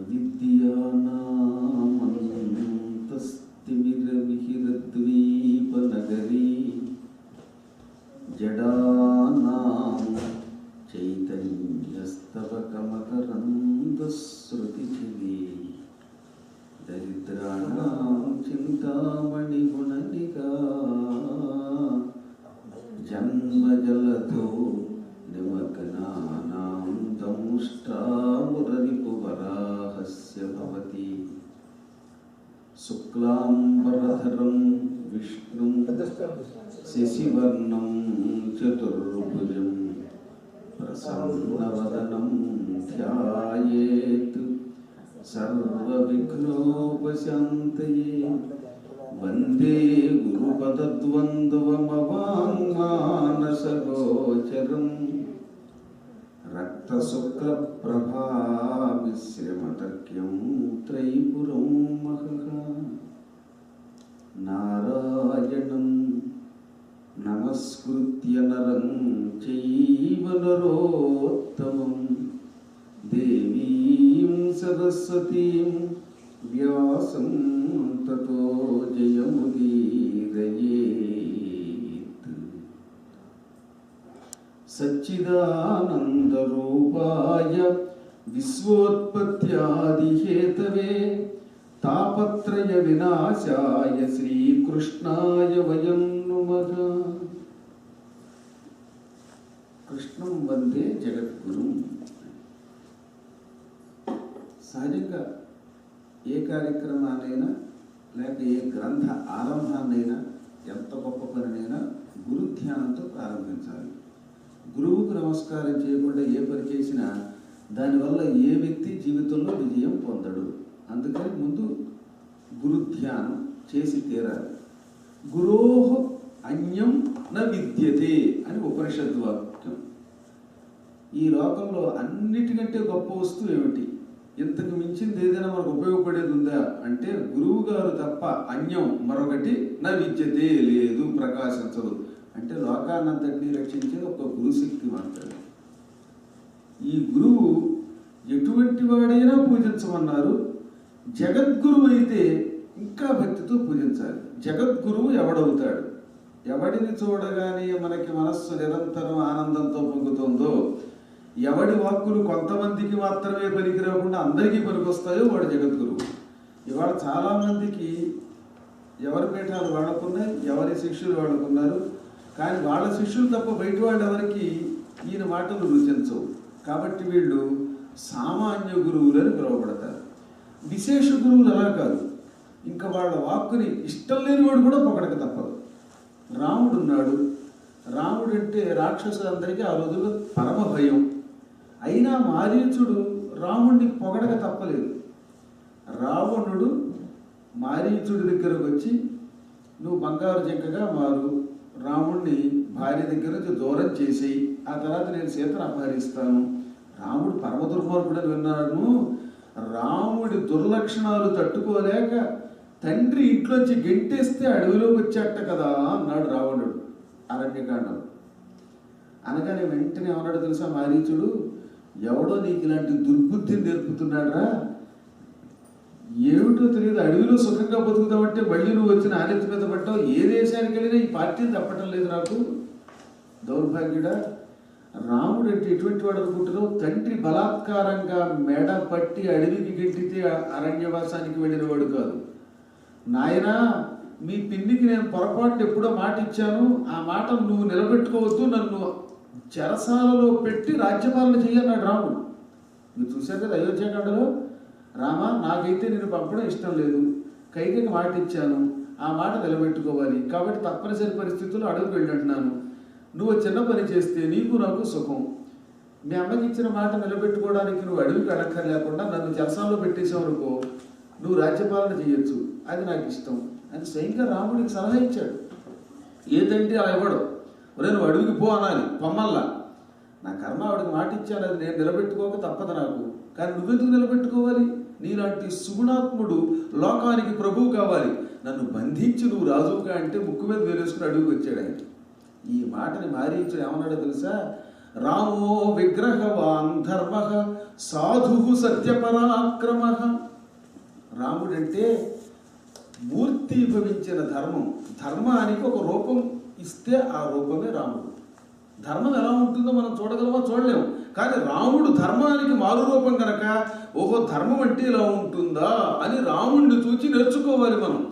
విద్యానామంతస్తిమిరమిహిరద్వీపనగరీ జడానాం చైతన్యస్తవకమకరందశ్రుతిచిరీ దరిద్రాణాం చింతామణిగుణనికా జన్మజలధో నిమగ్నానాం దంష్ట్రామురరిపువరాహస్య భవతి శుక్లాంబరధరం విష్ణుం శశివర్ణం చతుర్భుజం ప్రసన్నవదనం ధ్యాయేత్ సర్వవిఘ్నోపశాంతయే వందే గురుపదద్వంద్వమవాంగ్మానసగోచరం రక్తశుక్లప్రభామిశ్రమతర్క్యం త్రైపురం మహః నారాయణం నమస్కృత్య నరం చైవ నరోత్తమం దేవీం సరస్వతీం వ్యాసం తతో జయముదీరయేత్. సచ్చిదానందరూపాయ విశ్వోత్పత్యాదిహేతవే తాపత్రయ వినాశాయ శ్రీకృష్ణాయ వయం నుమః. కృష్ణం వందే జగద్గురుం. సహజంగా ఏ కార్యక్రమాన్నైనా లేక ఏ గ్రంథ ఆరంభాన్నైనా ఎంత గొప్ప పనినైనా గురు ధ్యానంతో ప్రారంభించాలి. గురువుకు నమస్కారం చేయకుండా ఏ పని చేసినా దానివల్ల ఏ వ్యక్తి జీవితంలో విజయం పొందడు. అందుకని ముందు గురు ధ్యానం చేసి తీరాలి. గురోః అన్యం న విద్యతే అని ఉపనిషత్తు వాక్యం. ఈ లోకంలో అన్నిటికంటే గొప్ప వస్తువు ఏమిటి, ఇంతకు మించింది ఏదైనా మనకు ఉపయోగపడేది ఉందా అంటే గురువు గారు తప్ప అన్యం మరొకటి నా విద్యతే లేదు, ప్రకాశించదు. అంటే లోకాన్నంతటినీ రక్షించేది ఒక గురుశక్తి మాత్రమే. ఈ గురువు ఎటువంటి వాడైనా పూజించమన్నారు. జగద్గురువు అయితే ఇంకా భక్తితో పూజించాలి. జగద్గురువు ఎవడవుతాడు? ఎవడిని చూడగానే మనకి మనస్సు నిరంతరం ఆనందంతో పొంగుతుందో, ఎవడి వాక్కులు కొంతమందికి మాత్రమే పనికి రాకుండా అందరికీ పనికొస్తాయో వాడు జగద్గురువు. ఇవాళ చాలామందికి ఎవరి పీఠాలు వాళ్ళకున్నాయి, ఎవరి శిష్యులు వాళ్ళకున్నారు. కానీ వాళ్ళ శిష్యులు తప్ప బయట వాళ్ళు ఎవరికి ఈయన మాటలు రుచించవు. కాబట్టి వీళ్ళు సామాన్య గురువులని పిలువబడతారు. విశేష గురువులు అలా కాదు. ఇంకా వాళ్ళ వాక్కుని ఇష్టం లేని వాడు కూడా పొగడక తప్పదు. రాముడు ఉన్నాడు. రాముడు అంటే రాక్షసులందరికీ ఆ రోజుల్లో పరమ భయం. అయినా మారీచుడు రాముడిని పొగడక తప్పలేదు. రావణుడు మారీచుడి దగ్గరకు వచ్చి నువ్వు బంగారు జింకగా మారు, రాముడిని భార్య దగ్గర నుంచి దూరం చేసేయి, ఆ తర్వాత నేను సీతను అపహరిస్తాను. రాముడు పరమ దుర్మార్గుడు అని విన్నాను. రాముడి దుర్లక్షణాలు తట్టుకోలేక తండ్రి ఇంట్లోంచి గెంటేస్తే అడవిలోకి వచ్చేట కదా అన్నాడు రావణుడు అరణ్యకాండం. అనగానే వెంటనే ఏమన్నాడు తెలుసా మారీచుడు, ఎవడో నీకు ఇలాంటి దుర్బుద్ధిని నేర్పుతున్నాడా? ఏమిటో తెలియదు, అడవిలో సుఖంగా బతుకుతామంటే మళ్ళీ నువ్వు వచ్చిన ఆనెత్తి మీద పడ్డావు. ఏ దేశానికి వెళ్ళినా ఈ పార్టీని తప్పటం లేదు నాకు, దౌర్భాగ్యుడా. రాముడు అంటే ఎటువంటి వాడు అనుకుంటున్నావు? తండ్రి బలాత్కారంగా మెడ పట్టి అడవికి గెంటితే అరణ్యవాసానికి వెళ్ళిన వాడు కాదు. నాయనా, మీ పిన్నికి నేను పొరపాటు ఎప్పుడో మాట ఇచ్చాను, ఆ మాట నువ్వు నిలబెట్టుకోవద్దు, నన్ను చెరసాలలో పెట్టి రాజ్యపాలన చెయ్యన్నాడు రాముడు. మీరు చూశారు కదా అయోధ్యకాండలో, రామ నాకైతే నేను పంపడం ఇష్టం లేదు, కైకేయికి మాట ఇచ్చాను, ఆ మాట నిలబెట్టుకోవాలి, కాబట్టి తప్పనిసరి పరిస్థితుల్లో అడవికి వెళ్ళంటున్నాను. నువ్వు చిన్న పని చేస్తే నీకు నాకు సుఖం. మీ అమ్మకి ఇచ్చిన మాట నిలబెట్టుకోవడానికి నువ్వు అడవికి అడక్కర్లేకుండా నన్ను చెరసాలలో పెట్టేసావనుకో, నువ్వు రాజ్యపాలన చేయొచ్చు, అది నాకు ఇష్టం అని స్వయంగా రాముడికి సలహా ఇచ్చాడు. ఏ తండ్రి అలా ఇవ్వడు. ఒరే నువ్వు అడవికి పో అనాలి, పొమ్మల్లా. నా కర్మ ఆవిడికి మాట ఇచ్చాను, అది నేను నిలబెట్టుకోక తప్పదు నాకు. కానీ నువ్వెందుకు నిలబెట్టుకోవాలి? నీలాంటి సుగుణాత్ముడు లోకానికి ప్రభువు కావాలి. నన్ను బంధించి నువ్వు రాజుగా అంటే ముక్కు మీద వేరేసుకుని అడుగుకి వచ్చాడు ఆయన. ఈ మాటని మారీచుడు ఏమన్నాడో తెలుసా? రామో విగ్రహవాన్ ధర్మ సాధు సత్యపరాక్రమ. రాముడంటే మూర్తిభవించిన ధర్మం. ధర్మానికి ఒక రూపం ఇస్తే ఆ రూపమే రాముడు. ధర్మం ఎలా ఉంటుందో మనం చూడగలమా? చూడలేము. కానీ రాముడు ధర్మానికి మారు రూపం కనుక ఓహో ధర్మం అంటే ఇలా ఉంటుందా అని రాముడిని చూచి నేర్చుకోవాలి మనం.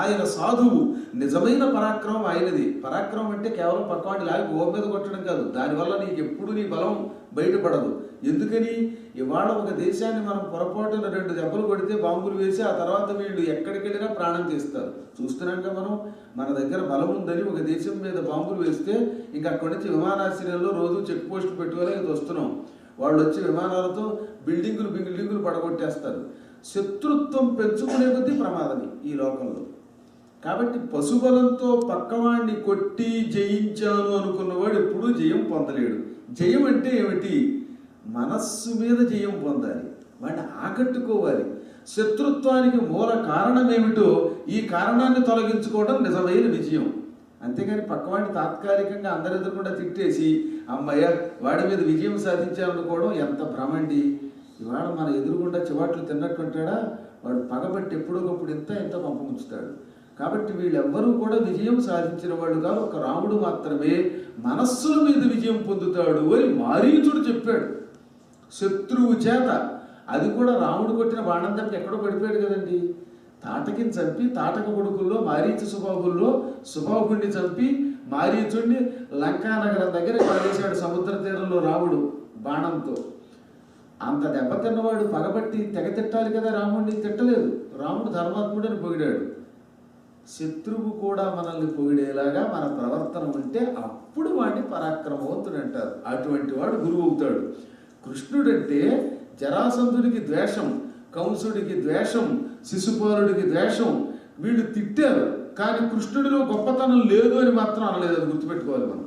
ఆయన సాధువు, నిజమైన పరాక్రమం ఆయనది. పరాక్రమం అంటే కేవలం పక్కవాడి లాగి ఓ మీద కొట్టడం కాదు. దానివల్ల నీకు ఎప్పుడు నీ బలం బయటపడదు. ఎందుకని? ఇవాళ ఒక దేశాన్ని మనం పొరపాటున 2 దెబ్బలు కొడితే బాంబులు వేసి ఆ తర్వాత వీళ్ళు ఎక్కడికి వెళ్ళినా ప్రాణం తీస్తారు. చూస్తున్నాక మనం మన దగ్గర బలం ఉందని ఒక దేశం మీద బాంబులు వేస్తే ఇంకా అక్కడి నుంచి విమానాశ్రయంలో రోజు చెక్ పోస్ట్ పెట్టుకోలే వస్తున్నాం. వాళ్ళు వచ్చి విమానాలతో బిల్డింగులు పడగొట్టేస్తారు. శత్రుత్వం పెంచుకునే కొద్దీ ప్రమాదమే ఈ లోకంలో. కాబట్టి పశుబలంతో పక్కవాడిని కొట్టి జయించాను అనుకున్నవాడు ఎప్పుడూ జయం పొందలేడు. జయం అంటే ఏమిటి? మనస్సు మీద జయం పొందాలి, వాడిని ఆకట్టుకోవాలి. శత్రుత్వానికి మూల కారణం ఏమిటో ఈ కారణాన్ని తొలగించుకోవడం నిజమైన విజయం. అంతేగాని పక్కవాడిని తాత్కాలికంగా అందరి ఎదురుకుండా తిట్టేసి అమ్మయ్య వాడి మీద విజయం సాధించాలనుకోవడం ఎంత భ్రమండి. ఇవాళ మన ఎదురుగుండా చివాట్లు తిన్నట్టుంటాడా? వాడు పగబట్టి ఎప్పుడోకప్పుడు ఇంత పంపముంచుతాడు. కాబట్టి వీళ్ళెవ్వరూ కూడా విజయం సాధించిన వాళ్ళు కాదు. ఒక రాముడు మాత్రమే మనస్సుల మీద విజయం పొందుతాడు అని మారీచుడు చెప్పాడు. శత్రువు చేత, అది కూడా రాముడు కొట్టిన బాణం తప్పి ఎక్కడో పడిపోయాడు కదండి. తాటకిని చంపి తాటక కొడుకుల్లో మారీచు సుబాహుడిని చంపి మారీచుడిని లంకానగరం దగ్గర పడేశాడు సముద్ర తీరంలో రాముడు బాణంతో. అంత దెబ్బతిన్నవాడు పగబట్టి తెగ తిట్టాలి కదా, రాముడిని తిట్టలేదు. రాముడు ధర్మాత్ముడని పొగిడాడు. శత్రువు కూడా మనల్ని పొగిడేలాగా మన ప్రవర్తన ఉంటే అప్పుడు వాడిని పరాక్రమవంతుడు అంటారు. అటువంటి వాడు గురువు అవుతాడు. కృష్ణుడంటే జరాసంధుడికి ద్వేషం, కంసుడికి ద్వేషం, శిశుపాలుడికి ద్వేషం. వీళ్ళు తిట్టారు కానీ కృష్ణుడిలో గొప్పతనం లేదు అని మాత్రం అనలేదు. అది గుర్తుపెట్టుకోవాలి మనం.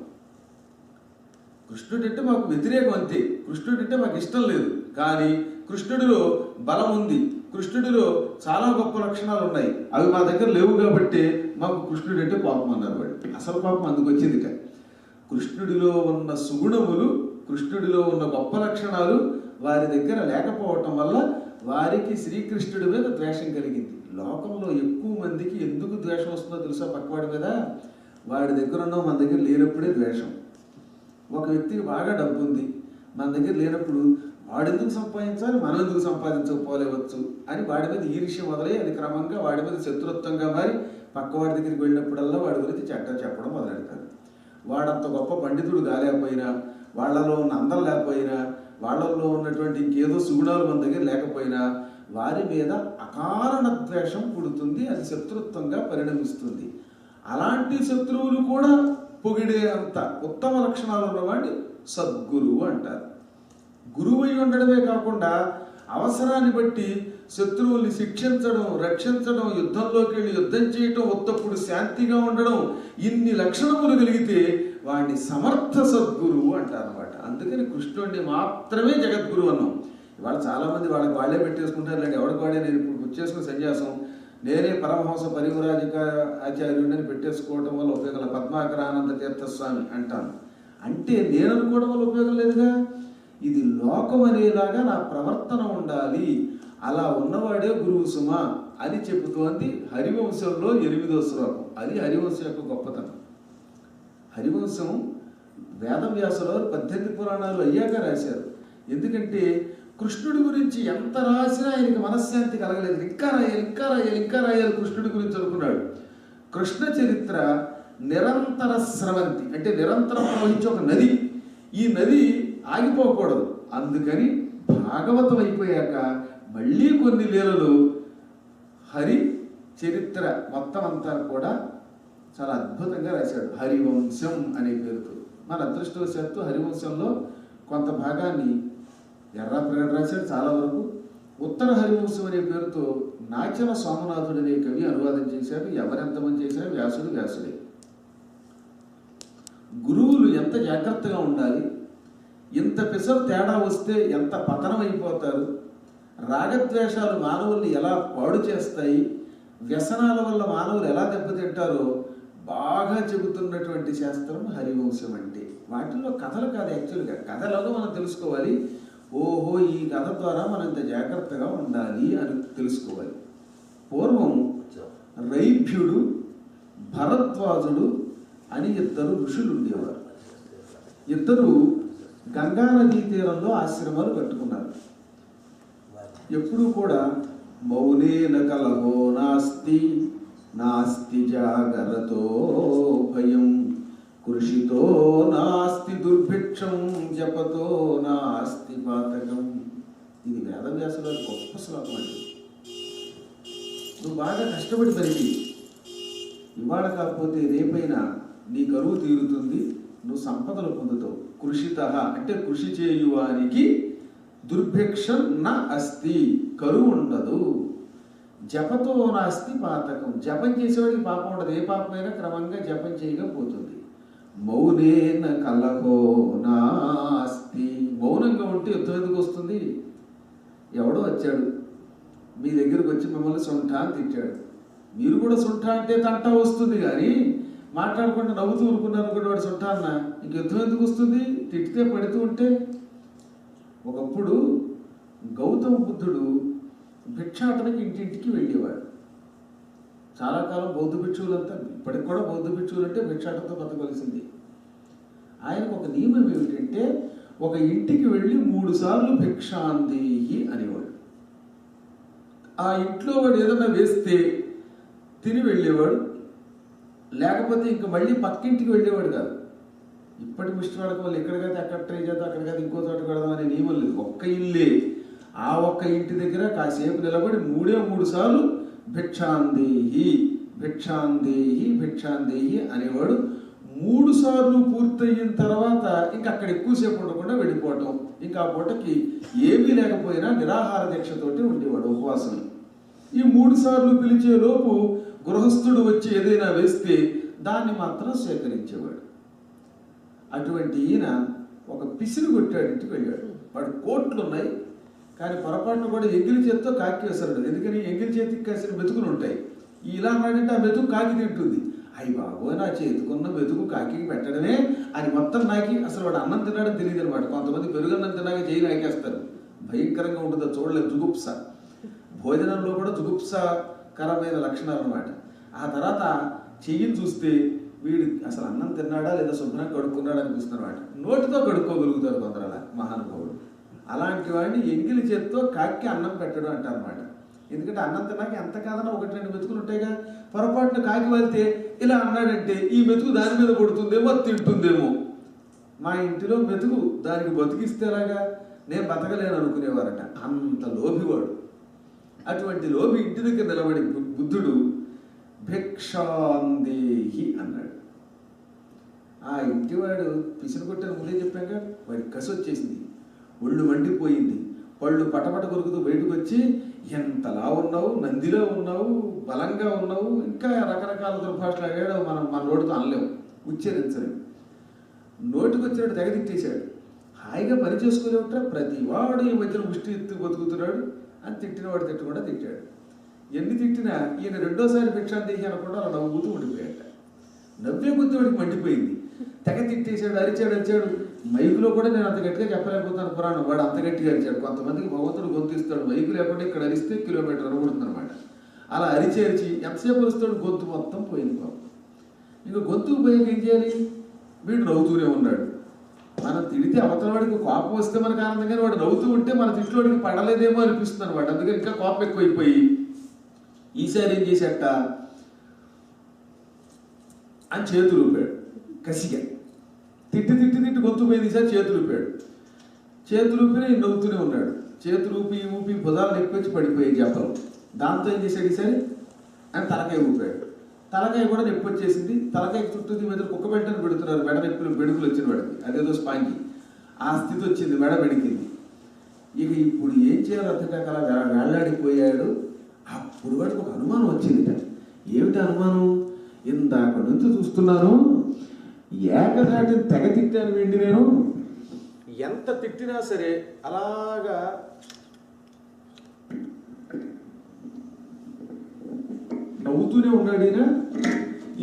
కృష్ణుడంటే మాకు వ్యతిరేకం అంతే. కృష్ణుడంటే మాకు ఇష్టం లేదు, కానీ కృష్ణుడిలో బలం ఉంది, కృష్ణుడిలో చాలా గొప్ప లక్షణాలు ఉన్నాయి. అవి మా దగ్గర లేవు కాబట్టి మాకు కృష్ణుడు అంటే కోపం అన్నారు వాడు. అసలు కోపం అందుకు వచ్చింది. కృష్ణుడిలో ఉన్న సుగుణములు, కృష్ణుడిలో ఉన్న గొప్ప లక్షణాలు వారి దగ్గర లేకపోవటం వల్ల వారికి శ్రీకృష్ణుడి మీద ద్వేషం కలిగింది. లోకంలో ఎక్కువ మందికి ఎందుకు ద్వేషం వస్తుందో తెలుసా? పక్కవాడి మీద. వాడి దగ్గర ఉన్న మన దగ్గర లేనప్పుడే ద్వేషం. ఒక వ్యక్తికి బాగా డబ్బు ఉంది, మన దగ్గర లేనప్పుడు వాడు ఎందుకు సంపాదించాలి, మనం ఎందుకు సంపాదించకపోలేవచ్చు అని వాడి మీద ఈర్ష్య మొదలై అది క్రమంగా వాడి మీద శత్రుత్వంగా మారి పక్కవాడి దగ్గరికి వెళ్ళినప్పుడల్లా వాడి గురించి చెప్పడం మొదలెడతారు. వాడంత గొప్ప పండితుడు కాలేకపోయినా, వాళ్ళలో ఉన్న అందం లేకపోయినా, వాళ్ళల్లో ఉన్నటువంటి ఇంకేదో సుగుణాలు మన దగ్గర లేకపోయినా వారి మీద అకారణ ద్వేషం పుడుతుంది. అది శత్రుత్వంగా పరిణమిస్తుంది. అలాంటి శత్రువులు కూడా పొగిడే అంత ఉత్తమ లక్షణాలు ఉన్నవాడిని సద్గురువు అంటారు. గురువు అయి ఉండడమే కాకుండా అవసరాన్ని బట్టి శత్రువుల్ని శిక్షించడం, రక్షించడం, యుద్ధంలోకి వెళ్ళి యుద్ధం చేయటం, ఉత్తప్పుడు శాంతిగా ఉండడం, ఇన్ని లక్షణములు కలిగితే వాడిని సమర్థ సద్గురువు అంటారన్నమాట. అందుకని కృష్ణుడిని మాత్రమే జగద్గురువు అన్నాం. ఇవాళ చాలామంది వాళ్ళకి వాళ్ళే పెట్టేసుకుంటారు. లేదంటే ఎవరికి వాడే నేను ఇప్పుడు వచ్చేసుకున్న సన్యాసం నేనే పరమహంస పరివ్రాజిక ఆచార్యుడిని పెట్టేసుకోవడం వల్ల ఉపయోగం, పద్మాకరానంద తీర్థస్వామి అంటాను. అంటే నేను అనుకోవడం వల్ల ఉపయోగం లేదుగా. ఇది లోకం అనేలాగా నా ప్రవర్తన ఉండాలి, అలా ఉన్నవాడే గురువు సుమ అని చెబుతోంది హరివంశంలో 8వ శ్లోకం. అది హరివంశం యొక్క గొప్పతనం. హరివంశం వేదవ్యాసులో 18 పురాణాలు అయ్యాక రాశారు. ఎందుకంటే కృష్ణుడి గురించి ఎంత రాసినా ఆయనకి మనశ్శాంతి కలగలేదు. ఇంకా రాయాలి కృష్ణుడి గురించి అనుకున్నాడు. కృష్ణ చరిత్ర నిరంతర స్రవంతి, అంటే నిరంతరం ప్రవహించే ఒక నది. ఈ నది ఆగిపోకూడదు. అందుకని భాగవతం అయిపోయాక మళ్ళీ కొన్ని లీలలు హరి చరిత్ర మొత్తం అంతా కూడా చాలా అద్భుతంగా రాశాడు. హరివంశం అనే పేరుతో. మన అదృష్టవశాత్తు హరివంశంలో కొంత భాగాన్ని ఎర్రాప్రగడ రాశాడు. చాలా వరకు ఉత్తర హరివంశం అనే పేరుతో నాచన సోమనాథుడు అనే కవి అనువాదం చేశాడు. ఎవరెంతమంది చేశారు? వ్యాసుడే. గురువులు ఎంత జాగ్రత్తగా ఉండాలి, ఇంత పిసరు తేడా వస్తే ఎంత పతనం అయిపోతారు, రాగద్వేషాలు మానవుల్ని ఎలా పాడు చేస్తాయి, వ్యసనాల వల్ల మానవులు ఎలా దెబ్బతింటారో బాగా చెబుతున్నటువంటి శాస్త్రం హరివంశం అంటే. వాటిల్లో కథలు కాదు, యాక్చువల్గా కథలను మనం తెలుసుకోవాలి. ఓహో, ఈ కథ ద్వారా మనం ఇంత జాగ్రత్తగా ఉండాలి అని తెలుసుకోవాలి. పూర్వం రైభ్యుడు, భరద్వాజుడు అని ఇద్దరు ఋషులు ఉండేవారు. ఇద్దరు గంగానదీ తీరంలో ఆశ్రమాలు కట్టుకున్నారు. ఎప్పుడూ కూడా మౌనేన కలహో నాస్తి, నాస్తి జాగరతో భయం, కృషితో నాస్తి దుర్భిక్షం, జపతో నాస్తి పాతకం. ఇది వేదవ్యాసుల గొప్ప శ్లోకం అండి. నువ్వు బాగా కష్టపడి పనికి ఇవాళ కాకపోతే రేపైనా నీ కరువు తీరుతుంది, నువ్వు సంపదలు పొందుతావు. కృషిత అంటే కృషి చేయువానికి దుర్భిక్షం నా అస్తి, కరువు ఉండదు. జపతో నాస్తి పాతకం, జపం చేసేవాడికి పాపం ఉండదు. ఏ పాపమైనా క్రమంగా జపం చేయకపోతుంది. మౌనేన కలహో నాస్తి, మౌనంగా ఉంటే యుద్ధం ఎందుకు వస్తుంది? ఎవడో వచ్చాడు మీ దగ్గరకు వచ్చి మిమ్మల్ని సొంఠ అని తిట్టాడు, మీరు కూడా సొంఠ అంటే తంట వస్తుంది. కానీ మాట్లాడకుండా నవ్వుతూ ఊరుకున్నారు కూడా వాడు సొంఠ అన్న, ఇంక యుద్ధం ఎందుకు వస్తుంది? తిట్టితే పడుతూ ఉంటే. ఒకప్పుడు గౌతమ బుద్ధుడు భిక్షాటనకి ఇంటింటికి వెళ్ళేవాడు. చాలా కాలం బౌద్ధ భిక్షువులంతా, ఇప్పటికి కూడా బౌద్ధ భిక్షువులు అంటే భిక్షాటనతో బతకవలసింది. ఆయనకు ఒక నియమం ఏమిటంటే, ఒక ఇంటికి వెళ్ళి 3 సార్లు భిక్షాందేహి అనేవాడు. ఆ ఇంట్లో వాడు ఏదన్నా వేస్తే తిని వెళ్ళేవాడు, లేకపోతే ఇంకా మళ్ళీ పక్కింటికి వెళ్ళేవాడు కాదు. ఇప్పటి ముష్టి వాడకం వల్ల ఎక్కడికైతే అక్కడ ట్రై చేద్దాం, అక్కడ కాదు ఇంకో చోట కడదాం అనే నియమం లేదు. ఒక్క ఇల్లే, ఆ ఒక్క ఇంటి దగ్గర కాసేపు నిలబడి 3 సార్లు భిక్షాందేహి భిక్షాందేహి భిక్షాందేహి అనేవాడు. 3 సార్లు పూర్తయిన తర్వాత ఇంకా అక్కడ ఎక్కువసేపు ఉండకుండా వెళ్ళిపోవటం. ఇంకా ఆ పూటకి ఏమీ లేకపోయినా నిరాహార దీక్షతోటి ఉండేవాడు, ఉపవాసం. ఈ 3 సార్లు పిలిచే లోపు గృహస్థుడు వచ్చి ఏదైనా వేస్తే దాన్ని మాత్రం స్వీకరించేవాడు. అటువంటి ఈయన ఒక పిసిని కొట్టాడు, ఇంటికి వెళ్ళాడు. వాడు కోట్లు ఉన్నాయి, కానీ పొరపాటును కూడా ఎంగిలి చేతితో కాకి వేశాడు. ఎందుకని? ఎంగిలి చేతికి కాసిన మెతుకులు ఉంటాయి. ఇలా అన్నాడంటే ఆ మెతుకు కాకి తింటుంది. అయ్యి బాబోయ్, నా చేతికున్న మెతుకు కాకి పెట్టడమే అని మొత్తం నాకి. అసలు వాడు అన్నం తిన్నాడని తెలియదు అనమాట. కొంతమంది పెరుగన్నం తిన్నాక చేయి నాకేస్తారు, భయంకరంగా ఉంటుంది, చూడలేదు. జుగుప్స, భోజనంలో కూడా జుగుప్సకరమైన లక్షణాలు అనమాట. ఆ తర్వాత చెయ్యిని చూస్తే వీడు అసలు అన్నం తిన్నాడా లేదా శుభ్రంగా కడుక్కున్నాడా అనిపిస్తుంది అనమాట. నోటితో కడుక్కోగలుగుతారు కొందరు అలా మహానుభావుడు. అలాంటి వాడిని ఎంగిలి చేత్తో కాకి అన్నం పెట్టడం అంటారనమాట. ఎందుకంటే అన్నం తిన్నాక ఎంత కాదన్నా 1-2 మెతుకులు ఉంటాయిగా. పొరపాటున కాకి వెళ్తే ఇలా అన్నాడంటే ఈ మెతుకు దాని మీద పడుతుందేమో, తింటుందేమో. మా ఇంటిలో మెతుకు దానికి బతికిస్తేలాగా నేను బతకలేను అనుకునేవారట. అంత లోభివాడు. అటువంటి లోభి ఇంటి దగ్గర నిలబడి బుద్ధుడు భిక్షాందేహి అన్నాడు. ఆ ఇంటివాడు పిసిని కొట్టాను ముందే చెప్పాక, వాడికి కసి వచ్చేసింది, ఒళ్ళు మండిపోయింది, పళ్ళు పటపట కొరుకుతూ బయటకు వచ్చి, ఎంతలా ఉన్నావు, నందిలో ఉన్నావు, బలంగా ఉన్నావు, ఇంకా రకరకాల దుర్భాషలు అడిగాడు. మన నోటితో అనలేము, ఉచ్చరించలేము. నోటికి వచ్చినట్టు తెగతిట్టేశాడు. హాయిగా పని చేసుకోలేవుట్రా, ప్రతి వాడు ఈ మధ్యన ముష్టి ఎత్తు బతుకుతున్నాడు అని తిట్టినవాడు తిట్టకుండా తిట్టాడు. ఎన్ని తిట్టినా ఈయన 2వ భిక్షాందేహి అనకుండా అలా నవ్వుతూ ఉండిపోయాట. నవ్వే కొద్ది వాడికి మండిపోయింది, తెగ తిట్టేశాడు, అరిచాడు. మైకులో కూడా నేను అంత గట్టిగా చెప్పలేకపోతాను పురాణం, వాడు అంత గట్టిగా అరిచాడు. కొంతమందికి భగవంతుడు గొంతు ఇస్తాడు, మైకు లేకుండా ఇక్కడ అరిస్తే కిలోమీటర్ అనుకుంటుంది అనమాట. అలా అరిచి ఎంతసేపు అరుస్తాడు, గొంతు మొత్తం పోయింది పాపం. ఇంకా గొంతుకు పోయాక ఏం చేయాలి? వీడు నవ్వుతూనే ఉన్నాడు. మనం తిడితే అవతల వాడికి కోపం వస్తే మనకు ఆనందంగానే, వాడు నవ్వుతూ ఉంటే మన తిట్లోడికి పడలేదేమో అనిపిస్తుంది అనమాట. అందుకని ఇంకా కోపం ఎక్కువైపోయి ఈసారి ఏం చేశాట అని చేతులు ఊపాడు కసిగా. తిట్టి గొంతు పోయింది. ఈసారి చేతులు ఊపాడు. చేతులు ఊపిన నవ్వుతూనే ఉన్నాడు. చేతులు ఊపి భుజాలు నొప్పి పడిపోయాయి జపలు. దాంతో ఏం చేశాడు ఈసారి అని తలకాయ ఊపాడు. తలకాయ కూడా నొప్పి వచ్చేసింది. తలకాయ చుట్టూ మీద కుక్క బెల్టని పెడుతున్నారు, మెడ నొప్పులు బెడుకులు వచ్చిన వాడికి, అదేదో స్పాంగి. ఆ స్థితి వచ్చింది, మెడ బెడికింది. ఇక ఇప్పుడు ఏం చేయాలో అర్థం కాక అలా వేళ్లాడిపోయాడు. అప్పుడు వాడికి ఒక అనుమానం వచ్చింది. ఏమిటి అనుమానం? ఇందాక నుంచి చూస్తున్నాను, ఏకధాటిని తెగ తిట్టాను వీడిని నేను. ఎంత తిట్టినా సరే అలాగా నవ్వుతూనే ఉన్నాడు ఈయన.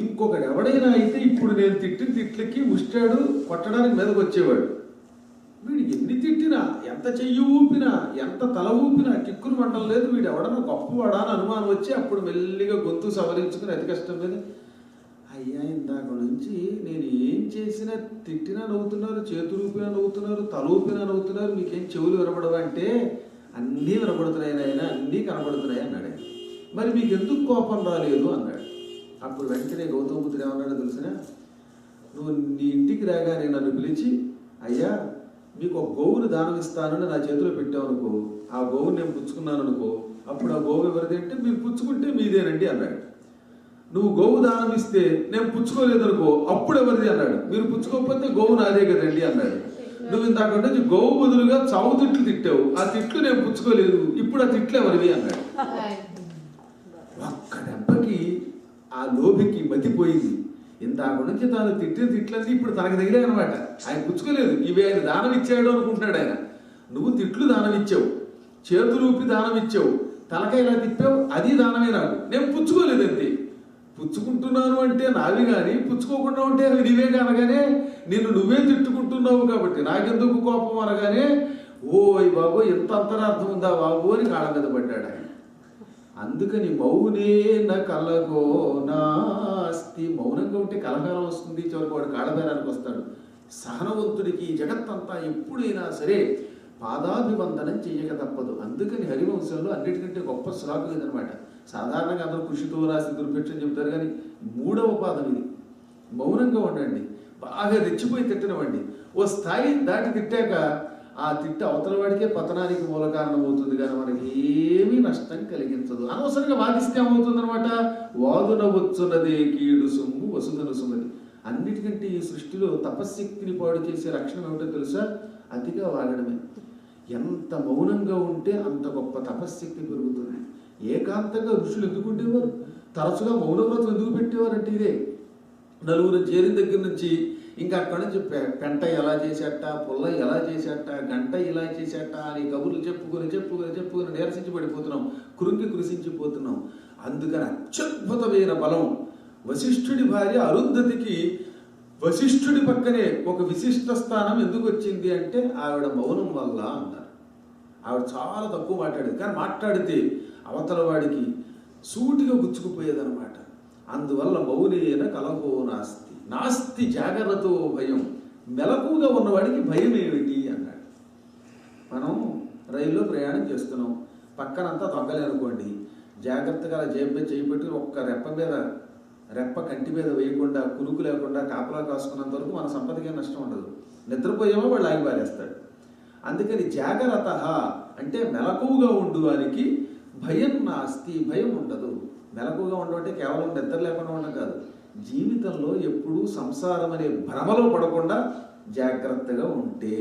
ఇంకొకడు ఎవడైనా అయితే ఇప్పుడు నేను తిట్టిన తిట్లకి ముష్టాడు కొట్టడానికి మీదకి వచ్చేవాడు. వీడు ఎన్ని తిట్టినా, ఎంత చెయ్యి ఊపినా, ఎంత తల ఊపినా కిక్కులు మంటం లేదు. వీడు ఎవడన్నా గొప్పవాడా అని అనుమానం వచ్చి అప్పుడు మెల్లిగా గొంతు సవరించుకుని అతి కష్టం మీద, అయ్యా ఇందాక నుంచి నేను ఏం చేసినా తిట్టినా నవ్వుతున్నారు, చేతులు ఊపినా నవ్వుతున్నారు, తల ఊపినా నవ్వుతున్నారు, మీకేం చెవులు వినపడవా అంటే అన్నీ వినపడుతున్నాయి ఆయన, అన్నీ కనపడుతున్నాయి అన్నాడు. మరి మీకు ఎందుకు కోపం రాలేదు అన్నాడు. అప్పుడు వెంటనే గౌతమ బుద్ధుడు ఏమన్నాడో తెలిసిన, నువ్వు నీ ఇంటికి రాగానే నన్ను పిలిచి, అయ్యా మీకు ఒక గోవుని దానం ఇస్తానని నా చేతిలో పెట్టావు అనుకో, ఆ గోవుని నేను పుచ్చుకున్నాను అనుకో, అప్పుడు ఆ గోవు ఎవరిది అంటే మీరు పుచ్చుకుంటే మీదేనండి అన్నాడు. నువ్వు గోవు దానం ఇస్తే నేను పుచ్చుకోలేదనుకో, అప్పుడు ఎవరిది అన్నాడు. మీరు పుచ్చుకోకపోతే గోవు నాదే కదండి అన్నాడు. నువ్వు ఇందాక నుంచి గోవు బదులుగా చావు తిట్లు తిట్టావు, ఆ తిట్లు నేను పుచ్చుకోలేదు, ఇప్పుడు ఆ తిట్లు ఎవరివి అన్నాడు. ఒక్క దెబ్బకి ఆ లోభికి మతిపోయింది. ఇందాక నుంచి తాను తిట్టిన తిట్లన్నీ ఇప్పుడు తనకు తగిలాయి అనమాట. ఆయన పుచ్చుకోలేదు, ఇవి ఆయన దానం ఇచ్చాడు అనుకుంటున్నాడు ఆయన. నువ్వు తిట్లు దానం ఇచ్చావు, చేతులు ఊపి దానం ఇచ్చావు, తలకాయ ఇలా తిప్పావు, అది దానమే నాకు, నేను పుచ్చుకోలేదు అంతే. పుచ్చుకుంటున్నాను అంటే నావి కానీ పుచ్చుకోకుండా ఉంటే అవి నీవే కానగానే నిన్ను నువ్వే తిట్టుకుంటున్నావు కాబట్టి నాకెందుకు కోపం అనగానే, ఓయ్ బాబు ఎంత అంతరార్థం ఉందా బాబు అని కాళ్ళ మీద పడ్డాడు ఆయన. అందుకని మౌనేన కలగో నాస్తి, మౌనంగా ఉంటే కలకాలం వస్తుంది, చివరికి వాడు కాళ్ళబేరానికి వస్తాడు. సహనవంతుడికి జగత్తంతా ఎప్పుడైనా సరే పాదాభివందనం చెయ్యక తప్పదు. అందుకని హరివంశంలో అన్నిటికంటే గొప్ప శ్లోకం ఇదనమాట. సాధారణంగా అందరూ కృషితో రాసి దుర్భిక్షం చెబుతారు, కానీ 3వ పాదం ఇది. మౌనంగా ఉండండి, బాగా రెచ్చిపోయి తిట్టనివ్వండి. ఓ స్థాయి దాటి తిట్టాక ఆ తిట్ట అవతల వాడికే పతనానికి మూల కారణం అవుతుంది, కానీ మనకి ఏమీ నష్టం కలిగించదు. అనవసరంగా వాదిస్తే ఏమవుతుంది అనమాట, వాదున వచ్చున్నదే కీడు సొమ్ము వసుధను సుమది. అన్నిటికంటే ఈ సృష్టిలో తపశ్శక్తిని పాడు చేసే రక్షణ ఏమిటో తెలుసా, అతిగా వాగడమే. ఎంత మౌనంగా ఉంటే అంత గొప్ప తపశ్శక్తి పెరుగుతుంది. ఏకాంతంగా ఋషులు ఎందుకు ఉండేవారు, తరచుగా మౌనవ్రతం ఎందుకు పెట్టేవారు అంటే ఇదే. నలుగురు చేరిన దగ్గర నుంచి ఇంకా అక్కడి నుంచి పెంట ఎలా చేసేట, పుల్ల ఎలా చేసేట, గంట ఇలా చేసేట అని కబుర్లు చెప్పుకొని చెప్పుకొని చెప్పుకొని నీరసించి పడిపోతున్నాం, కృషించిపోతున్నాం. అందుకని అత్యద్భుతమైన బలం వశిష్ఠుడి భార్య అరుంధతికి వశిష్ఠుడి పక్కనే ఒక విశిష్ట స్థానం ఎందుకు వచ్చింది అంటే ఆవిడ మౌనం వల్ల అన్నారు. ఆవిడ చాలా తక్కువ మాట్లాడేది, కానీ మాట్లాడితే అవతల వాడికి సూటిగా గుచ్చుకుపోయేదనమాట. అందువల్ల మౌనేన కలహో నాస్తి, నాస్తి జాగ్రత్త భయం. మెలకుగా ఉన్నవాడికి భయం ఏమిటి అన్నాడు. మనం రైల్లో ప్రయాణం చేస్తున్నాం, పక్కనంతా దొంగలే అనుకోండి, జాగ్రత్తగా చేయి పెట్టి ఒక్క రెప్ప కంటి మీద వేయకుండా, కురుకు లేకుండా కాపలా కాసుకున్నంత వరకు మన సంపదకే నష్టం ఉండదు. నిద్రపోయేమో వాళ్ళు ఆగి పారేస్తాడు. అందుకని జాగ్రత్త అంటే మెలకువగా ఉండు వారికి భయం నాస్తి, భయం ఉండదు. మెలకువగా ఉండమంటే కేవలం నిద్ర లేకుండా ఉండడం కాదు, జీవితంలో ఎప్పుడూ సంసారం అనే భ్రమలో పడకుండా జాగ్రత్తగా ఉంటే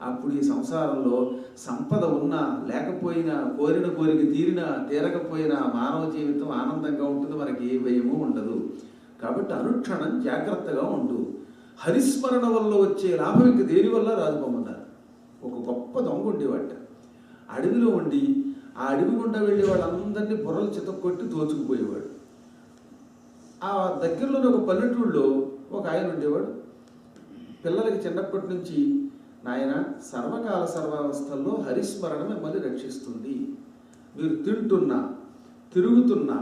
అప్పుడు ఈ సంసారంలో సంపద ఉన్నా లేకపోయినా, కోరిన కోరిక తీరినా తీరకపోయినా మానవ జీవితం ఆనందంగా ఉంటుంది, మనకి ఏ భయము ఉండదు. కాబట్టి అనుక్షణం జాగ్రత్తగా ఉండు. హరిస్మరణ వల్ల వచ్చే లాభం ఇంక దేనివల్ల రాదు పొమ్మన్నారు. ఒక గొప్ప దొంగ ఉండేవాట, అడవిలో ఉండి ఆ అడవి గుండా వెళ్ళే వాళ్ళందరినీ బుర్రలు చితక్కొట్టి దోచుకుపోయేవాడు. ఆ దగ్గరలోని ఒక పల్లెటూళ్ళలో ఒక ఆయన ఉండేవాడు. పిల్లలకి చిన్నప్పటి నుంచి, నాయన సర్వకాల సర్వావస్థల్లో హరిస్మరణ మిమ్మల్ని రక్షిస్తుంది. మీరు తింటున్నా, తిరుగుతున్నా,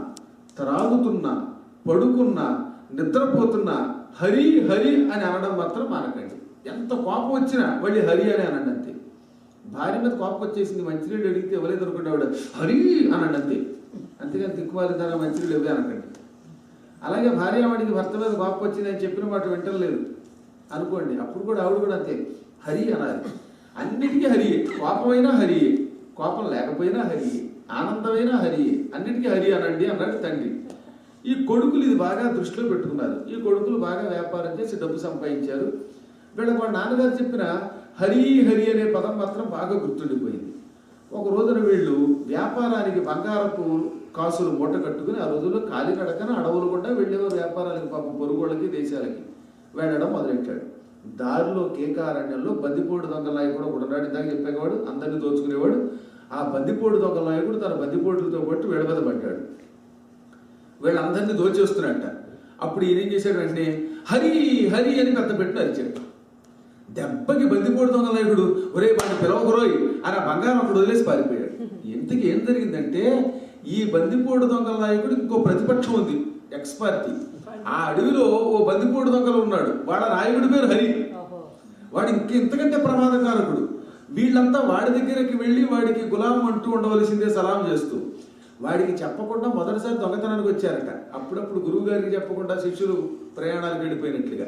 త్రాగుతున్నా, పడుకున్నా, నిద్రపోతున్నా హరి హరి అని అనడం మాత్రం మానకండి. ఎంత కోపం వచ్చినా మళ్ళీ హరి అని అనండి అంతే. భార్య మీద కోపం వచ్చేసింది, మంచినీళ్ళు అడిగితే ఇవ్వలేదు అనుకునేవాడు, హరి అనండి అంతే. అంతేగాని దిక్కుమాలిదాన మంచినీళ్ళు ఇవ్వే అనకండి. అలాగే భార్యావాడికి భర్త మీద కోపం వచ్చింది అని చెప్పిన మాట వింటలేదు అనుకోండి, అప్పుడు కూడా ఆవిడ కూడా అంతే హరి అనాలి. అన్నిటికీ హరియే, కోపమైనా హరియే, కోపం లేకపోయినా హరియే, ఆనందమైనా హరియే, అన్నిటికీ హరి అనండి అన్నాడు తండ్రి. ఈ కొడుకులు ఇది బాగా దృష్టిలో పెట్టుకున్నారు. ఈ కొడుకులు బాగా వ్యాపారం చేసి డబ్బు సంపాదించారు. వీళ్ళకి వాళ్ళ నాన్నగారు చెప్పిన హరి హరి అనే పదం మాత్రం బాగా గుర్తుండిపోయింది. ఒక రోజున వీళ్ళు వ్యాపారానికి బంగారపు కాసులు మూట కట్టుకుని, ఆ రోజుల్లో కాలినడకన అడవులు కూడా వెళ్ళేవారు వ్యాపారాలకి, పాపం పొరుగుళ్ళకి దేశాలకి వెళ్ళడం మొదలెట్టాడు. దారిలో కేకారణ్యంలో బందిపోటు దొంగల నాయకుడు కూడా ఉన్నాడు. ఇందాక చెప్పేవాడు అందరినీ దోచుకునేవాడు. ఆ బందిపోటు దొంగల నాయకుడు తన బందిపోటులతో పాటు విడబెదపడ్డాడు. వీళ్ళందరినీ దోచేస్తున్నట్ట. అప్పుడు ఈయన ఏం చేశాడు, వెంటనే హరి హరి అని పెద్ద పెట్టి అరిచాడు. దెబ్బకి బందిపోటు దొంగ నాయకుడు ఒరే వాడిని పిలవకురోయ్ అని ఆ బంగారం అప్పుడు వదిలేసి పారిపోయాడు. ఇంతకీ ఏం జరిగిందంటే, ఈ బందిపోటు దొంగల నాయకుడు ఇంకో ప్రతిపక్షం ఉంది, ఎక్స్ పార్టీ. ఆ అడవిలో ఓ బందిపోటు దొంగలు ఉన్నాడు, వాళ్ళ నాయకుడి పేరు హరి. వాడు ఇంతకంటే ప్రమాదకారకుడు. వీళ్ళంతా వాడి దగ్గరికి వెళ్ళి వాడికి గులాం అంటూ ఉండవలసిందే సలాం చేస్తూ. వాడికి చెప్పకుండా మొదటిసారి దొంగతనానికి వచ్చారట. అప్పుడప్పుడు గురువు గారికి చెప్పకుండా శిష్యులు ప్రయాణాలకు వెళ్ళిపోయినట్లుగా.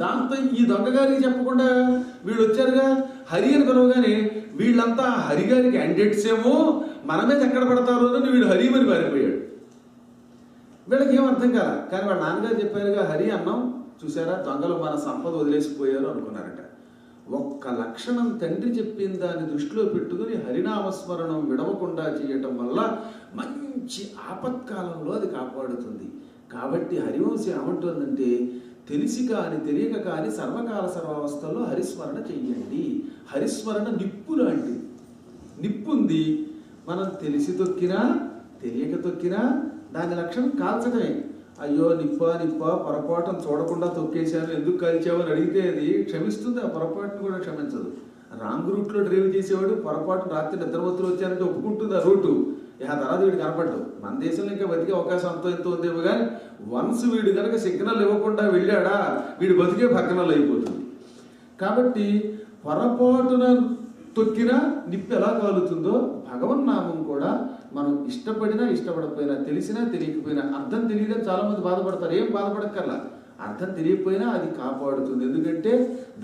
దాంతో ఈ దొంగ గారికి చెప్పకుండా వీళ్ళు వచ్చారుగా, హరి అని పిలవగానే వీళ్ళంతా హరిగారి క్యాండిడేట్స్ ఏమో, మన మీద ఎక్కడ పడతారో అని వీడు హరి అని పారిపోయాడు. వీళ్ళకి ఏం అర్థం కాల. కానీ వాళ్ళ నాన్నగారు చెప్పారుగా, హరి అన్నం చూసారా, దొంగలు మన సంపద వదిలేసిపోయారు అనుకున్నారట. ఒక్క లక్షణం తండ్రి చెప్పిన దాన్ని దృష్టిలో పెట్టుకుని హరినామస్మరణం విడవకుండా చేయటం వల్ల మంచి ఆపత్కాలంలో అది కాపాడుతుంది. కాబట్టి హరివంశం ఏమంటుందంటే, తెలిసి కాని తెలియక కాని సర్వకాల సర్వావస్థల్లో హరిస్మరణ చెయ్యండి. హరిస్మరణ నిప్పు లాంటిది. నిప్పు ఉంది, మనం తెలిసి తొక్కినా తెలియక తొక్కినా దాని లక్షణం కాల్చడమే. అయ్యో నిప్ప పొరపాటును చూడకుండా తొక్కేశాను, ఎందుకు కాల్చావని అడిగితే అది క్షమిస్తుంది, ఆ పొరపాటును కూడా క్షమించదు. రాంగ్ రూట్లో డ్రైవ్ చేసేవాడు పొరపాటు రాత్రి నిద్రపోతులు వచ్చారంటే ఒప్పుకుంటుంది ఆ రూటు. ఆ తర్వాత వీడు కనపడ్డావు. మన దేశంలో ఇంకా బతికే అవకాశం అంతో ఎంతో ఉందేమో కానీ వన్స్ వీడు కనుక సిగ్నల్ ఇవ్వకుండా వెళ్ళాడా వీడు బతికే భగ్నాలు అయిపోతుంది. కాబట్టి పొరపాటున తొక్కినా నిప్పు ఎలా కాలుతుందో భగవన్నామం కూడా మనం ఇష్టపడినా ఇష్టపడకపోయినా, తెలిసినా తెలియకపోయినా, అర్థం తెలియదని చాలా మంది బాధపడతారు. ఏం బాధపడక్కర్లా, అర్థం తెలియకపోయినా అది కాపాడుతుంది. ఎందుకంటే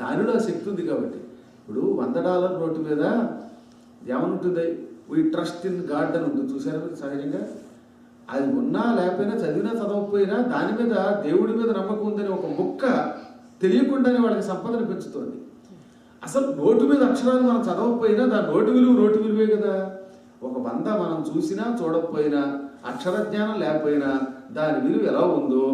దానిలో శక్తి ఉంది కాబట్టి. ఇప్పుడు $100 నోటు మీద ఏమనుంటుంది, వీ ట్రస్ట్ ఇన్ గాడ్ అని ఉంటుంది చూసారా మీరు. సహజంగా అది ఉన్నా లేకపోయినా, చదివినా చదవకపోయినా దాని మీద దేవుడి మీద నమ్మకం ఉందని ఒక ముక్క తెలియకుండానే వాళ్ళకి సంపదను పెంచుతుంది. అసలు నోటు మీద అక్షరాలు మనం చదవకపోయినా దాని నోటు విలువే కదా. ఒక 100 మనం చూసినా చూడకపోయినా, అక్షర జ్ఞానం లేకపోయినా దాని విలువ ఎలా ఉందో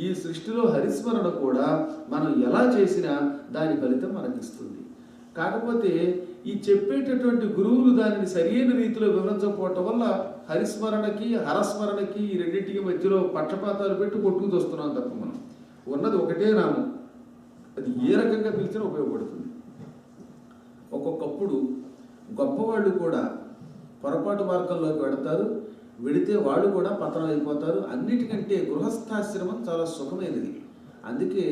ఈ సృష్టిలో హరిస్మరణ కూడా మనం ఎలా చేసినా దాని ఫలితం మనకి ఇస్తుంది. కాకపోతే ఈ చెప్పేటటువంటి గురువులు దానిని సరైన రీతిలో వివరించకపోవటం వల్ల హరిస్మరణకి హరస్మరణకి ఈ రెండింటికి మధ్యలో పక్షపాతాలు పెట్టి కొట్టుకు వస్తున్నాం తప్ప మనం ఉన్నది ఒకటే నామం, అది ఏ రకంగా పిలిచినా ఉపయోగపడుతుంది. ఒక్కొక్కప్పుడు గొప్పవాళ్ళు కూడా పొరపాటు మార్గంలోకి వెడతారు, వెడితే వాళ్ళు కూడా పతనం అయిపోతారు. అన్నిటికంటే గృహస్థాశ్రమం చాలా సుఖమైనది. అందుకే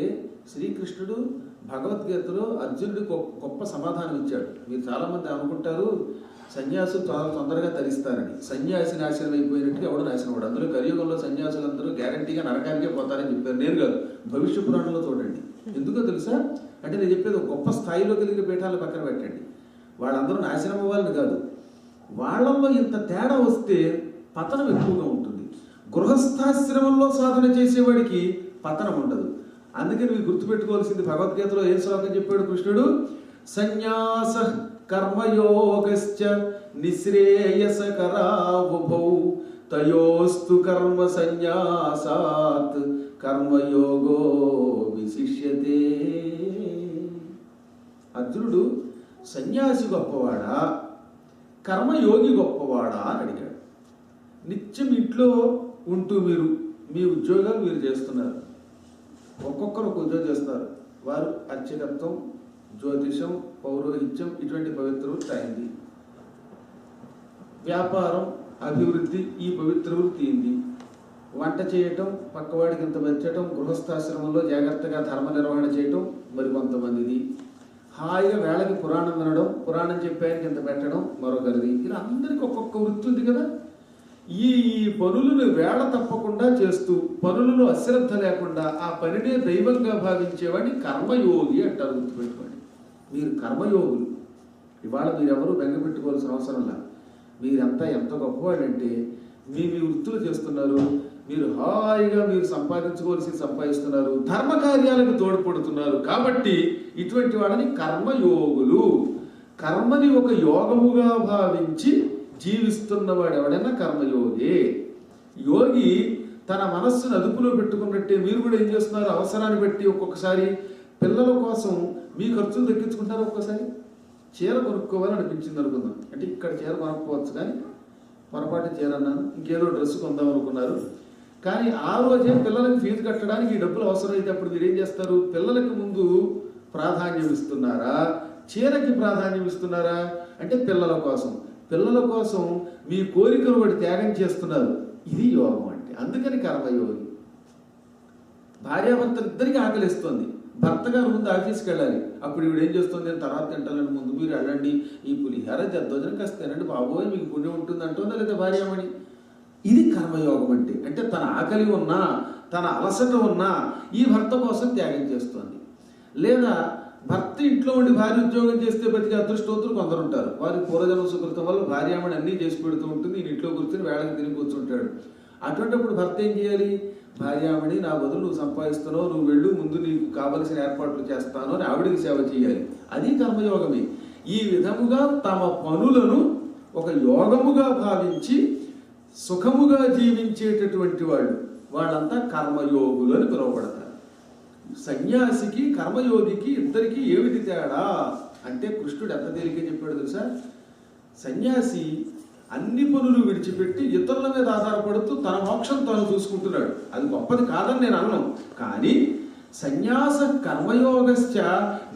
శ్రీకృష్ణుడు భగవద్గీతలో అర్జునుడికి గొప్ప సమాధానం ఇచ్చాడు. మీరు చాలామంది అనుకుంటారు సన్యాసులు చాలా తొందరగా తరిస్తారని. సన్యాసి నాశనం అయిపోయినట్టుగా ఎవడు నాశనం అవ్వడు. అందులో కలియుగంలో సన్యాసులందరూ గ్యారంటీగా నరకానికే పోతారని చెప్పారు. నేను కాదు, భవిష్య పురాణంలో చూడండి. ఎందుకో తెలుసా అంటే, నేను చెప్పేది ఒక గొప్ప స్థాయిలో కలిగిన పీఠాలను పక్కన పెట్టండి. వాళ్ళందరూ నాశనం అవ్వాలని కాదు, వాళ్ళల్లో ఇంత తేడా వస్తే పతనం ఎక్కువగా ఉంటుంది. గృహస్థాశ్రమంలో సాధన చేసేవాడికి పతనం ఉండదు. అందుకే నువ్వు గుర్తుపెట్టుకోవాల్సింది, భగవద్గీతలో ఏ శ్లోకం చెప్పాడు కృష్ణుడు, సన్యాస కర్మయోగశ్చ నిశ్రేయసకరావుభౌ తయోస్తు కర్మ సన్యాసాత్ కర్మయోగో విశిష్యతే. అర్జునుడు సన్యాసి గొప్పవాడా కర్మయోగి గొప్పవాడా అని అడిగాడు. నిత్యం ఇంట్లో ఉంటూ మీరు మీ ఉద్యోగాలు మీరు చేస్తున్నారు, ఒక్కొక్కరు ఒక ఉద్యోగం చేస్తారు. వారు అర్చకత్వం, జ్యోతిషం, పౌరోహిత్యం ఇటువంటి పవిత్ర వృత్తి అయింది. వ్యాపారం, అభివృద్ధి ఈ పవిత్ర వృత్తి అయింది. వంట చేయటం, పక్కవాడికి ఇంత మెచ్చటం, గృహస్థాశ్రమంలో జాగ్రత్తగా ధర్మ నిర్వహణ చేయటం మరి కొంతమందిది. హాయిగా వేళకి పురాణం వినడం, పురాణం చెప్పానికి ఇంత పెట్టడం మరొకరిది. ఇలా అందరికీ ఒక్కొక్క వృత్తి ఉంది కదా. ఈ పనులను వేళ తప్పకుండా చేస్తూ పనులలో అశ్రద్ధ లేకుండా ఆ పనినే దైవంగా భావించేవాడిని కర్మయోగి అంటారు. గుర్తుపెట్టుకోండి, మీరు కర్మయోగులు. ఇవాళ మీరెవరూ బెంగపెట్టుకోవాల్సిన అవసరంలా. మీరంతా ఎంత గొప్పవాడంటే మీ వృత్తులు చేస్తున్నారు, మీరు హాయిగా మీరు సంపాదించుకోవాల్సి ధర్మ కార్యాలకు తోడ్పడుతున్నారు. కాబట్టి ఇటువంటి వాళ్ళని కర్మయోగులు. కర్మని ఒక యోగముగా భావించి జీవిస్తున్నవాడు ఎవడైనా కర్మయోగి. యోగి తన మనస్సును అదుపులో పెట్టుకున్నట్టే మీరు కూడా ఏం చేస్తున్నారు, అవసరాన్ని బట్టి ఒక్కొక్కసారి పిల్లల కోసం మీ ఖర్చులు తగ్గించుకుంటారు. ఒక్కోసారి చీర కొనుక్కోవాలని అనిపించింది అనుకుందాం, అంటే ఇక్కడ చీర కొనుక్కోవచ్చు కానీ పొరపాటు చీర అన్నాను, ఇంకేదో డ్రెస్ కొందాం అనుకున్నారు. కానీ ఆ రోజే పిల్లలకు ఫీజు కట్టడానికి ఈ డబ్బులు అవసరమైతే అప్పుడు మీరు ఏం చేస్తారు? పిల్లలకు ముందు ప్రాధాన్యం ఇస్తున్నారా, చీరకి ప్రాధాన్యం ఇస్తున్నారా? అంటే పిల్లల కోసం. పిల్లల కోసం మీ కోరికను వాడు త్యాగం చేస్తున్నారు. ఇది యోగం అంటే. అందుకని కర్మయోగి. భార్యాభర్తలు ఇద్దరికి ఆకలిస్తుంది. భర్త గారు ముందు ఆఫీస్కి వెళ్ళాలి. అప్పుడు ఇవిడ ఏం చేస్తుంది? నేను తర్వాత తింటానండి, ముందు మీరు వెళ్ళండి, ఈ పులిహార దద్దోజనం కాస్త తినండి బాబోయ్, మీకు పుణ్యం ఉంటుంది అంటుందా లేదా భార్యామణి? ఇది కర్మయోగం అంటే. అంటే తన ఆకలి ఉన్నా, తన అలసట ఉన్నా ఈ భర్త కోసం త్యాగం చేస్తుంది. లేదా భర్త ఇంట్లో ఉండి భార్య ఉద్యోగం చేస్తే బతికి అదృష్టవంతులు కొందరు ఉంటారు. వారి పూర్వజన్మ సుకృతం వల్ల భార్యామణి అన్నీ చేసి పెడుతూ ఉంటుంది. ఈయన ఇంట్లో కూర్చొని వేళకి తిని కూర్చుంటాడు. అటువంటిప్పుడు భర్త ఏం చేయాలి? భార్యామణి, నా బదులు నువ్వు సంపాదిస్తున్నావు, నువ్వు వెళ్ళు, ముందు నీకు కావలసిన ఏర్పాట్లు చేస్తాను అని ఆవిడికి సేవ చేయాలి. అది కర్మయోగమే. ఈ విధముగా తమ పనులను ఒక యోగముగా భావించి సుఖముగా జీవించేటటువంటి వాళ్ళంతా కర్మయోగులు అని పిలువబడతారు. సన్యాసికి కర్మయోగికి ఇద్దరికి ఏమిటి తేడా అంటే కృష్ణుడు ఎంత తేలిక చెప్పాడు తెలుసా? సన్యాసి అన్ని పనులు విడిచిపెట్టి ఇతరుల మీద ఆధారపడుతూ తన మోక్షం తాను చూసుకుంటున్నాడు. అది గొప్పది కాదని నేను అన్నాను. కానీ సన్యాస కర్మయోగశ్చ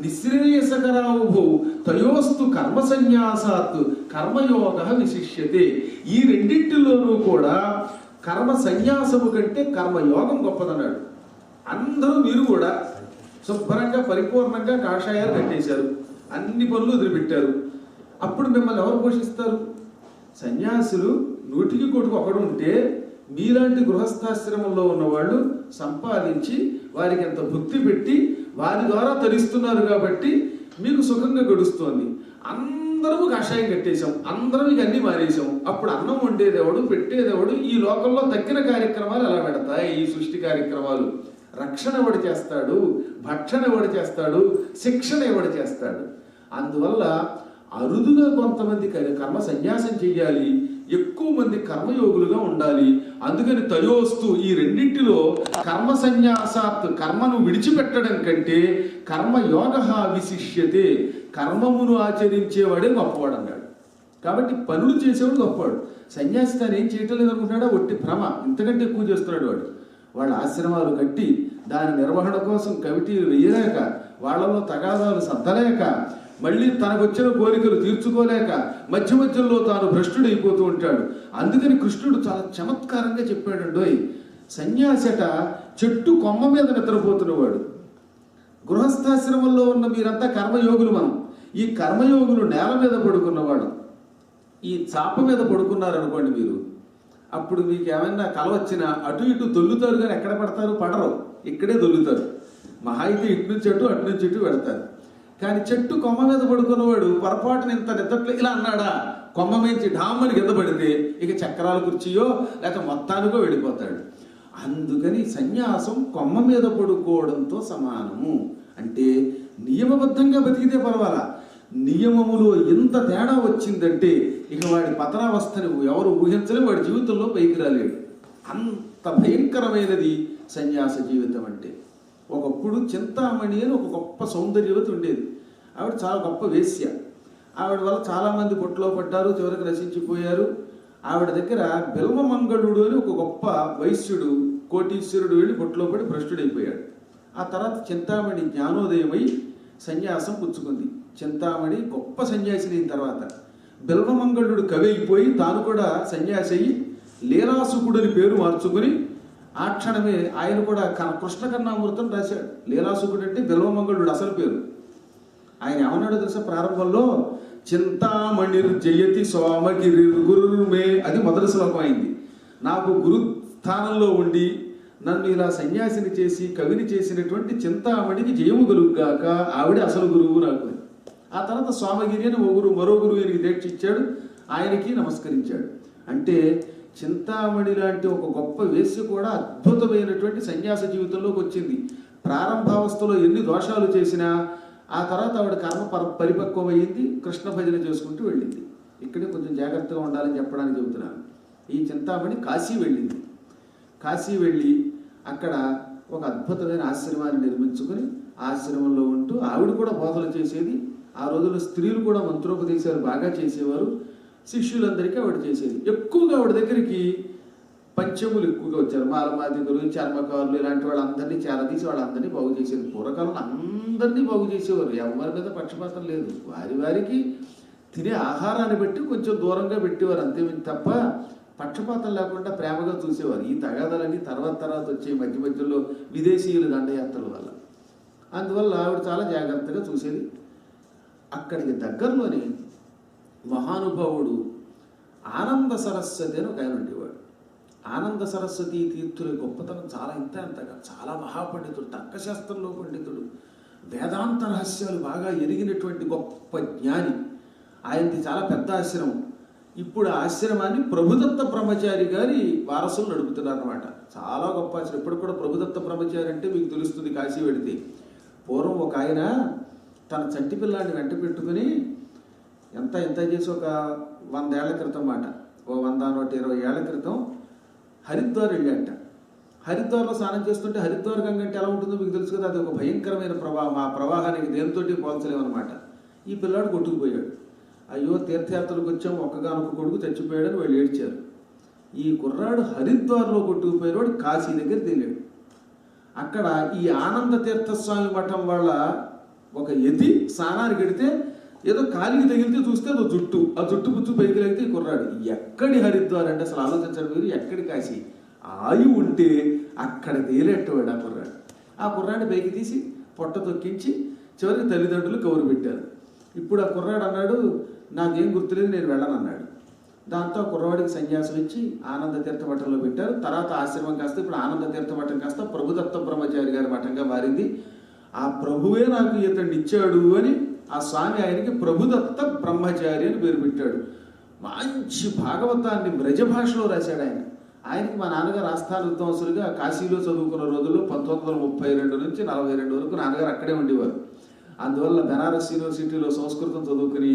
నిశ్రేయసకరావుభౌ తయోస్తు కర్మ సన్యాసాత్ కర్మయోగ విశిష్యతే. ఈ రెండింటిలోనూ కూడా కర్మ సన్యాసము కంటే కర్మయోగం గొప్పదన్నాడు. అందరూ మీరు కూడా శుభ్రంగా పరిపూర్ణంగా కాషాయాలు కట్టేశారు, అన్ని పనులు వదిలిపెట్టారు. అప్పుడు మిమ్మల్ని ఎవరు పోషిస్తారు? సన్యాసులు 100కి ఒకడు ఉంటే మీలాంటి గృహస్థాశ్రమంలో ఉన్నవాళ్ళు సంపాదించి వారికి ఎంత భుక్తి పెట్టి వారి ద్వారా తరిస్తున్నారు కాబట్టి మీకు సుఖంగా గడుస్తోంది. అందరము కషాయం కట్టేశాం, అందరం ఇక అన్ని మానేశాం. అప్పుడు అన్నం వండేదేవాడు, పెట్టేదేవాడు? ఈ లోకంలో తగ్గిన కార్యక్రమాలు ఎలా పెడతాయి? ఈ సృష్టి కార్యక్రమాలు రక్షణ ఎవడు చేస్తాడు, భక్షణ ఎవడు చేస్తాడు, శిక్షణ ఎవడు చేస్తాడు? అందువల్ల అరుదుగా కొంతమంది కర్మ సన్యాసం చెయ్యాలి, ఎక్కువ మంది కర్మయోగులుగా ఉండాలి. అందుకని తయోస్తు ఈ రెండింటిలో కర్మ సన్యాసాత్ కర్మను విడిచిపెట్టడం కంటే కర్మయోగ విశిష్యతే. కర్మమును ఆచరించేవాడే గొప్పవాడు అన్నాడు. కాబట్టి పనులు చేసేవాడు గొప్పవాడు. సన్యాసి తాను ఏం చేయటం లేదు అనుకుంటున్నాడా? ఒట్టి భ్రమ. ఇంతకంటే ఎక్కువ చేస్తున్నాడు వాడు. వాళ్ళ ఆశ్రమాలు కట్టి దాని నిర్వహణ కోసం కమిటీలు వేయలేక, వాళ్ళలో తగాదాలు సర్దలేక, మళ్ళీ తనకు వచ్చిన కోరికలు తీర్చుకోలేక మధ్య మధ్యలో తాను భ్రష్టుడైపోతూ ఉంటాడు. అందుకని కృష్ణుడు చాలా చమత్కారంగా చెప్పాడండోయ్. సన్యాసట చెట్టు కొమ్మ మీద నిద్రపోతున్నవాడు. గృహస్థాశ్రమంలో ఉన్న మీరంతా కర్మయోగులు. మనం ఈ కర్మయోగులు నేల మీద పడుకున్నవాడు. ఈ చాప మీద పడుకున్నారనుకోండి మీరు, అప్పుడు మీకు ఏమైనా కల వచ్చినా అటు ఇటు దొల్లుతారు, కానీ ఎక్కడ పడతారు? పడరు, ఇక్కడే దొల్లుతారు. మహా అయితే ఇటు నుంచి అటు, అటు నుంచి ఇటు పెడతారు. కానీ చెట్టు కొమ్మ మీద పడుకున్నవాడు పొరపాటున ఇంత నిద్రలో ఇలా అన్నాడా, కొమ్మ మించి ఢామ్మని కింద పడితే ఇక చక్రాల కుర్చీయో లేక మొత్తానికో వెళ్ళిపోతాడు. అందుకని సన్యాసం కొమ్మ మీద పడుకోవడంతో సమానము. అంటే నియమబద్ధంగా బతికితే పర్వాలా, నియమములో ఎంత తేడా వచ్చిందంటే ఇక వాడి పతనావస్థని ఎవరు ఊహించలేరు, వాడి జీవితంలో పైకి రాలేడు. అంత భయంకరమైనది సన్యాస జీవితం అంటే. ఒకప్పుడు చింతామణి అని ఒక గొప్ప సౌందర్యవతి ఉండేది. ఆవిడ చాలా గొప్ప వేశ్య. ఆవిడ వల్ల చాలామంది బొట్లో పడ్డారు, చివరికి నశించిపోయారు. ఆవిడ దగ్గర బిల్వమంగళుడు అని ఒక గొప్ప వైశ్యుడు, కోటీశ్వరుడు వెళ్ళి బొట్లో పడి భ్రష్టుడైపోయాడు. ఆ తర్వాత చింతామణి జ్ఞానోదయమై సన్యాసం పుచ్చుకుంది. చింతామణి గొప్ప సన్యాసి అయిన తర్వాత బిల్వమంగళుడు కవి అయిపోయి తాను కూడా సన్యాసి అయ్యి లీలాసుకుడని పేరు మార్చుకుని ఆ క్షణమే ఆయన కూడా కృష్ణకర్ణామృతం రాశాడు. లీలాసుకుడు అంటే బిల్వమంగళుడు అసలు పేరు. ఆయన ఏమన్నాడో తెలుసా? ప్రారంభంలో చింతామణిర్ జయతి సోమగిరి గురుమే, అది మొదటి శ్లోకం అయింది. నాకు గురు స్థానంలో ఉండి నన్ను ఇలా సన్యాసిని చేసి కవిని చేసినటువంటి చింతామణికి జయము కలుగుగాక, ఆవిడ అసలు గురువు నాకు. ఆ తర్వాత సోమగిరి అని మరో గురువు ఈయనకి దీక్ష ఇచ్చాడు, ఆయనకి నమస్కరించాడు. అంటే చింతామణి లాంటి ఒక గొప్ప వేశ్య కూడా అద్భుతమైనటువంటి సన్యాస జీవితంలోకి వచ్చింది. ప్రారంభావస్థలో ఎన్ని దోషాలు చేసినా ఆ తర్వాత ఆవిడ కర్మ పరిపక్వమైంది, కృష్ణ భజన చేసుకుంటూ వెళ్ళింది. ఇక్కడే కొంచెం జాగ్రత్తగా ఉండాలని చెప్పడానికి చెబుతున్నాను. ఈ చింతామణి కాశీ వెళ్ళింది. కాశీ వెళ్ళి అక్కడ ఒక అద్భుతమైన ఆశ్రమాన్ని నిర్మించుకుని ఆశ్రమంలో ఉంటూ ఆవిడ కూడా బోధలు చేసేది. ఆ రోజుల్లో స్త్రీలు కూడా మంత్రోపదేశాలు బాగా చేసేవారు. శిష్యులందరికీ ఆవిడ చేసేది. ఎక్కువగా ఆవిడ దగ్గరికి పంచములు ఎక్కువగా వచ్చారు. మాలమాదికులు, చర్మకారులు ఇలాంటి వాళ్ళందరినీ చేరదీసి వాళ్ళందరినీ బాగు చేసేది. పూర్వకాలంలో అందరినీ బాగు చేసేవారు, ఎవరి మీద పక్షపాతం లేదు. వారి వారికి తినే ఆహారాన్ని బట్టి కొంచెం దూరంగా పెట్టేవారు అంతే తప్ప పక్షపాతం లేకుండా ప్రేమగా చూసేవారు. ఈ తగాదాలన్నీ తర్వాత వచ్చే మధ్య మధ్యలో విదేశీయుల దండయాత్రల వల్ల. అందువల్ల ఆవిడ చాలా జాగ్రత్తగా చూసేది. అక్కడికి దగ్గరలోని మహానుభావుడు ఆనంద సరస్వతి అని ఒక ఆయన ఉండేవాడు. ఆనంద సరస్వతి తీర్థుల గొప్పతనం చాలా అంతగా, చాలా మహాపండితుడు, తర్కశాస్త్రంలో పండితుడు, వేదాంత రహస్యాలు బాగా ఎరిగినటువంటి గొప్ప జ్ఞాని. ఆయనది చాలా పెద్ద ఆశ్రమం. ఇప్పుడు ఆ ఆశ్రమాన్ని ప్రభుదత్త బ్రహ్మచారి గారి వారసులు నడుపుతున్నారు అన్నమాట. చాలా గొప్ప ఆశ్రమం. ఇప్పుడు కూడా ప్రభుదత్త బ్రహ్మచారి అంటే మీకు తెలుస్తుంది కాశీ వెడితే. పూర్వం ఒక ఆయన తన చంటి పిల్లాన్ని వెంట పెట్టుకుని ఎంత చేసి ఒక 100 ఏళ్ల క్రితం మాట, ఓ 100-120 ఏళ్ల క్రితం హరిద్వార్ వెళ్ళాట. హరిద్వార్లో స్నానం చేస్తుంటే, హరిద్వార్ గంగ అంటే ఎలా ఉంటుందో మీకు తెలుసు కదా, అది ఒక భయంకరమైన ప్రవాహం. ఆ ప్రవాహానికి దేనితోటి పోల్చలేమన్నమాట. ఈ పిల్లాడు కొట్టుకుపోయాడు. అయ్యో తీర్థయాత్రలకు వచ్చాం, ఒక్కగానొక్క కొడుకు చచ్చిపోయాడని వాళ్ళు ఏడ్చారు. ఈ కుర్రాడు హరిద్వార్లో కొట్టుకుపోయినవాడు కాశీ దగ్గర తేలాడు. అక్కడ ఈ ఆనంద తీర్థస్వామి మఠం వాళ్ళ ఒక యతి స్నానానికి వెడితే ఏదో కాలికి తగిలితే చూస్తే అదో జుట్టు, ఆ జుట్టు పుచ్చు పైకి లేగితే ఈ కుర్రాడు. ఎక్కడి హరిద్వార్ అంటే అసలు ఆలోచించాడు మీరు, ఎక్కడి కాశీ? ఆయు ఉంటే అక్కడ తేలేటవాడు ఆ కుర్రాడు. ఆ కుర్రాడిని పైకి తీసి పొట్ట తొక్కించి చివరికి తల్లిదండ్రులు కౌరు పెట్టారు. ఇప్పుడు ఆ కుర్రాడు అన్నాడు, నాకేం గుర్తులేదు, నేను వెళ్ళనన్నాడు. దాంతో ఆ కుర్రవాడికి సన్యాసం ఇచ్చి ఆనంద తీర్థ మఠంలో పెట్టారు. తర్వాత ఆశ్రమం కాస్త ఇప్పుడు ఆనంద తీర్థ మఠం కాస్త ప్రభుదత్త బ్రహ్మచారి గారి మఠంగా మారింది. ఆ ప్రభువే నాకు ఇతన్ని ఇచ్చాడు అని ఆ స్వామి ఆయనకి ప్రభుదత్త బ్రహ్మచారి అని పేరు పెట్టాడు. మంచి భాగవతాన్ని బ్రజ భాషలో రాశాడు ఆయన. ఆయనకి మా నాన్నగారు ఆస్థాన విద్వాంసులుగా కాశీలో చదువుకున్న రోజుల్లో 1932 నుంచి 42 వరకు నాన్నగారు అక్కడే ఉండేవారు. అందువల్ల బెనారస్ యూనివర్సిటీలో సంస్కృతం చదువుకుని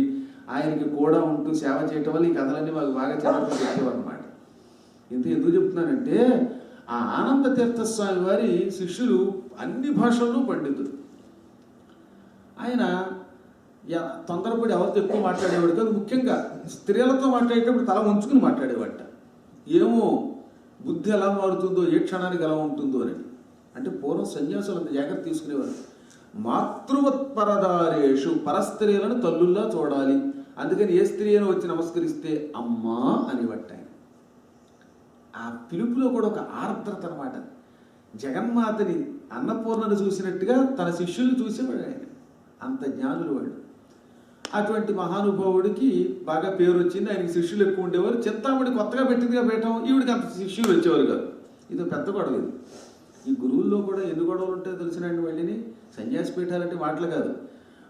ఆయనకి కూడా ఉంటూ సేవ చేయటం వల్ల ఈ కథలన్నీ మాకు బాగా చిన్నప్పుడు చెప్పేవారు అనమాట. ఎందుకు చెప్తున్నానంటే, ఆ ఆనంద తీర్థస్వామి వారి శిష్యులు అన్ని భాషల్లో పండితులు. ఆయన తొందరపడి ఎవరితో ఎక్కువ మాట్లాడేవాడు కాదు. ముఖ్యంగా స్త్రీలతో మాట్లాడేటప్పుడు తల ఉంచుకుని మాట్లాడేవాట. ఏమో బుద్ధి ఎలా మారుతుందో, ఏ క్షణానికి ఎలా ఉంటుందో అని. అంటే పూర్వం సన్యాసులు అంత జాగ్రత్త తీసుకునేవారు. మాతృవత్పరదారేషు, పరస్త్రీలను తల్లుల్లా చూడాలి. అందుకని ఏ స్త్రీ అయినా వచ్చి నమస్కరిస్తే అమ్మా అనేవట్ట ఆయన. ఆ పిలుపులో కూడా ఒక ఆర్ద్రత అనమాట. జగన్మాతని అన్నపూర్ణను చూసినట్టుగా తన శిష్యుల్ని చూసేవాడు ఆయన. అంత జ్ఞానులు వాడు. అటువంటి మహానుభావుడికి బాగా పేరు వచ్చింది. ఆయనకి శిష్యులు ఎక్కువ ఉండేవారు. చింతామణి కొత్తగా పెట్టిందిగా పెట్టాం, ఈవిడికి అంత శిష్యులు వచ్చేవారు కాదు. ఇది పెద్ద గొడవ. ఇది ఈ గురువుల్లో కూడా ఎన్ని గొడవలు ఉంటాయో తెలిసినండి. వాళ్ళని సన్యాసి పీఠాలంటే మాటలు కాదు.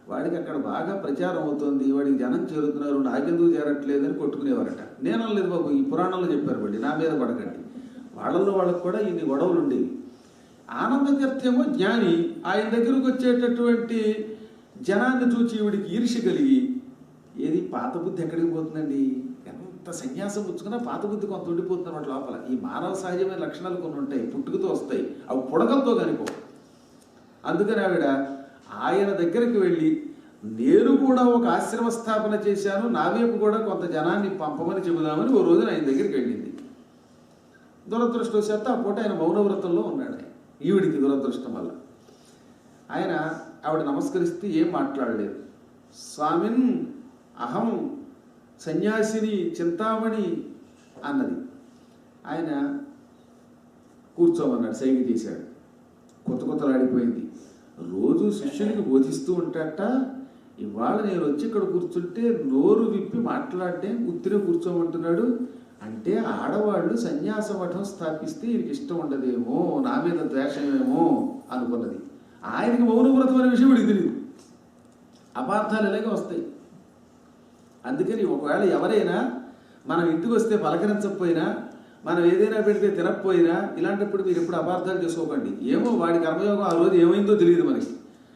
వాడికి అక్కడ బాగా ప్రచారం అవుతుంది, వాడికి జనం చేరుతున్నారు, నాకెందుకు చేరట్లేదని కొట్టుకునేవారట. నేను అనలేదు బాబు, ఈ పురాణంలో చెప్పారు. వాడి నా మీద పడకండి. వాళ్ళకు కూడా ఇన్ని గొడవలు ఉండేవి. ఆనంద తీర్థేమో జ్ఞాని. ఆయన దగ్గరకు వచ్చేటటువంటి జనాన్ని చూచి ఈవిడికి ఈర్ష్య కలిగి, ఏది పాత బుద్ధి ఎక్కడికి పోతుందండి, ఎంత సన్యాసం పుచ్చుకున్నా పాత బుద్ధి కొంత ఉండిపోతుంది అన్నమాట లోపల. ఈ మానవ సహజమైన లక్షణాలు కొన్ని ఉంటాయి, పుట్టుకతో వస్తాయి, అవి పుడకలతో కనిపో. అందుకని ఆవిడ ఆయన దగ్గరికి వెళ్ళి, నేను కూడా ఒక ఆశ్రమ స్థాపన చేశాను, నా వైపు కూడా కొంత జనాన్ని పంపమని చెబుదామని ఓ రోజున ఆయన దగ్గరికి వెళ్ళింది. దురదృష్టవశాత్తు ఆ పూట ఆయన మౌనవ్రతంలో ఉన్నాడు. ఈవిడికి దురదృష్టం వల్ల ఆయన ఆవిడ నమస్కరిస్తే ఏం మాట్లాడలేదు. స్వామిన్ అహం సన్యాసిని చింతామణి అన్నది. ఆయన కూర్చోమన్నాడు, సైగ చేశాడు. కొత్తలాడిపోయింది. రోజు శిష్యునికి బోధిస్తూ ఉంటాట, ఇవాళ నేను వచ్చి ఇక్కడ కూర్చుంటే నోరు విప్పి మాట్లాడితే ఉత్తిరే కూర్చోమంటున్నాడు. అంటే ఆడవాళ్ళు సన్యాస మఠం స్థాపిస్తే వీరికి ఇష్టం ఉండదేమో, నా మీద ద్వేషమేమో అనుకున్నది. ఆయనకి మౌనవ్రతం అనే విషయం వీడికి తెలియదు. అపార్థాలు ఇలాగే వస్తాయి. అందుకని ఒకవేళ ఎవరైనా మనం ఇంటికి వస్తే పలకరించకపోయినా, మనం ఏదైనా పెడితే తినకపోయినా, ఇలాంటప్పుడు మీరు ఎప్పుడు అపార్థాలు చేసుకోకండి. ఏమో వాడి కర్మయోగం ఆ రోజు ఏమైందో తెలియదు మనకి.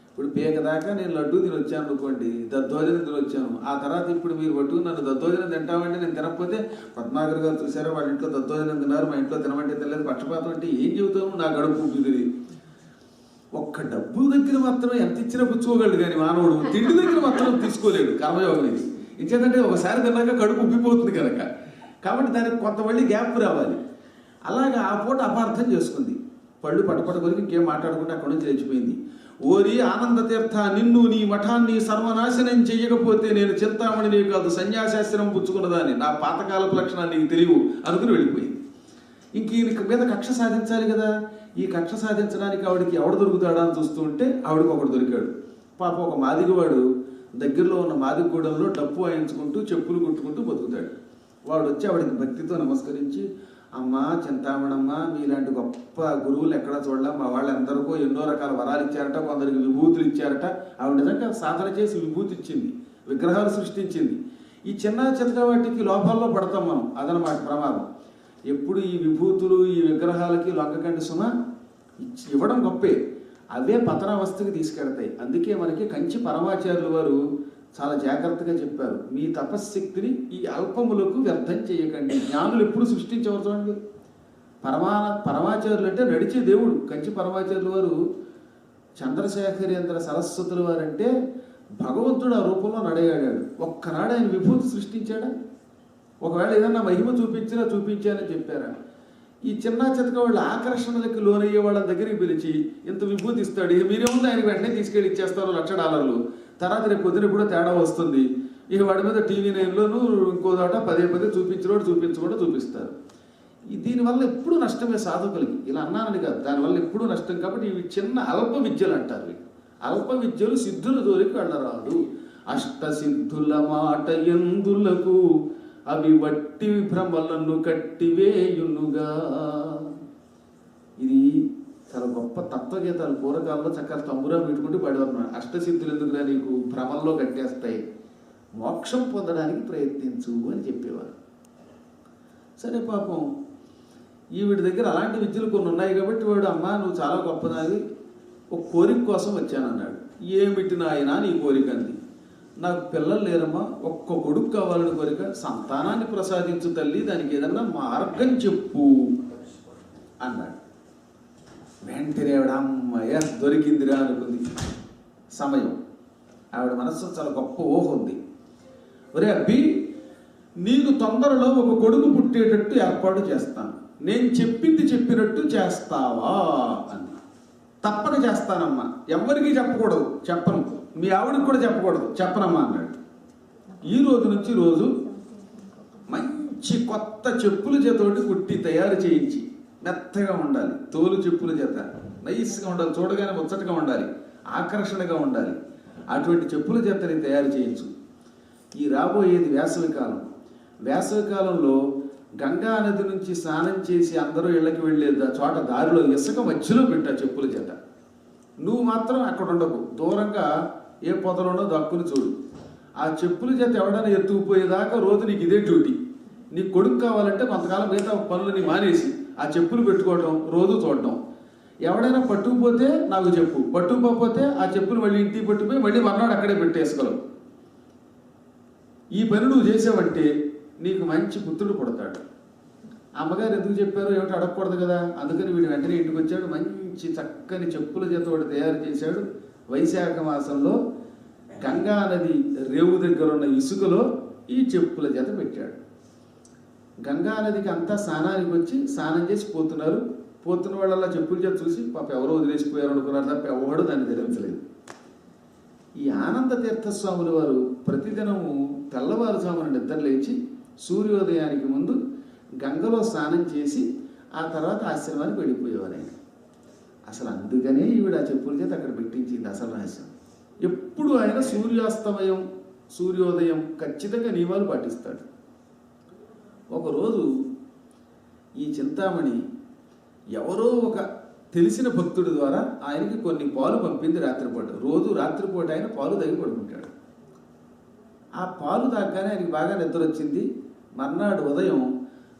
ఇప్పుడు పేక దాకా నేను లడ్డూ తిని వచ్చాను అనుకోండి, దద్దోజనం తిని వచ్చాను. ఆ తర్వాత ఇప్పుడు మీరు పట్టుకుని నన్ను దద్దోజనం తింటామంటే నేను తినకపోతే, పద్మాగర్ గారు చూసారా వాళ్ళ ఇంట్లో దద్దోజనం తిన్నారు, మా ఇంట్లో తినమంటే తినలేదు, పక్షపాతం అంటే ఏం చెబుతాము, నా గడుపు ఉంటుంది. ఒక్క డబ్బు దగ్గర మాత్రమే ఎంత ఇచ్చినా పుచ్చుకోగలడు, కానీ మానవుడు తిండి దగ్గర మాత్రం తీసుకోలేడు. కర్మయోగం ఇది. ఇంకేంటంటే ఒకసారి తిన్నాక కడుపు ఉబ్బిపోతుంది కనుక. కాబట్టి దానికి కొంత మళ్ళీ గ్యాప్ రావాలి. అలాగా ఆ పూట అపార్థం చేసుకుంది. పళ్ళు పటపట కొరికి ఇంకేం మాట్లాడుకుంటే అక్కడి నుంచి లేచిపోయింది. ఓరి ఆనంద తీర్థ, నిన్ను నీ మఠాన్ని సర్వనాశనం చెయ్యకపోతే నేను చింతామణిని కాదు సన్యాసాశ్రమం పుచ్చుకున్నదాన్ని, నా పాతకాలపు లక్షణాలు నీకు తెలియవు అనుకుని వెళ్ళిపోయింది. ఇంక ఈయన మీద కక్ష సాధించాలి కదా. ఈ కక్ష సాధించడానికి ఆవిడకి ఎవడు దొరుకుతాడా అని చూస్తూ ఉంటే ఆవిడకి ఒకడు దొరికాడు. పాప ఒక మాదిగవాడు దగ్గరలో ఉన్న మాదిగూడెంలో డప్పు వాయించుకుంటూ చెప్పులు కుట్టుకుంటూ బతుకుతాడు. వాడు వచ్చి ఆవిడకి భక్తితో నమస్కరించి, అమ్మ చింతామణమ్మ, మీలాంటి గొప్ప గురువులు ఎక్కడా చూడలే, మా వాళ్ళందరికీ ఎన్నో రకాల వరాలు ఇచ్చారట, కొందరికి విభూతులు ఇచ్చారట. ఆవిడ నిజంగా సాధన చేసి విభూతి ఇచ్చింది, విగ్రహాలు సృష్టించింది. ఈ చిన్న చితక వాటికి లోపాల్లో పడతాం మనం, అదనమాట ప్రమాదం. ఎప్పుడు ఈ విభూతులు ఈ విగ్రహాలకి లొంగకండి సుమ, ఇవ్వడం గొప్పే, అవే పతనావస్థకి తీసుకెడతాయి. అందుకే మనకి కంచి పరమాచార్యుల వారు చాలా జాగ్రత్తగా చెప్పారు, మీ తపశ్శక్తిని ఈ అల్పములకు వ్యర్థం చేయకండి. జ్ఞానులు ఎప్పుడు సృష్టించవరు చూడండి. పరమాచార్యులు అంటే నడిచే దేవుడు. కంచి పరమాచార్యుల వారు చంద్రశేఖరేంద్ర సరస్వతుల వారంటే భగవంతుడు ఆ రూపంలో నడయాడాడు. ఒక్కనాడు ఆయన విభూతి సృష్టించాడా? ఒకవేళ ఏదన్నా మహిమ చూపించానని చెప్పారా? ఈ చిన్న చితక వాళ్ళ ఆకర్షణలకి లోనయ్యే వాళ్ళ దగ్గరికి పిలిచి ఇంత విభూతి ఇస్తాడు, ఇక మీరేముంది ఆయన వెంటనే తీసుకెళ్ళి ఇచ్చేస్తారు $1,00,000. తర్వాత రేపు పొద్దున కూడా తేడా వస్తుంది. ఇక వాడి మీద టీవీ 9లోనూ ఇంకో దాట పదే చూపిస్తారు. దీనివల్ల ఎప్పుడు నష్టమే సాధకులకి. ఇలా అన్నానని కాదు, దానివల్ల ఎప్పుడూ నష్టం. కాబట్టి ఇవి చిన్న అల్ప విద్యలు అంటారు. అల్ప విద్యలు సిద్ధుల జోలికి వెళ్ళరాదు. అష్టసిద్ధుల మాట ఎందులకు అవి వట్టి భ్రమలను కట్టివేయునుగా. ఇది చాలా గొప్ప తత్వగీతాలు. పూర్వకాలంలో చక్కగా తమ్మురా పెట్టుకుంటూ పడేవారు. అష్టసిద్ధులు ఎందుకురా నీకు, భ్రమల్లో కట్టేస్తాయి, మోక్షం పొందడానికి ప్రయత్నించు అని చెప్పేవారు. సరే పాపం ఈవిడి దగ్గర అలాంటి విద్యలు కొన్ని ఉన్నాయి కాబట్టి వాడు, అమ్మ నువ్వు చాలా గొప్పదాది, ఒక కోరిక కోసం వచ్చానన్నాడు. ఏమిటి నాయనా నీ కోరిక అంది. నాకు పిల్లలు లేరమ్మా, ఒక్క కొడుకు కావాలని కోరిక, సంతానాన్ని ప్రసాదించు తల్లి, దానికి ఏదన్నా మార్గం చెప్పు అన్నాడు. వెంటనే ఆవిడ అమ్మయ్య దొరికిందిరా అనుకుంది. సమయం ఆవిడ మనస్సు చాలా గొప్ప ఊహ ఉంది. ఒరే అబ్బి, నీకు తొందరలో ఒక కొడుకు పుట్టేటట్టు ఏర్పాటు చేస్తాను, నేను చెప్పినట్టు చేస్తావా అన్న. తప్పక చేస్తానమ్మా, ఎవరికి చెప్పకూడదు, చెప్పను, మీ ఆవిడకి కూడా చెప్పకూడదు, చెప్పనమ్మా అన్నాడు. ఈ రోజు నుంచి రోజు మంచి కొత్త చెప్పుల చేతోటి కుట్టి తయారు చేయించి, మెత్తగా ఉండాలి, తోలు చెప్పుల చేత నైస్గా ఉండాలి, చూడగానే ముచ్చటగా ఉండాలి, ఆకర్షణగా ఉండాలి, అటువంటి చెప్పుల చేతని తయారు చేయించు. ఈ రాబోయేది వేసవికాలం. వేసవికాలంలో గంగా నది నుంచి స్నానం చేసి అందరూ ఇళ్ళకి వెళ్ళే చోట దారిలో ఇసుక మధ్యలో పెట్టా చెప్పుల చేత. నువ్వు మాత్రం అక్కడ ఉండకు, దూరంగా ఏ పొదలోనో దక్కుని చూడు. ఆ చెప్పుల చేత ఎవడైనా ఎత్తుకుపోయేదాకా రోజు నీకు ఇదే డ్యూటీ. నీకు కొడుకు కావాలంటే కొంతకాలం మిగతా పనులని మానేసి ఆ చెప్పులు పెట్టుకోవడం, రోజు చూడడం. ఎవడైనా పట్టుకుపోతే నాకు చెప్పు, పట్టుకుపోతే ఆ చెప్పులు మళ్ళీ ఇంటికి పట్టుకుపోయి మళ్ళీ మర్నాడు అక్కడే పెట్టేసుకోగలవు. ఈ పని నువ్వు చేసావంటే నీకు మంచి పుత్రుడు పుడతాడు. అమ్మగారు ఎందుకు చెప్పారో ఏమిటి అడగకూడదు కదా, అందుకని వీడు వెంటనే ఇంటికి వచ్చాడు. మంచి చక్కని చెప్పుల చేత వాడు తయారు చేశాడు. వైశాఖ మాసంలో గంగా నది రేవు దగ్గర ఉన్న ఇసుకలో ఈ చెప్పుల చేత పెట్టాడు. గంగా నదికి అంతా స్నానానికి వచ్చి స్నానం చేసి పోతున్నారు. పోతున్న వాళ్ళ చెప్పుల చేత చూసి పాప ఎవరో వదిలేసిపోయారు అనుకున్నారు తప్ప ఎవడు దాన్ని ధరించలేదు. ఈ ఆనంద తీర్థస్వాముల వారు ప్రతిదినము తెల్లవారుజామున నిద్ర లేచి సూర్యోదయానికి ముందు గంగలో స్నానం చేసి ఆ తర్వాత ఆశ్రమానికి వెళ్ళిపోయేవారు ఆయన. అసలు అందుకనే ఈవిడ ఆ చెప్పుల చేత అక్కడ పెట్టించింది అసలు రహస్యం. ఎప్పుడు ఆయన సూర్యాస్తమయం సూర్యోదయం ఖచ్చితంగా నియమాలు పాటిస్తాడు. ఒకరోజు ఈ చింతామణి ఎవరో ఒక తెలిసిన భక్తుడి ద్వారా ఆయనకి కొన్ని పాలు పంపింది రాత్రిపూట. రోజు రాత్రిపూట ఆయన పాలు తాగి పడుకుంటాడు. ఆ పాలు తాగ్గానే ఆయనకి బాగా నిద్ర వచ్చింది. మర్నాడు ఉదయం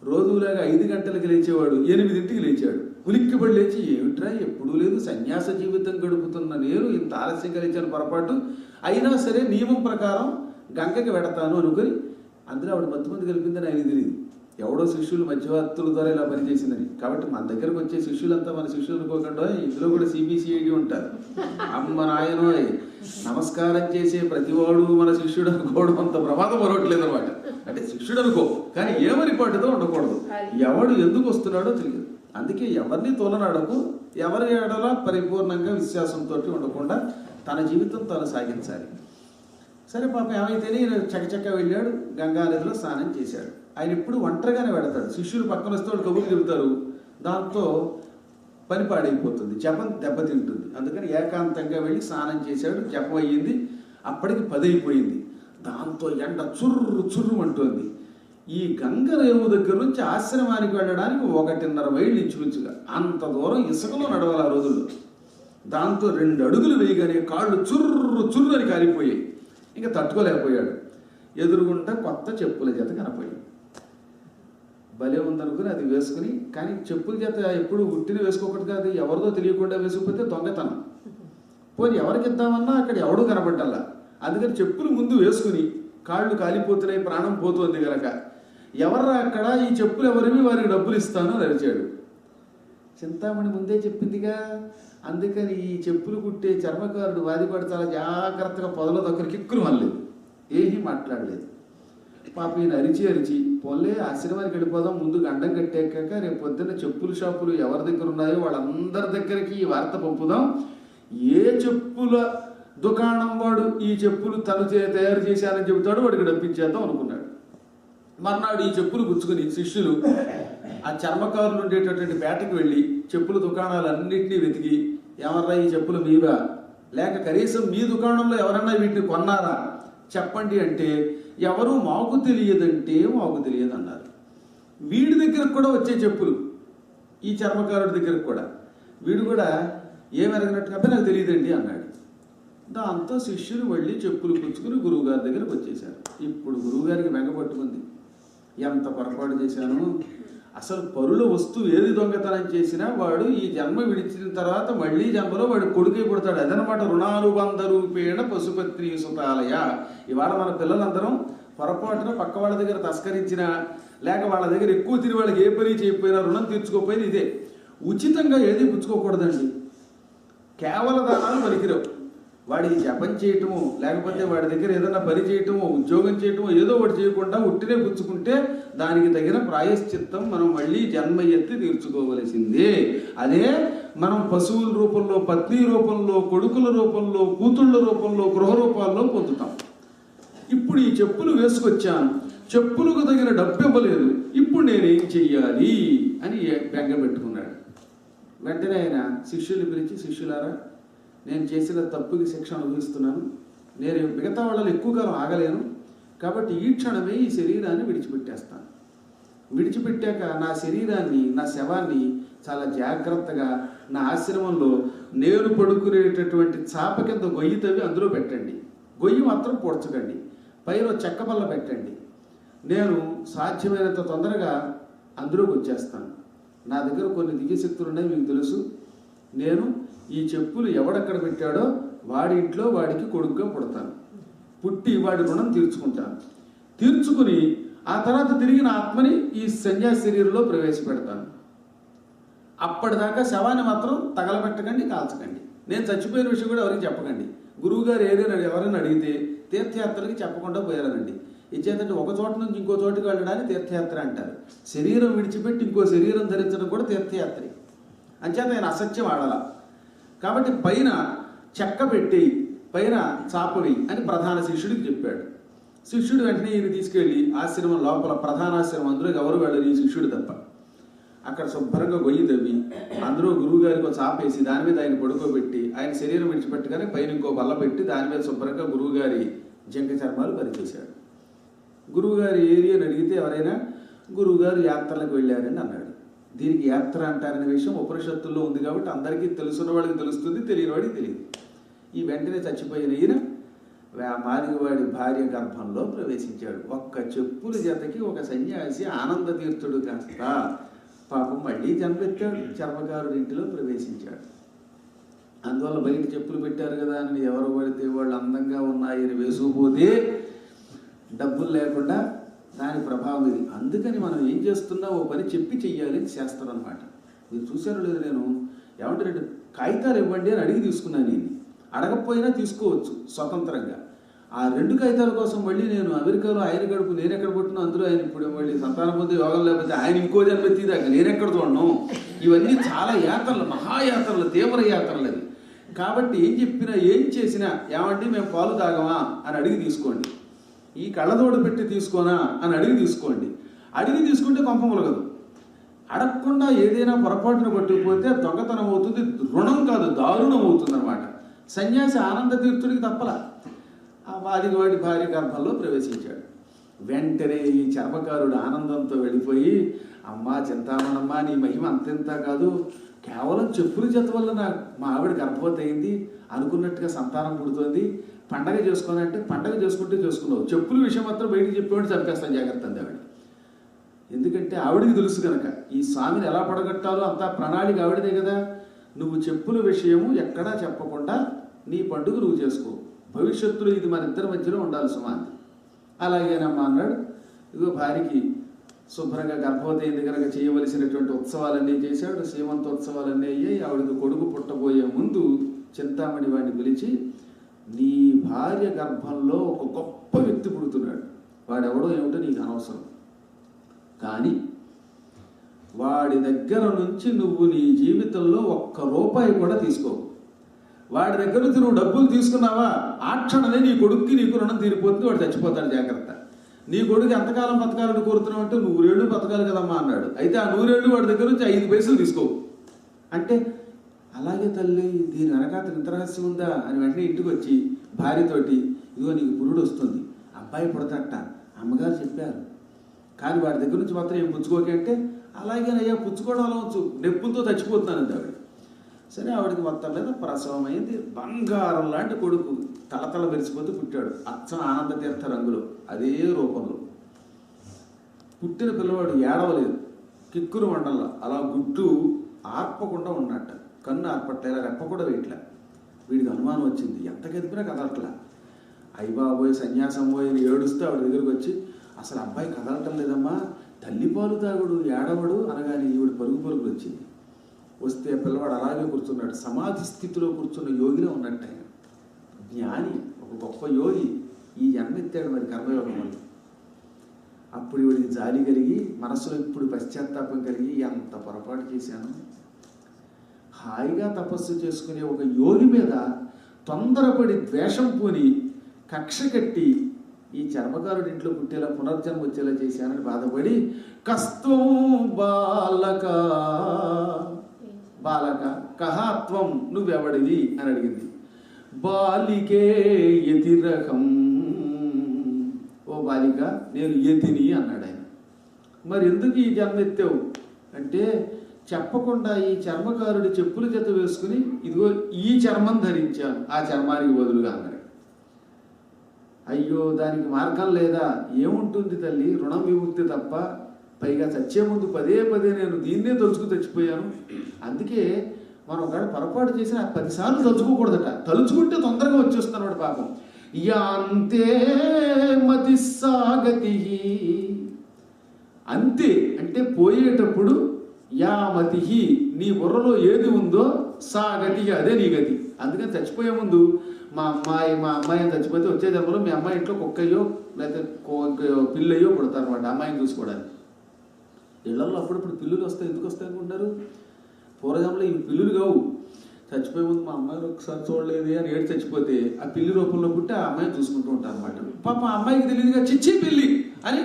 రోజులాగా 5 గంటలకు లేచేవాడు, 8ంటికి లేచాడు. ఉలిక్కిపడి లేచి, ఏమిట్రా ఎప్పుడూ లేదు, సన్యాస జీవితం గడుపుతున్న నేను ఇంత ఆలస్యంగా లేచాను పొరపాటు, అయినా సరే నియమం ప్రకారం గంగకి వెడతాను అనుకుని, అందులో ఆవిడ మత్తుమంది కలిపిందని ఆయన తెలియదు. ఎవడో శిష్యులు మధ్యవర్తుల ద్వారా ఇలా పనిచేసిందని. కాబట్టి మన దగ్గరకు వచ్చే శిష్యులంతా మన శిష్యులు అనుకోకుండా ఇందులో కూడా CBCID ఉంటారు. అమ్మ నాయనో, నమస్కారం చేసే ప్రతివాడు మన శిష్యుడు అనుకోవడం అంత ప్రమాదం మరొకట్లేదు అనమాట. అంటే శిష్యుడు అనుకో, కానీ ఏమని పాటుతో ఉండకూడదు. ఎవడు ఎందుకు వస్తున్నాడో తెలియదు. అందుకే ఎవరిని తోలనాడకు, ఎవరి ఏడలా పరిపూర్ణంగా విశ్వాసంతో ఉండకుండా తన జీవితం తాను సాగించాలి. సరే పాప ఏమైతేనే చకచక్క వెళ్ళాడు, గంగా నదిలో స్నానం చేశాడు. ఆయన ఇప్పుడు ఒంటరిగానే వెళతాడు. శిష్యులు పక్కన వస్తే వాళ్ళు కబుర్లు చెబుతారు, దాంతో పని పాడైపోతుంది, జపం దెబ్బతింటుంది. అందుకని ఏకాంతంగా వెళ్ళి స్నానం చేశాడు. జపం అయ్యింది, అప్పటికి 10 అయిపోయింది. దాంతో ఎండ చుర్రు చుర్రు అంటుంది. ఈ గంగ రేవు దగ్గర నుంచి ఆశ్రమానికి వెళ్ళడానికి 1.5 మైళ్ళు ఇంచుమించుగా అంత దూరం ఇసుకలో నడవాలి ఆ రోజుల్లో. దాంతో 2 అడుగులు వేయగానే కాళ్ళు చుర్రు చుర్రు అని కాలిపోయాయి. ఇంకా తట్టుకోలేకపోయాడు. ఎదురుగుండా కొత్త చెప్పుల జత కనపోయాయి. భలే ఉందనుకుని అది వేసుకుని, కానీ చెప్పుల జత ఎప్పుడు ఉట్టిని వేసుకోకూడదు కాదు, ఎవరిదో తెలియకుండా వేసుకుపోతే దొంగతనం. పోనీ ఎవరికి ఇద్దామన్నా అక్కడ ఎవడూ కనబడ్డల్లా. అందుకని చెప్పులు ముందు వేసుకుని, కాళ్ళు కాలిపోతున్నాయి, ప్రాణం పోతుంది గనక ఎవర్రా అక్కడ, ఈ చెప్పులు ఎవరివి, వారికి డబ్బులు ఇస్తాను అని అరిచాడు. చింతామణి ముందే చెప్పిందిగా. అందుకని ఈ చెప్పులు కుట్టే చర్మకారుడు వాదిపాడు చాలా జాగ్రత్తగా పొదలో దగ్గర కిక్కులు అనలేదు, ఏమీ మాట్లాడలేదు. పాప ఈయన అరిచి పోలే ఆశ్రమానికి వెళ్ళిపోదాం, ముందు గండం కట్టాక రేపు పొద్దున్న చెప్పుల షాపులు ఎవరి దగ్గర ఉన్నాయో వాళ్ళందరి దగ్గరికి ఈ వార్త పంపుదాం. ఏ చెప్పుల దుకాణం వాడు ఈ చెప్పులు తను తయారు చేశానని చెబుతాడు, వాడికి డబ్బిచ్చేద్దాం అనుకున్నాడు. మర్నాడు ఈ చెప్పులు గుచ్చుకుని శిష్యులు ఆ చర్మకారులు ఉండేటటువంటి పేటకి వెళ్ళి చెప్పుల దుకాణాలన్నింటినీ వెతికి, ఎవర్రా ఈ చెప్పులు మీవా, లేక కనీసం మీ దుకాణంలో ఎవరన్నా వీటిని కొన్నారా చెప్పండి అంటే, ఎవరు మాకు తెలియదంటే మాకు తెలియదు అన్నారు. వీడి దగ్గరకు కూడా వచ్చే చెప్పులు, ఈ చర్మకారుడి దగ్గరకు కూడా, వీడు కూడా ఏమెరగనట్టుగా నాకు తెలియదండి అన్నాడు. దాంతో శిష్యులు వెళ్ళి చెప్పులు పుచ్చుకుని గురువుగారి దగ్గరకు వచ్చేశారు. ఇప్పుడు గురువుగారికి వెంగపట్టుకుంది, ఎంత పొరపాటు చేశాను. అసలు పరుల వస్తువు ఏది దొంగతనం చేసినా వాడు ఈ జన్మ విడిచిన తర్వాత మళ్ళీ జన్మలో వాడు కొడుకై పుడతాడు. అదనమాట రుణానుబంధ రూపేణ పశుపత్రి సుతాలయ. ఇవాళ మన పిల్లలందరం పొరపాటున పక్క వాళ్ళ దగ్గర తస్కరించినా, లేక వాళ్ళ దగ్గర ఎక్కువ తిరిగి వాళ్ళకి ఏ పని చేయకపోయినా, రుణం తీర్చుకోకపోయినా ఇదే. ఉచితంగా ఏది పుచ్చుకోకూడదండి. కేవల దానాలు పనికిరావు. వాడికి జపం చేయటము, లేకపోతే వాడి దగ్గర ఏదైనా పని చేయటమో, ఉద్యోగం చేయటమో, ఏదో ఒకటి చేయకుండా ఉట్టినే పుచ్చుకుంటే దానికి తగిన ప్రాయశ్చిత్తం మనం మళ్ళీ జన్మ ఎత్తి తీర్చుకోవలసిందే. అదే మనం పశువుల రూపంలో, పత్ని రూపంలో, కొడుకుల రూపంలో, కూతుళ్ళ రూపంలో, గృహ రూపాల్లో పొందుతాం. ఇప్పుడు ఈ చెప్పులు వేసుకొచ్చాను, చెప్పులకు తగిన డబ్బు ఇవ్వలేదు, ఇప్పుడు నేనేం చెయ్యాలి అని బెంగ పెట్టుకున్నాడు. వెంటనే ఆయన శిష్యుల్ని పిలిచి, శిష్యులారా, నేను చేసిన తప్పుకి శిక్ష అనుభవిస్తున్నాను, నేను మిగతా వాళ్ళని ఎక్కువ కాలం ఆగలేను, కాబట్టి ఈ క్షణమే ఈ శరీరాన్ని విడిచిపెట్టేస్తాను. విడిచిపెట్టాక నా శరీరాన్ని, నా శవాన్ని చాలా జాగ్రత్తగా నా ఆశ్రమంలో నేను పడుకునేటటువంటి చాప కింద గొయ్యి తవ్వి అందులో పెట్టండి. గొయ్యి మాత్రం పూడ్చకండి, పైన చెక్క బల్ల పెట్టండి. నేను సాధ్యమైనంత తొందరగా అందులోకి వచ్చేస్తాను. నా దగ్గర కొన్ని దివ్యశక్తులు ఉన్నాయి, మీకు తెలుసు. నేను ఈ చెప్పులు ఎవడెక్కడ పెట్టాడో వాడి ఇంట్లో వాడికి కొడుకుగా పుడతాను, పుట్టి వాడి రుణం తీర్చుకుంటాను. తీర్చుకుని ఆ తర్వాత తిరిగి నా ఆత్మని ఈ సన్యాసి శరీరంలో ప్రవేశపెడతాను. అప్పటిదాకా శవాన్ని మాత్రం తగలబెట్టకండి, కాల్చకండి. నేను చచ్చిపోయిన విషయం కూడా ఎవరికి చెప్పకండి. గురువుగారు ఏదైనా ఎవరైనా అడిగితే తీర్థయాత్రలకి చెప్పకుండా పోయారనండి. ఇచ్చేదంటే ఒక చోట నుంచి ఇంకో చోటుకి వెళ్ళడానికి తీర్థయాత్ర అంటారు. శరీరం విడిచిపెట్టి ఇంకో శరీరం ధరించడం కూడా తీర్థయాత్రే. అంచేత ఆయన అసత్యం ఆడాల. కాబట్టి పైన చెక్క పెట్టి పైన చాపవి అని ప్రధాన శిష్యుడికి చెప్పాడు. శిష్యుడు వెంటనే ఈయన తీసుకెళ్ళి ఆశ్రమం లోపల, ప్రధానాశ్రమం, అందులో ఎవరు వెళ్ళరు, ఈ శిష్యుడు తప్ప. అక్కడ శుభ్రంగా గొయ్యి తవ్వి అందులో గురువు గారికి ఒక చాపేసి దాని మీద ఆయన పడుకోబెట్టి, ఆయన శరీరం విడిచిపెట్టగానే పైన ఇంకో బల్ల పెట్టి దాని మీద శుభ్రంగా గురువుగారి జంక చర్మాలు పరిచేశాడు. గురువుగారి ఏరియాని అడిగితే ఎవరైనా గురువుగారు యాత్రలకు వెళ్ళారని అన్నాడు. దీనికి యాత్ర అంటారనే విషయం ఉపనిషత్తుల్లో ఉంది కాబట్టి అందరికీ తెలుసున్న వాళ్ళకి తెలుస్తుంది, తెలియని వాడికి తెలియదు. ఈ వెంటనే చచ్చిపోయిన ఈయన మాదిగవాడి భార్య గర్భంలో ప్రవేశించాడు. ఒక్క చెప్పుల జతకి ఒక సన్యాసి ఆనంద తీర్థుడు కాస్త పాపం మళ్ళీ జన్మెత్తాడు, చర్మకారుడి ఇంటిలో ప్రవేశించాడు. అందువల్ల బయట చెప్పులు పెట్టారు కదా అని ఎవరు పడితే వాళ్ళు అందంగా ఉన్నాయని వేసుకుపోతే డబ్బులు లేకుండా దాని ప్రభావం ఇది. అందుకని మనం ఏం చేస్తున్నా ఓ పని చెప్పి చెయ్యాలి అని శాస్త్రం అనమాట. మీరు చూశారో లేదు, నేను ఏమంటే 2 కాగితాలు ఇవ్వండి అని అడిగి తీసుకున్నాను. నేను అడగకపోయినా తీసుకోవచ్చు స్వతంత్రంగా. ఆ 2 కాగితాల కోసం మళ్ళీ నేను అమెరికాలో ఆయన గడుపు నేను ఎక్కడ పుట్టినా అందులో ఆయన ఇప్పుడు మళ్ళీ సంతానం పొంది యోగం లేకపోతే ఆయన ఇంకో జన్మ ఎత్తిదాకా నేనెక్కడ చూడను. ఇవన్నీ చాలా యాత్రలు, మహాయాత్రలు, తీవ్ర యాత్రలు అది. కాబట్టి ఏం చెప్పినా ఏం చేసినా ఏమంటే మేము పాలు తాగమా అని అడిగి తీసుకోండి, ఈ కళ్ళతోడు పెట్టి తీసుకోనా అని అడిగి తీసుకోండి. అడిగి తీసుకుంటే కొంపములగదు. అడగకుండా ఏదైనా పొరపాటును పట్టుకుపోతే దొంగతనం అవుతుంది, రుణం కాదు దారుణం అవుతుంది అనమాట. సన్యాసి ఆనంద తీర్థుడికి తప్పలా వాడి భార్య గర్భంలో ప్రవేశించాడు. వెంటనే ఈ చర్మకారుడు ఆనందంతో వెళ్ళిపోయి, అమ్మా చింతామణమ్మా, నీ మహిమ అంతెంత కాదు, కేవలం చెప్పుల చేత వల్ల మా ఆవిడ గర్భవతి అయింది, అనుకున్నట్టుగా సంతానం పుడుతోంది, పండగ చేసుకోనంటే పండగ చేసుకుంటే చేసుకున్నావు, చెప్పుల విషయం మాత్రం బయటికి చెప్పేవాడు చంపేస్తాను జాగ్రత్త అంది ఆవిడ. ఎందుకంటే ఆవిడికి తెలుసు కనుక ఈ స్వామిని ఎలా పడగట్టాలో అంతా ప్రణాళిక ఆవిడదే కదా. నువ్వు చెప్పుల విషయము ఎక్కడా చెప్పకుండా నీ పండుగ నువ్వు చేసుకో, భవిష్యత్తులో ఇది మన ఇద్దరి మధ్యలో ఉండాలి సుమాంతి. అలాగేనమ్మా అన్నాడు. ఇదిగో భార్యకి శుభ్రంగా గర్భవతి అయింది కనుక చేయవలసినటువంటి ఉత్సవాలన్నీ చేశాడు. సీమంతోత్సవాలన్నీ అయ్యాయి. ఆవిడకి కొడుకు పుట్టబోయే ముందు చింతామణి వాడిని పిలిచి, నీ భార్య గర్భంలో ఒక గొప్ప వ్యక్తి పుడుతున్నాడు, వాడెవడో ఏమిటో నీకు అనవసరం, కానీ వాడి దగ్గర నుంచి నువ్వు నీ జీవితంలో ₹1 కూడా తీసుకోవు. వాడి దగ్గర నుంచి నువ్వు డబ్బులు తీసుకున్నావా ఆ క్షణమే నీ కొడుక్కి నీకు రుణం తీరిపోతుంది, వాడు చచ్చిపోతాడు జాగ్రత్త. నీ కొడుకు ఎంతకాలం బతకాలని కోరుతున్నావు అంటే 100 ఏళ్ళు బతకాలి కదమ్మా అన్నాడు. అయితే ఆ 100 ఏళ్ళు వాడి దగ్గర నుంచి 5 పైసలు తీసుకోవు అంటే, అలాగే తల్లి దీని వెనకాత ఇంత రహస్యం ఉందా అని వెంటనే ఇంటికి వచ్చి భార్యతోటి, ఇదిగో నీకు పురుడు వస్తుంది, అబ్బాయి పుడతట, అమ్మగారు చెప్పారు, కానీ వాడి దగ్గర నుంచి మాత్రం ఏం పుచ్చుకోకే అంటే, అలాగేనయ్యా పుచ్చుకోవడం అలా వచ్చు, నొప్పులతో చచ్చిపోతున్నానండి ఆవిడ. సరే ఆవిడకి మొత్తం మీద ప్రసవం అయింది. బంగారం లాంటి కొడుకు తలతల మెరిసిపోతూ పుట్టాడు, అచ్చం ఆనంద తీర్థ రంగులో అదే రూపంలో. పుట్టిన పిల్లవాడు ఏడవలేదు, కిక్కురు మండలంలో అలా గుడ్డు ఆర్పకుండా ఉన్నట్ట, కన్ను ఆర్పట్ల, ఇలా రెప్ప కూడా వేయట్లా. వీడికి అనుమానం వచ్చింది, ఎంత కదిపినా కదలట్లా. అయ్యబాబోయ్ సన్యాసం పోయి ఏడుస్తూ ఆవిడ దగ్గరికి వచ్చి, అసలు అబ్బాయి కదలటం లేదమ్మా, తల్లిపాలు తాగుడు ఏడవడు అనగానే ఈవిడ పరుగులు వచ్చింది. వస్తే పిల్లవాడు అలాగే కూర్చున్నాడు, సమాధి స్థితిలో కూర్చున్న యోగిలో ఉన్నట్టు. ఆయన జ్ఞాని, ఒక గొప్ప యోగి, ఈ జన్మెత్తాడు మరి కర్మయోగం వల్ల. అప్పుడు ఈవిడికి జాలి కలిగి, మనసులో ఇప్పుడు పశ్చాత్తాపం కలిగి, ఎంత పొరపాటు చేశాను, హాయిగా తపస్సు చేసుకునే ఒక యోగి మీద తొందరపడి ద్వేషం పూని కక్ష కట్టి ఈ చర్మకారుడి ఇంట్లో పుట్టేలా పునర్జన్మ వచ్చేలా చేశానని బాధపడి, కస్త్వం బాలక బాలక కహాత్వం నువ్వెవడివి అని అడిగింది. బాలికే యతిరకం, ఓ బాలిక నేను యతిని అన్నాడు ఆయన. మరి ఎందుకు ఈ జన్మ ఎత్తావు అంటే, చెప్పకుండా ఈ చర్మకారుడి చెప్పుల జత వేసుకుని ఇదిగో ఈ చర్మం ధరించాను, ఆ చర్మానికి బదులుగా అన్నాడు. అయ్యో దానికి మార్గం లేదా, ఏముంటుంది తల్లి, రుణం విముక్తి తప్ప, పైగా చచ్చే ముందు పదే నేను దీన్నే తలుచుకు చచ్చిపోయాను. అందుకే మనం ఒకవేళ పొరపాటు చేసిన 10 సార్లు తలుచుకోకూడదట, తలుచుకుంటే తొందరగా వచ్చేస్తున్నాడు పాపం. యాంతే మతి సాగతి, అంతే అంటే పోయేటప్పుడు, యా మతి నీ బుర్రలో ఏది ఉందో సా గతి అదే నీ గతి. అందుకని చచ్చిపోయే ముందు మా అమ్మాయి చచ్చిపోతే వచ్చే జన్మలో మీ అమ్మాయి ఇంట్లో కుక్కయ్యో లేకపోతే పిల్లయ్యో పుడతారు అనమాట, అమ్మాయిని చూసుకోవడానికి. ఇళ్లలో అప్పుడప్పుడు పిల్లులు వస్తాయి, ఎందుకు వస్తాయి అనుకుంటారు, పూర్వజంలో ఇవి పిల్లులు కావు. చచ్చిపోయే ముందు మా అమ్మాయిని ఒకసారి చూడలేదు అని ఏడు చచ్చిపోతే ఆ పిల్లి రూపంలో పుట్టి ఆ అమ్మాయిని చూసుకుంటూ ఉంటారు అనమాట. పాప ఆ అమ్మాయికి తెలియదుగా చిచ్చి పిల్లి అని,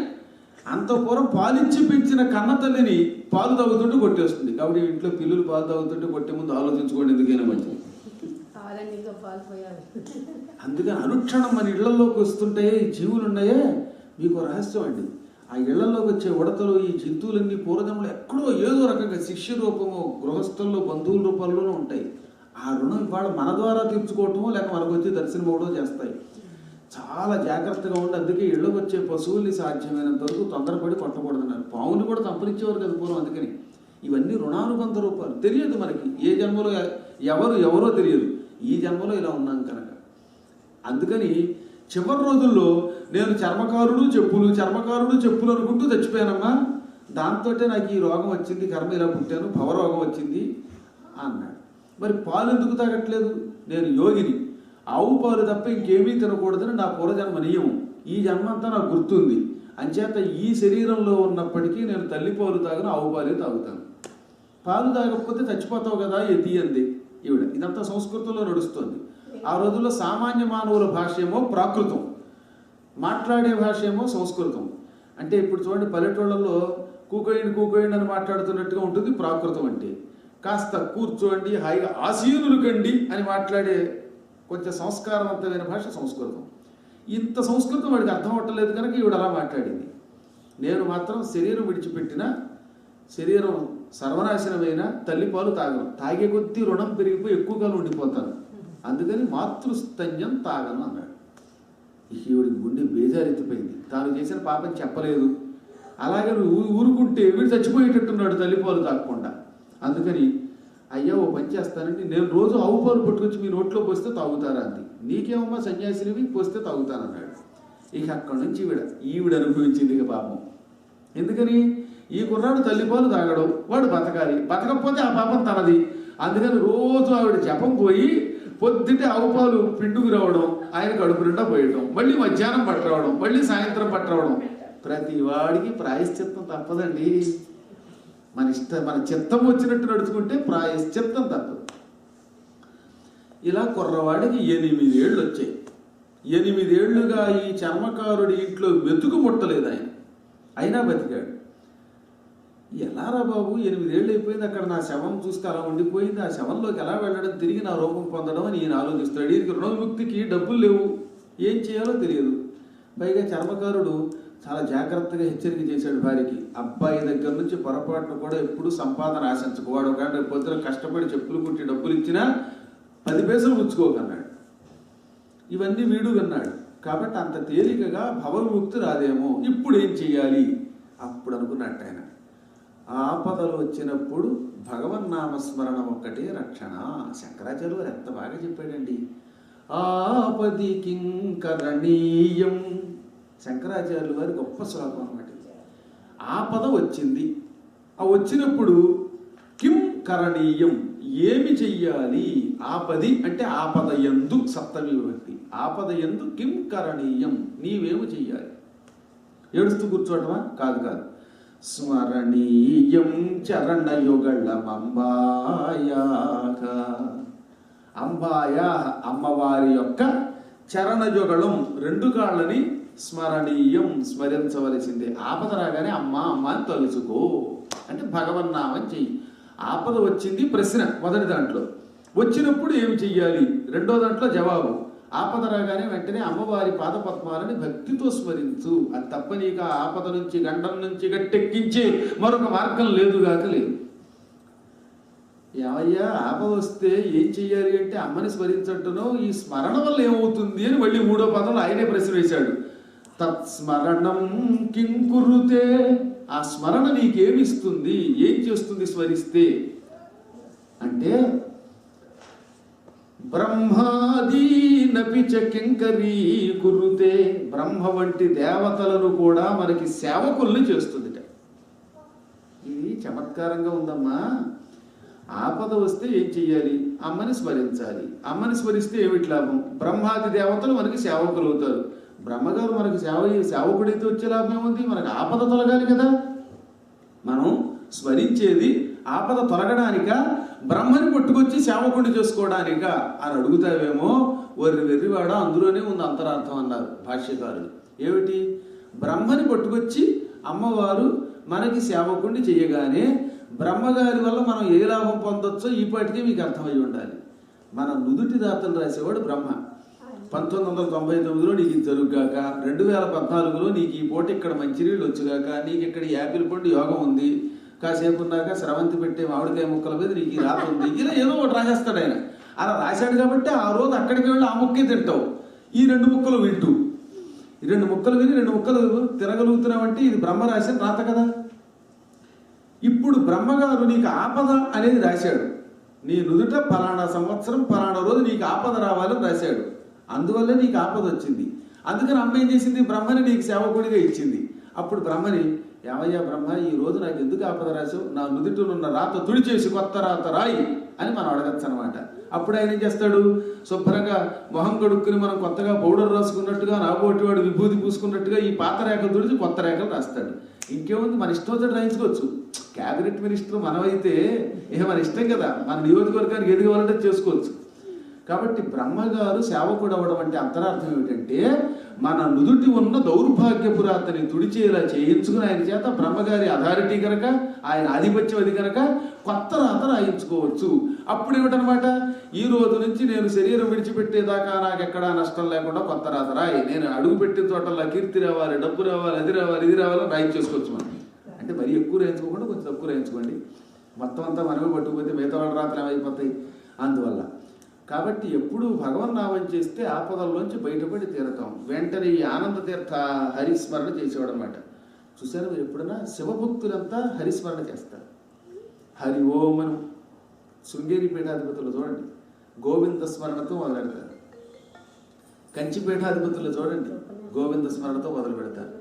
అంత పూర్వం పాలిచ్చి పెంచిన కన్న తల్లిని పాలు తాగుతుంటే కొట్టేస్తుంది. కాబట్టి ఇంట్లో పిల్లులు పాలు తాగుతుంటే కొట్టే ముందు ఆలోచించుకోండి, ఎందుకైనా మంచిది. అందుకని అనుక్షణం మన ఇళ్లలోకి వస్తుంటే జీవులు ఉన్నాయే, మీకు రహస్యం అండి. ఆ ఇళ్లలోకి వచ్చే ఉడతలు, ఈ జంతువులన్నీ పూర్వజంలో ఎక్కడో ఏదో రకంగా శిష్య రూపము, గృహస్థుల్లో బంధువుల రూపంలోనూ ఉంటాయి. ఆ రుణం ఇవాళ మన ద్వారా తీర్చుకోవటమో లేక మనకు వచ్చి దర్శనం అవ్వడం చేస్తాయి. చాలా జాగ్రత్తగా ఉండి, అందుకే ఇళ్ళకి వచ్చే పశువుల్ని సాధ్యమైనంత వరకు తొందరపడి కొట్టకూడదన్నారు. పావుని కూడా తంపరిచ్చేవారు కదా పూర్వం. అందుకని ఇవన్నీ రుణానుబంధ రూపాలు. తెలియదు మనకి ఏ జన్మలో ఎవరో తెలియదు, ఈ జన్మలో ఇలా ఉన్నాం కనుక. అందుకని చివరి రోజుల్లో నేను చర్మకారుడు చెప్పులు అనుకుంటూ చచ్చిపోయానమ్మా, దాంతో నాకు ఈ రోగం వచ్చింది, కర్మ ఇలా పుట్టాను, భవరోగం వచ్చింది అన్నాడు. మరి పాలు ఎందుకు తాగట్లేదు, నేను యోగిని, ఆవు పాలు తప్ప ఇంకేమీ తినకూడదని నా పూర్వజన్మ నియమం. ఈ జన్మంతా నాకు గుర్తుంది. అంచేత ఈ శరీరంలో ఉన్నప్పటికీ నేను తల్లి పాలు తాగను, ఆవు పాలే తాగుతాను. పాలు తాగకపోతే చచ్చిపోతావు కదా ఎది అంది ఈవిడ. ఇదంతా సంస్కృతంలో నడుస్తుంది. ఆ రోజుల్లో సామాన్య మానవుల భాష ఏమో ప్రాకృతం, మాట్లాడే భాష ఏమో సంస్కృతం. అంటే ఇప్పుడు చూడండి, పల్లెటూళ్ళలో కూకోయండి అని మాట్లాడుతున్నట్టుగా ఉంటుంది ప్రాకృతం అంటే. కాస్త కూర్చోండి, హాయిగా ఆసీనులు కండి అని మాట్లాడే కొంచెం సంస్కారవంతమైన భాష సంస్కృతం. ఇంత సంస్కృతం వాడికి అర్థం అవ్వట్లేదు కనుక ఈవిడ అలా మాట్లాడింది. నేను మాత్రం శరీరం విడిచిపెట్టిన, శరీరం సర్వనాశనమైన తల్లిపాలు తాగను. తాగే కొద్దీ రుణం పెరిగిపోయి ఎక్కువ కాలం ఉండిపోతాను. అందుకని మాతృస్తన్యం తాగను అన్నాడు. ఈవిడికి గుండె బేజారెత్తిపోయింది. తాను చేసిన పాపం చెప్పలేదు. అలాగే ఊరుకుంటే వీడు చచ్చిపోయేటట్టున్నాడు తల్లిపాలు తాగకుండా. అందుకని అయ్యా ఓ పని చేస్తానండి, నేను రోజు ఆవు పాలు పట్టుకొచ్చి మీ నోట్లో పోస్తే తాగుతారా అంది. నీకేమమ్మా సన్యాసినివి, పోస్తే తాగుతానన్నాడు. ఇక అక్కడి నుంచి ఈవిడ అనుభవించింది ఇక పాపం. ఎందుకని? ఈ కుర్రాడు తల్లిపాలు తాగడం, వాడు బతకాలి, బతకపోతే ఆ పాపం తనది. అందుకని రోజు ఆవిడ జపం పోయి పొద్దుటే ఆవు పాలు పిండుకు రావడం, ఆయన కడుపు నిండా పోయడం, మళ్ళీ మధ్యాహ్నం పట్టరావడం, మళ్ళీ సాయంత్రం పట్టరావడం. ప్రతి వాడికి ప్రాయశ్చిత్తం తప్పదండి. మన చిత్తం వచ్చినట్టు నడుచుకుంటే ప్రాయశ్చిత్తం తప్పదు. ఇలా కుర్రవాడికి 8 ఏళ్ళు వచ్చాయి. 8 ఏళ్లుగా ఈ చర్మకారుడి ఇంట్లో వెతుకు ముట్టలేదు ఆయన, అయినా బతికాడు. ఎలారా బాబు, 8 ఏళ్ళు అయిపోయింది, అక్కడ నా శవం చూస్తే అలా ఉండిపోయింది, ఆ శవంలోకి ఎలా వెళ్ళడం, తిరిగి నా రూపం పొందడం అని ఈయన ఆలోచిస్తాడు. ఈయనకి రుణవిముక్తికి డబ్బులు లేవు, ఏం చేయాలో తెలియదు. పైగా చర్మకారుడు చాలా జాగ్రత్తగా హెచ్చరిక చేశాడు భార్యకి, అబ్బాయి దగ్గర నుంచి పొరపాటును కూడా ఎప్పుడు సంపాదన ఆశించకు. వాడు ఒక పొద్దున కష్టపడి చెప్పులు కుట్టి డబ్బులు ఇచ్చినా 10 పైసలు పుచ్చుకోకన్నాడు. ఇవన్నీ వీడు విన్నాడు. కాబట్టి అంత తేలికగా భవవిముక్తి రాదేమో, ఇప్పుడు ఏం చెయ్యాలి? అప్పుడు అనుకున్నట్టు ఆయన, ఆపదలు వచ్చినప్పుడు భగవన్నామస్మరణం ఒక్కటే రక్షణ. శంకరాచార్యులు వారు ఎంత బాగా చెప్పాడండి. ఆపది కింకరణీయం, శంకరాచార్యులు వారి గొప్ప శ్లోకం అన్నమాట. ఆపద వచ్చింది, ఆ వచ్చినప్పుడు కిం కరణీయం, ఏమి చెయ్యాలి? ఆపది అంటే ఆపద యందు సప్తమి విభక్తి. ఆపద యందు కిం కరణీయం, నీవేమి చెయ్యాలి? ఏడుస్తూ కూర్చోవటమా? కాదు. స్మరణీయం చరణయుగళమంబాయాక, అంబాయా అమ్మవారి యొక్క చరణయుగళం, 2 కాళ్ళని స్మరణీయం స్మరించవలసిందే. ఆపద రాగానే అమ్మ అని తలుచుకో అంటే భగవన్నామని చెయ్యి. ఆపద వచ్చింది ప్రశ్న మొదటి దాంట్లో, వచ్చినప్పుడు ఏమి చెయ్యాలి రెండో దాంట్లో జవాబు. ఆపద రాగానే వెంటనే అమ్మవారి పాదపద్మాలని భక్తితో స్మరించు. అది తప్ప నీకు ఆ ఆపద నుంచి, గండం నుంచి గట్టెక్కించే మరొక మార్గం లేదుగాక లేదు. ఏమయ్యా ఆపద వస్తే ఏం చెయ్యాలి అంటే అమ్మని స్మరించట్టునో, ఈ స్మరణ వల్ల ఏమవుతుంది అని మళ్ళీ 3వ పదంలో ఆయనే ప్రశ్న వేశాడు. తత్స్మరణం కిం కురుతే, ఆ స్మరణ నీకేమిస్తుంది, ఏం చేస్తుంది స్మరిస్తే అంటే, బ్రహ్మాదీనపి చ కింకరీ కురుతే, బ్రహ్మ వంటి దేవతలను కూడా మనకి సేవకుల్ని చేస్తుందిట. ఇది చమత్కారంగా ఉందమ్మా. ఆపద వస్తే ఏం చెయ్యాలి? అమ్మని స్మరించాలి. అమ్మని స్మరిస్తే ఏమిటి లాభం? బ్రహ్మాది దేవతలు మనకి సేవకులు అవుతారు. బ్రహ్మగారు మనకి సేవకుడైతే వచ్చే లాభం ఏముంది? మనకు ఆపద తొలగాలి కదా. మనం స్మరించేది ఆపద తొలగడానిక, బ్రహ్మని పట్టుకొచ్చి సేవకుడిని చేసుకోవడానిక అని అడుగుతావేమో. వెర్రివాడ, అందులోనే ఉంది అంతరార్థం అన్నారు భాష్యకారులు. ఏమిటి? బ్రహ్మని పట్టుకొచ్చి అమ్మవారు మనకి సేవకుడిని చేయగానే బ్రహ్మగారి వల్ల మనం ఏ లాభం పొందొచ్చో ఈ పాటికే మీకు అర్థమై ఉండాలి. మన నుదుటి దాతలు రాసేవాడు బ్రహ్మ. 1999లో నీకు ఇది జరుగుగాక, 2014లో నీకు ఈ పూట ఇక్కడ మంచినీళ్ళు వచ్చుగాక, నీకు ఇక్కడ యాపిల్ పండు యోగం ఉంది, కాసేపు ఉన్నాక స్రవంతి పెట్టే మామిడికాయ ముక్కల మీద నీకు ఈ రాత ఉంది, ఇలా ఏదో ఒకటి రాసేస్తాడు ఆయన. అలా రాశాడు కాబట్టి ఆ రోజు అక్కడికి వెళ్ళి ఆ ముక్కే తింటావు. ఈ 2 ముక్కలు వింటూ, ఈ 2 ముక్కలు విని 2 ముక్కలు తినగలుగుతున్నావంటే ఇది బ్రహ్మ రాసిన రాత కదా. ఇప్పుడు బ్రహ్మగారు నీకు ఆపద అనేది రాశాడు. నీ నుదుట ఫలానా సంవత్సరం ఫలానా రోజు నీకు ఆపద రావాలని రాశాడు. అందువల్లే నీకు ఆపద వచ్చింది. అందుకని అమ్మ ఏం చేసింది? బ్రహ్మని నీకు సేవకుడిగా ఇచ్చింది. అప్పుడు బ్రహ్మని, ఏమయ్యా బ్రహ్మ, ఈ రోజు నాకు ఎందుకు ఆపద రాశావు? నా నుదుటిలో ఉన్న రాత తుడిచేసి కొత్త రాత రాయి అని మనం అడగచ్చు అనమాట. అప్పుడు ఆయన ఏం చేస్తాడు, శుభ్రంగా మొహం కడుక్కుని మనం కొత్తగా పౌడర్ రాసుకున్నట్టుగా, నాబోటి వాడు విభూతి పూసుకున్నట్టుగా ఈ పాత రేఖలు తుడిచి కొత్త రేఖలు రాస్తాడు. ఇంకేముంది, మన ఇష్టం వచ్చి రాయించుకోవచ్చు. క్యాబినెట్ మినిస్టర్ మనమైతే మన ఇష్టం కదా, మన నియోజకవర్గానికి ఏది కావాలంటే చేసుకోవచ్చు. కాబట్టి బ్రహ్మగారు సేవకుడు అవ్వడం అంటే అంతరార్థం ఏమిటంటే, మన నుదుటి ఉన్న దౌర్భాగ్యపురాతని తుడిచేలా చేయించుకుని ఆయన చేత బ్రహ్మగారి అథారిటీ కనుక, ఆయన ఆధిపత్యం అది కనుక కొత్త రాత రాయించుకోవచ్చు. అప్పుడు ఏమిటనమాట, ఈ రోజు నుంచి నేను శరీరం విడిచిపెట్టేదాకా నాకు ఎక్కడా నష్టం లేకుండా కొత్త రాత రాయి, నేను అడుగు పెట్టిన చోటల్లా కీర్తి రావాలి, డబ్బు రావాలి, అది రావాలి, ఇది రావాలని రాయించేసుకోవచ్చు మనం. అంటే మరీ ఎక్కువ రాయించుకోకుండా కొంచెం తక్కువ రాయించుకోండి. మొత్తం అంతా మనమే పట్టుకుపోతే మిగతా వాళ్ళ రాత్రులు ఏమైపోతాయి. అందువల్ల కాబట్టి ఎప్పుడు భగవన్నామం చేస్తే ఆపదల్లోంచి బయటపడి తీరతాం. వెంటనే ఈ ఆనంద తీర్థ హరిస్మరణ చేసేవాడు అనమాట. చూసారు మీరు ఎప్పుడైనా శివభక్తులంతా హరిస్మరణ చేస్తారు. హరి ఓమను శృంగేరి పీఠాధిపతులు చూడండి గోవింద స్మరణతో మొదలు పెడతారు. కంచి పీఠాధిపతులు చూడండి గోవింద స్మరణతో మొదలు పెడతారు.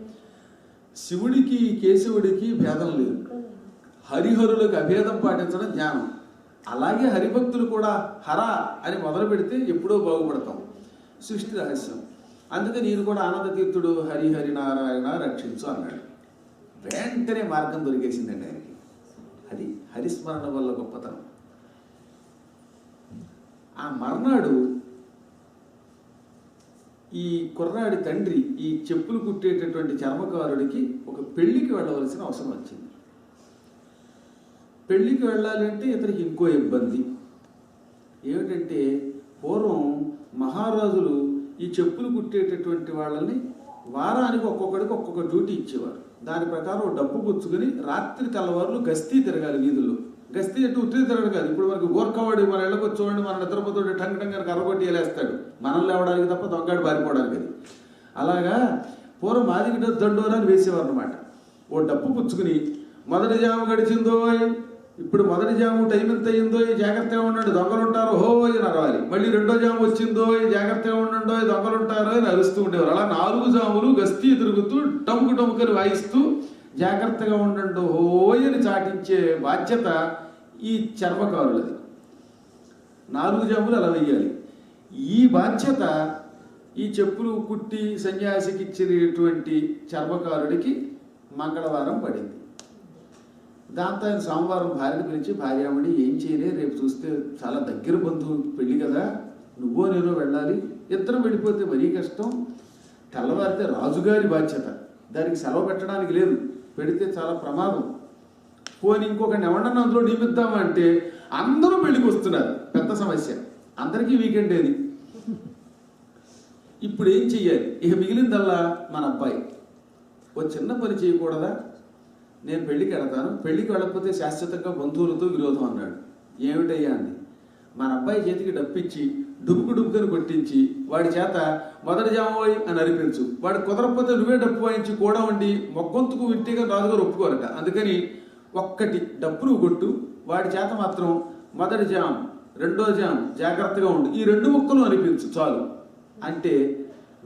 శివుడికి కేశవుడికి భేదం లేదు, హరిహరులకు అభేదం పాటించడం జ్ఞానం. అలాగే హరిభక్తులు కూడా హర అని మొదలు పెడితే ఎప్పుడో బాగుపడతాం. సృష్టి రహస్యం. అందుకే నేను కూడా ఆనంద తీర్థుడు హరి హరి నారాయణ రక్షించు అన్నాడు. వెంటనే మార్గం దొరికేసిందండి ఆయనకి. అది హరిస్మరణ వల్ల గొప్పతనం. ఆ మర్నాడు ఈ కుర్రాడి తండ్రి ఈ చెప్పులు కుట్టేటటువంటి చర్మకారుడికి ఒక పెళ్లికి వెళ్ళవలసిన అవసరం వచ్చింది. పెళ్లికి వెళ్ళాలి అంటే ఇతనికి ఇంకో ఇబ్బంది ఏమిటంటే, పూర్వం మహారాజులు ఈ చెప్పులు కుట్టేటటువంటి వాళ్ళని వారానికి ఒక్కొక్కడికి ఒక్కొక్క డ్యూటీ ఇచ్చేవారు. దాని ప్రకారం డబ్బు పుచ్చుకొని రాత్రి తెల్లవారులు గస్తీ తిరగాలి వీధుల్లో. గస్తీ అంటే ఉత్తిరి తిరగడం కాదు. ఇప్పుడు మనకు గోర్ఖవాడి మన ఇళ్ళకి వచ్చేవాడిని మన నిద్రపోతుంటే టంగ్ టంగ్ అని కర్రగొట్టి వేలేస్తాడు, మనం లేవడానికి తప్ప దొంగాడు పారిపోవడానికి. అది అలాగా పూర్వం మాదిరి దండోరా అని వేసేవారు అనమాట. ఓ డబ్బు పుచ్చుకుని మొదటి జాము గడిచిందో, ఇప్పుడు మొదటి జాము టైం ఎంత అయిందో జాగ్రత్తగా ఉండండి దొంగలు ఉంటారో హో అని అరవాలి. మళ్ళీ రెండో జాము వచ్చిందో జాగ్రత్తగా ఉండండో దొంగలు ఉంటారో అని అరుస్తూ ఉండేవారు. అలా 4 జాములు గస్తీ తిరుగుతూ టముకు టముకని వాయిస్తూ జాగ్రత్తగా ఉండండి హో అని చాటించే బాధ్యత ఈ చర్మకారులది. 4 జాములు అలా వెయ్యాలి. ఈ బాధ్యత ఈ చెప్పులు కుట్టి సన్యాసికి ఇచ్చినటువంటి చర్మకారుడికి మంగళవారం పడింది. దాంతో ఆయన సోమవారం భార్యను పిలిచి, భార్యామణి ఏం చేయలే, రేపు చూస్తే చాలా దగ్గర బంధువు పెళ్లి కదా, నువ్వో నేనో వెళ్ళాలి, ఇద్దరం వెళ్ళిపోతే మరీ కష్టం, తెల్లవారితే రాజుగారి బాధ్యత, దానికి సెలవు పెట్టడానికి లేదు, పెడితే చాలా ప్రమాదం, పోని ఇంకొకరిని ఎవరన్నా అందులో నియమిద్దామంటే అందరూ పెళ్లికి వస్తున్నారు, పెద్ద సమస్య, అందరికీ వీకెండ్ ఏది. ఇప్పుడు ఏం చెయ్యాలి? ఇక మిగిలిందల్లా మన అబ్బాయి. ఓ చిన్న పని చేయకూడదా? నేను పెళ్లికి వెళతాను, పెళ్లికి వెళ్ళకపోతే శాశ్వతంగా బంధువులతో విరోధం అన్నాడు. ఏమిటయ్యా అంది. మన అబ్బాయి చేతికి డప్పిచ్చి డుబ్బుకు డుబ్బుకని కొట్టించి వాడి చేత మొదటి జామోయ్ అని అనిపించు, వాడు కుదరకపోతే నువ్వే డప్పు వాయించి కూడా ఉండి మొగ్గొంతుకు వింటేగా రాజుగారు ఒప్పుకోరట. అందుకని ఒక్కటి డప్పు నువ్వు కొట్టు, వాడి చేత మాత్రం మొదటి జామ్ రెండో జామ్ జాగ్రత్తగా ఉండు, ఈ 2 ముక్కలు అనిపించు చాలు అంటే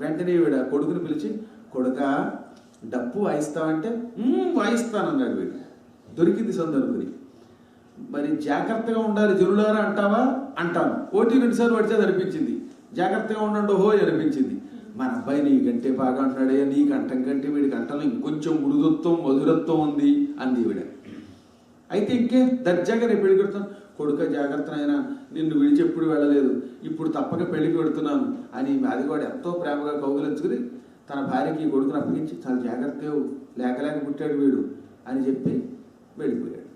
వెంటనే వీడ కొడుకుని పిలిచి, కొడుకా డప్పు వాయిస్తావంటే వాయిస్తానన్నాడు వీడు. దొరికింది సందనుకుని. మరి జాగ్రత్తగా ఉండాలి జనులారా అంటావా? అంటాను. 1-2 సార్లు పడిచేది అనిపించింది. జాగ్రత్తగా ఉండండి హో అనిపించింది. మన అబ్బాయి నీకంటే బాగా అంటున్నాడే, నీ కంఠం కంటే వీడి కంఠంలో ఇంకొంచెం మృదుత్వం మధురత్వం ఉంది అంది ఈవిడ. అయితే ఇంకే దర్జాగా నేను పెళ్లి పెడతాను. కొడుక జాగ్రత్త అయినా, నిన్ను విడిచెప్పుడు వెళ్ళలేదు, ఇప్పుడు తప్పక పెళ్లికి పెడుతున్నాను అని అది కూడా ఎంతో ప్రేమగా కౌగులించుకుని తన భార్యకి కొడుకుని అప్పగించి, చాలా జాగ్రత్త లేక పుట్టాడు వీడు అని చెప్పి వెళ్ళిపోయాడు.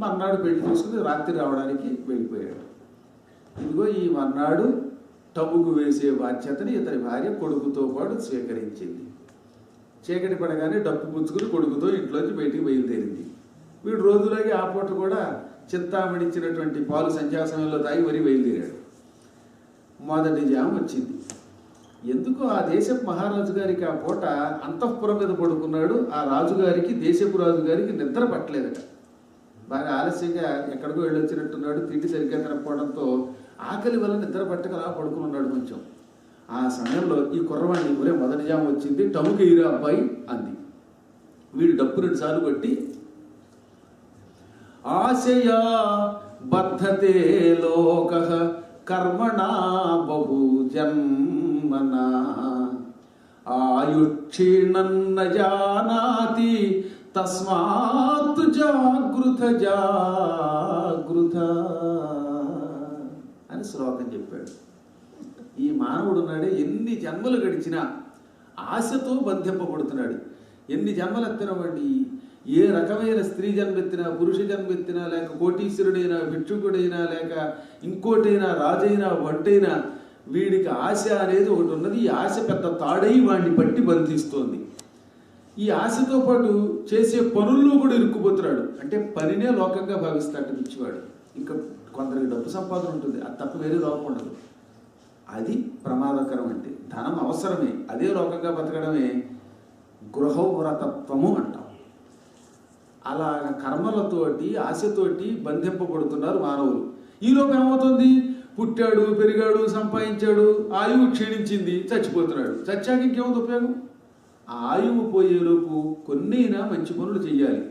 మర్నాడు పెళ్లి చూసుకుని రాత్రి రావడానికి వెళ్ళిపోయాడు. ఇదిగో ఈ మర్నాడు టముకు వేసే బాధ్యతని ఇతని భార్య కొడుకుతో పాటు స్వీకరించింది. చీకటి పడగానే డప్పు పుచ్చుకుని కొడుకుతో ఇంట్లోంచి బయటికి బయలుదేరింది. వీడు రోజులాగే ఆ పూట కూడా చింతామణిచ్చినటువంటి పాలు సంధ్యా సమయంలో తాగి వరి బయలుదేరాడు. మొదటి జాము వచ్చింది. ఎందుకో ఆ దేశపు మహారాజు గారికి ఆ పూట అంతఃపురం మీద పడుకున్నాడు. ఆ రాజుగారికి, దేశపు రాజుగారికి నిద్ర పట్టలేదట. బాగా ఆలస్యంగా ఎక్కడికో వెళ్ళొచ్చినట్టున్నాడు. తిండి సరిగ్గా తినకపోవడంతో ఆకలి వల్ల నిద్ర పట్టక అలా పడుకుని ఉన్నాడు కొంచెం. ఆ సమయంలో ఈ కుర్రవాణి ఒరే మొదటి జాము వచ్చింది, టముకు ఈరా అబ్బాయి అంది. వీడు డప్పు 2 సార్లు కొట్టి, ఆశయా బద్ధతే లోకః కర్మణా బహు జన్మనా ఆయుక్షీణన్న జానాతి తస్మాత్ జాగృత జాగృత అని శ్లోకం చెప్పాడు. ఈ మానవుడు ఉన్నాడే, ఎన్ని జన్మలు గడిచినా ఆశతో బంధింపబడుతున్నాడు. ఎన్ని జన్మలు ఎత్తినవండి, ఏ రకమైన స్త్రీ జన్మెత్తినా, పురుష జన్మెత్తినా, లేక కోటీశ్వరుడైనా, భిక్షుకుడైనా, లేక ఇంకోటైనా, రాజైనా, వంటైనా, వీడికి ఆశ అనేది ఒకటి ఉన్నది. ఈ ఆశ పెద్ద తాడై వాడిని పట్టి బంధిస్తోంది. ఈ ఆశతో పాటు చేసే పనుల్లో కూడా ఇరుక్కుపోతున్నాడు. అంటే పనినే లోకంగా భావిస్తాడు పిచ్చివాడు. ఇంకా కొందరికి డబ్బు సంపాదన ఉంటుంది, అది తప్ప వేరే లోకం ఉండదు. అది ప్రమాదకరం. అంటే ధనం అవసరమే, అదే లోకంగా బతకడమే గృహవ్రతత్వము అంటాం. అలా కర్మలతోటి ఆశతోటి బంధింపబడుతున్నారు మానవులు. ఈలోపు ఏమవుతుంది, పుట్టాడు, పెరిగాడు, సంపాదించాడు, ఆయువు క్షీణించింది, చచ్చిపోతున్నాడు. చచ్చాక ఇంకేముంది ఉపయోగం? ఆ ఆయువు పోయేలోపు కొన్నైనా మంచి పనులు చెయ్యాలి.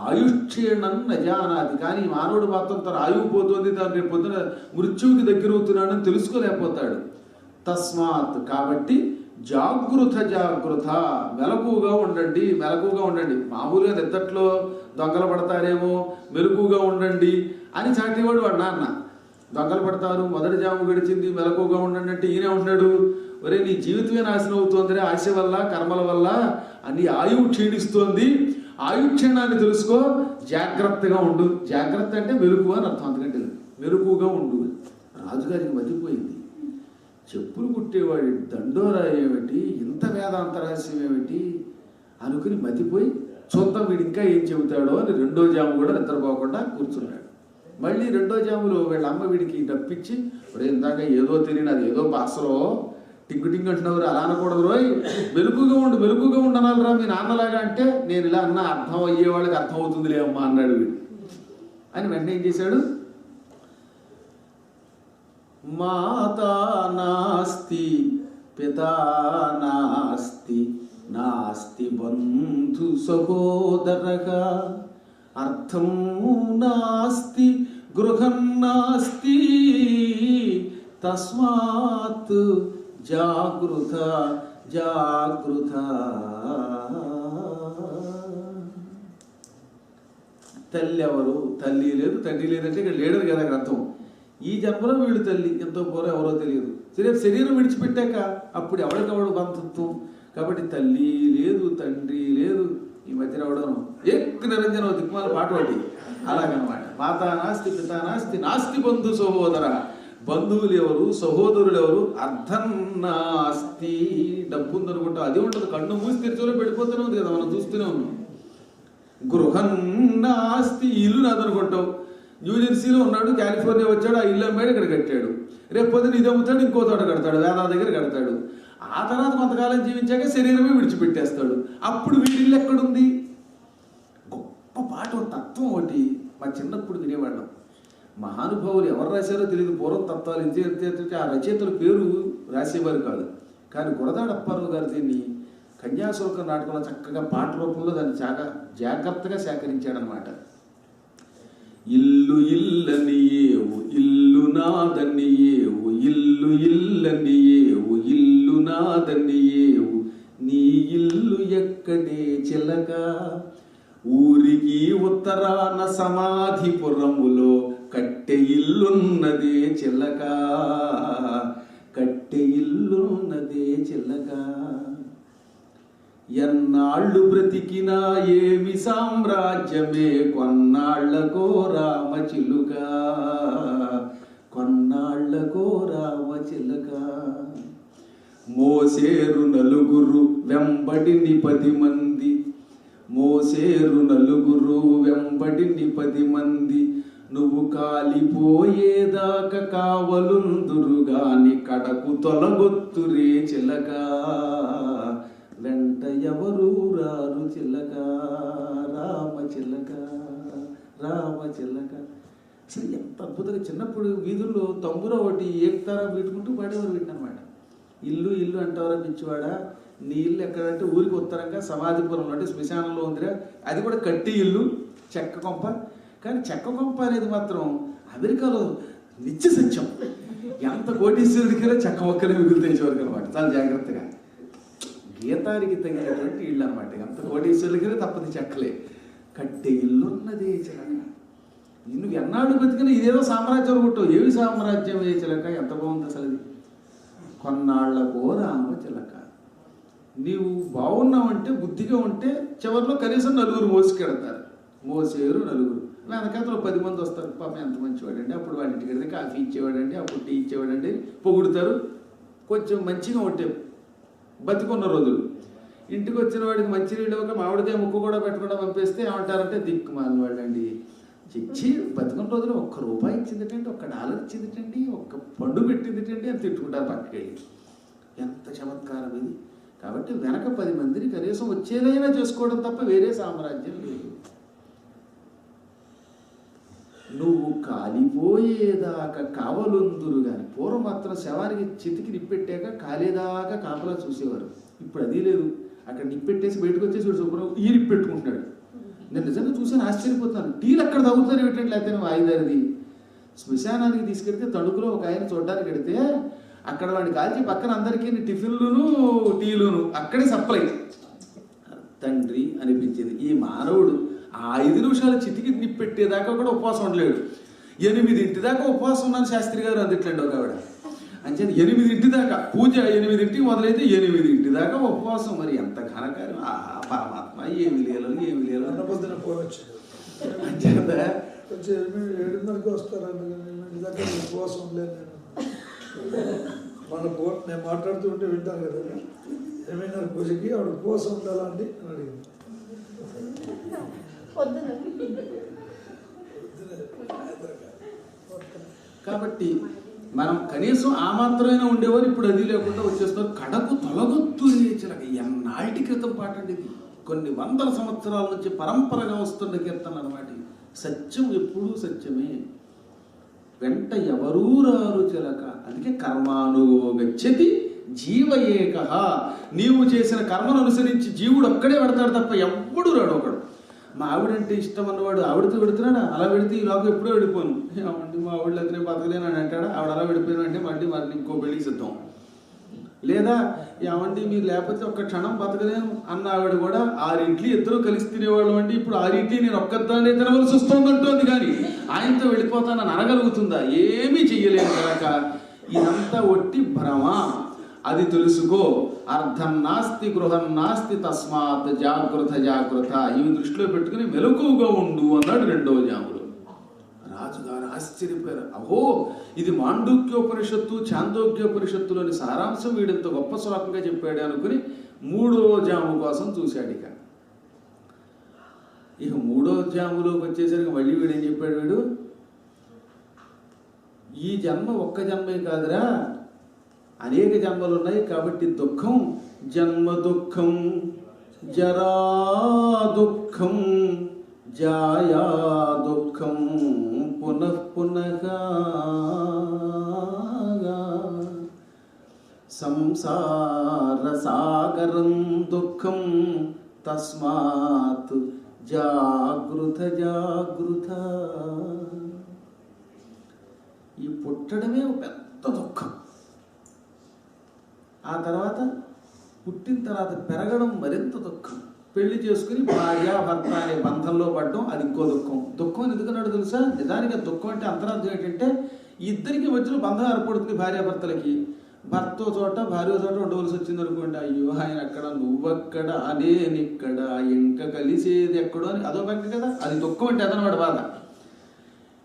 ఆయుష్క్షీణం నజానాది. కానీ మానవుడు మాత్రం తన ఆయువు పోతుంది, తను రేపు పొద్దున మృత్యువుకి దగ్గర అవుతున్నాడని తెలుసుకోలేకపోతాడు. తస్మాత్ కాబట్టి జాగృత జాగృత, మెలకుగా ఉండండి, మెలకుగా ఉండండి. మామూలుగా నిద్దట్లో దొంగలు పడతారేమో, మెలకుగా ఉండండి అని చాటేవాడు వాడు నాన్న. దొంగలు పడతారు, మొదటి జాము గడిచింది, మెలకుగా ఉండండి అంటే ఈయనే ఉంటున్నాడు. ఒరే నీ జీవితమే నాశనం అవుతోంది, ఆశ వల్ల కర్మల వల్ల అని ఆయువు క్షీణిస్తోంది. ఆయుక్షీణాన్ని తెలుసుకో, జాగ్రత్తగా ఉండు. జాగ్రత్త అంటే మెలుకు అని అర్థం. అందుకంటే మెలుకుగా ఉండు. రాజుగారికి మతిపోయింది. చెప్పులు కుట్టేవాడి దండోరా ఏమిటి, ఇంత వేదాంత రహస్యం ఏమిటి అనుకుని మతిపోయి చూద్దాం వీడు ఇంకా ఏం చెబుతాడో అని రెండో జాము కూడా నిద్రపోకుండా కూర్చున్నాడు. మళ్ళీ రెండో జాములో వీళ్ళ అమ్మ వీడికి డప్పిచ్చి, ఒరే ఇందాక ఏదో తెలియని అది ఏదో భాషలో టింగు టింగు అంటున్నారు, అలా అనకూడదు రోయ్, మెలుకుగా ఉండు, మెలుకుగా ఉండనాలరా మీ నాన్నలాగా. అంటే నేను ఇలా అన్నా అర్థం అయ్యేవాళ్ళకి అర్థం అవుతుందిలే అమ్మా అన్నాడు వీడు. అని వెంటనే ఏం చేశాడు, మాతా నాస్తి పితా నాస్తి నాస్తి బంధు సహోదరగా అర్థం నాస్తి గృహం నాస్తి తస్మాత్ జాగృత జాగృత. తల్లి ఎవరు? తల్లి లేదు, తండ్రి లేదంటే ఇక్కడ లేడరు కదా అర్థం. ఈ జన్మలో వీళ్ళు తల్లి, ఎంతో పూర్వం ఎవరో తెలియదు. శరీరం విడిచిపెట్టాక అప్పుడు ఎవరికెవడు బంధుత్వం. కాబట్టి తల్లి లేదు, తండ్రి లేదు. ఈ మధ్యన ఎవడను ఎక్ నిరంజన దిక్మాల పాట ఒకటి అలాగనమాట. మాతా నాస్తి పితా నాస్తి నాస్తి బంధు సహోదర. బంధువులు ఎవరు, సహోదరులు ఎవరు? అర్థం నాస్తి. డబ్బు ఉందనుకుంటా అది ఉండదు, కన్ను మూసి తెరిచోలో పెడిపోతూనే ఉంది కదా, మనం చూస్తూనే ఉన్నాం. గృహం నాస్తి, ఇల్లు నాదనుకుంటావు. న్యూజెర్సీలో ఉన్నాడు, కాలిఫోర్నియా వచ్చాడు, ఆ ఇల్లు అమ్మాడు, ఇక్కడ కట్టాడు. రేపు పొద్దున ఇది అమ్ముతాడు, ఇంకో తోట కడతాడు, వేదాల దగ్గర కడతాడు. ఆ తర్వాత కొంతకాలం జీవించాక శరీరమే విడిచిపెట్టేస్తాడు. అప్పుడు వీడిల్లు ఎక్కడుంది? గొప్ప పాట తత్వం ఒకటి మా చిన్నప్పుడు వినేవాళ్ళం. మహానుభావులు ఎవరు రాశారో తెలియదు, పూర్వం తత్వాలు ఎంత ఆ రచయితల పేరు రాసేవారు కాదు. కానీ గురదాడ అప్పారావు గారు దీన్ని కన్యాశుల్కం నాటకంలో చక్కగా పాట రూపంలో దాన్ని చాలా జాగ్రత్తగా సేకరించాడనమాట. ఇల్లు ఇల్లని ఏవు ఇల్లు నాదని ఏవు ఇల్లు ఇల్లని ఏవు ఇల్లు నాదని ఏవు నీ ఇల్లు ఎక్కడే చిలక ఊరికి ఉత్తరాన సమాధిపురములో కట్టె ఇల్లున్నదే చిలక కట్టె ఇల్లున్నదే చిలక. ఎన్నాళ్ళు బ్రతికినా ఏమి సామ్రాజ్యమే కొన్నాళ్లకో రామచిలుక కొన్నాళ్లకో రామచిలుక. మోసేరు నలుగురు వెంబడిని 10 మంది మోసేరు నలుగురు వెంబడిని 10 మంది నువ్వు కాలిపోయేదాకా కావలుందురుగాని కడకు తొలగొత్తురే చిలక వెంట ఎవరు రారు చిలక రామ చిలక రామ చిలక. అసలు ఎంత అద్భుతంగా చిన్నప్పుడు వీధుల్లో తంబుర ఒకటి ఏకుతారా వీటుకుంటూ పాడేవారు వీటినమాట. ఇల్లు ఇల్లు అంటారా పిచ్చివాడా, నీ ఇల్లు ఎక్కడంటే ఊరికి ఉత్తరంగా సమాధిపురంలో అంటే శ్మశానంలో ఉందిరా, అది కూడా కట్టి ఇల్లు చెక్క కొంప. కానీ చెక్క కొంప అనేది మాత్రం అమెరికాలో నిత్య సత్యం. ఎంత కోటీశ్వరుడికైనా చెక్క మొక్కలే మిగులుతాయి చివరికి అనమాట. చాలా జాగ్రత్తగా గీతానికి తగినటువంటి ఇళ్ళు అనమాట. ఎంత కోటీశ్వరుడికైనా తప్పది చెక్కలే. కట్టె ఇల్లున్నదే చిలక, నువ్వు ఎన్నాడు బతికినా ఇదేదో సామ్రాజ్యం అనుకుంటావు. ఏమి సామ్రాజ్యం ఏ చిలక, ఎంత బాగుంది అసలు అది. కొన్నాళ్లకో రామ చిలక, నీవు బాగున్నావంటే బుద్ధిగా ఉంటే చివరిలో కనీసం నలుగురు మోసుకెడతారు. మోసేరు నలుగురు, వెనకాతలో 10 మంది వస్తారు. పాపం ఎంత మంచివాడండి, అప్పుడు వాడి ఇంటికి వెళ్తే కాఫీ ఇచ్చేవాడండి, అప్పుడు టీ ఇచ్చేవాడండి, పొగుడుతారు. కొంచెం మంచిగా ఉంటే బతికున్న రోజులు. ఇంటికి వచ్చిన వాడికి మంచినీళ్ళు ఒక మామిడికాయ ముక్క కూడా పెట్టకుండా పంపిస్తే ఏమంటారంటే దిక్కుమాలిన వాళ్ళండి. చిచ్చి బతుకున్న రోజులు ₹1 ఇచ్చిందిటండి, $1 ఇచ్చిందిటండి, ఒక్క పండు పెట్టిందిటండి అని తిట్టుకుంటారు పక్కకి వెళ్ళి. ఎంత చమత్కారం ఇది. కాబట్టి వెనక 10 మందిని కనీసం వచ్చేదైనా చేసుకోవడం తప్ప వేరే సామ్రాజ్యం లేదు. నువ్వు కాలిపోయేదాకా కావలుందురు కానీ పూర్వం మాత్రం శవానికి చితికి నిప్పెట్టాక కాలేదాకా కాపలా చూసేవారు. ఇప్పుడు అది లేదు. అక్కడ నిప్పెట్టేసి బయటకు వచ్చేసి శుభ్రం ఈ నిప్పెట్టుకుంటున్నాడు. నేను నిజంగా చూసాను, ఆశ్చర్యపోతున్నాను. టీలు అక్కడ తాగుతారు ఏమిటండి, లేకపోతే వాయిదారిది. శ్మశానానికి తీసుకెడితే తణుకులో ఒక ఆయన చూడడానికి వెడితే అక్కడ వాడిని కాల్చి పక్కన అందరికీ టిఫిన్లును టీలును అక్కడే సప్లై. తండ్రి అనిపించింది. ఈ మానవుడు ఆ 5 నిమిషాలు చితికి నిప్పెట్టేదాకా కూడా ఉపవాసం ఉండలేడు. 8 దాకా ఉపవాసం ఉన్నాను శాస్త్రి గారు అందిట్లండి ఒక ఆవిడ. అంచేది 8 దాకా పూజ, 8 మొదలైతే 8 దాకా ఉపవాసం. మరి ఎంత ఘనకార్యం. ఆహా పరమాత్మ, ఏమి లేలు ఏమి లేలు. అన్నపొద్దున పోవచ్చు అంచేత 7:30కి వస్తారు. దగ్గర ఉపవాసం లేదు. మన నేను మాట్లాడుతుంటే వింటాను కదా, 8:30 పూజకి ఆవిడ ఉపవాసం ఉండాలా అండి అని అడిగింది. కాబట్టి మనం కనీసం ఆ మాత్రమైనా ఉండేవారు. ఇప్పుడు అది లేకుండా వచ్చేస్తారు. కడకు తొలగొత్తు చిలక, ఎన్నాటి క్రితం పాట అండి ఇది. కొన్ని వందల సంవత్సరాల నుంచి పరంపరగా వస్తున్న కీర్తన అన్నమాట. సత్యం ఎప్పుడూ సత్యమే, వెంట ఎవరూ రారు చిలక. అందుకే కర్మానుగచ్చతి జీవ ఏక. నీవు చేసిన కర్మను అనుసరించి జీవుడు ఒక్కడే పెడతాడు తప్ప ఎవ్వడు రాడు ఒకడు. మా ఆవిడంటే ఇష్టం అన్నవాడు ఆవిడతో పెడుతున్నాడా, అలా పెడితే ఈ లోకం ఎప్పుడో వెళ్ళిపోను. ఏమంటే మా ఆవిడ దగ్గరే బతకలేను అని అంటాడా, ఆవిడ అలా వెళ్ళిపోయాను అంటే మళ్ళీ ఇంకో పెళ్లికి సిద్ధం. లేదా ఏమంటే మీరు లేకపోతే ఒక్క క్షణం బతకలేను అన్న ఆవిడ కూడా 6 ఇడ్లీ ఇద్దరు కలిసి తినేవాళ్ళు అంటే ఇప్పుడు 6 ఇడ్లీ నేను ఒక్కదాన్నే తినవలసి వస్తుందంటోంది. కానీ ఆయనతో వెళ్ళిపోతానని అనగలుగుతుందా? ఏమీ చెయ్యలేను కనుక ఇదంతా ఒట్టి భ్రమ. అది తెలుసుకో. అర్థం నాస్తి గృహం నాస్తి తస్మాత్ జాగృత జాగృత. ఇవి దృష్టిలో పెట్టుకుని మెలకువగా ఉండు అన్నాడు 2వ జాములో. రాజుగారు ఆశ్చర్యపోయారు. అహో, ఇది మాండూక్యోపనిషత్తు ఛాందోగ్యోపనిషత్తులోని సారాంశం వీడింత గొప్ప శ్లోకంగా చెప్పాడు అనుకుని 3వ జాము కోసం చూశాడు. ఇక 3వ జాములోకి వచ్చేసరికి మళ్ళీ వీడేం చెప్పాడు. వీడు ఈ జన్మ ఒక్క జన్మే కాదురా, అనేక జన్మలు ఉన్నాయి. కాబట్టి దుఃఖం, జన్మ దుఃఖం, జరా దుఃఖం, జాయా దుఃఖం, పునః పునః సంసార సాగరం దుఃఖం, తస్మాత్ జాగృత జాగృత. ఈ పుట్టడమే ఒక పెద్ద దుఃఖం. ఆ తర్వాత పుట్టిన తర్వాత పెరగడం మరింత దుఃఖం. పెళ్లి చేసుకుని భార్య భర్త అనే బంధంలో పడడం అది ఇంకో దుఃఖం. దుఃఖం ఎందుకన్నాడు తెలుసా? నిజానికి దుఃఖం అంటే అంతరార్థం ఏంటంటే ఇద్దరికి మధ్యలో బంధం ఏర్పడుతుంది. భార్యాభర్తలకి భర్త చోట భార్య చోట ఉండవలసి వచ్చింది అనుకోండి. అయ్యో ఆయన అక్కడ నువ్వక్కడ నేనిక్కడ ఇంకా కలిసేది ఎక్కడో అని అదో పక్క కదా. అది దుఃఖం అంటే అదనమాట బాధ.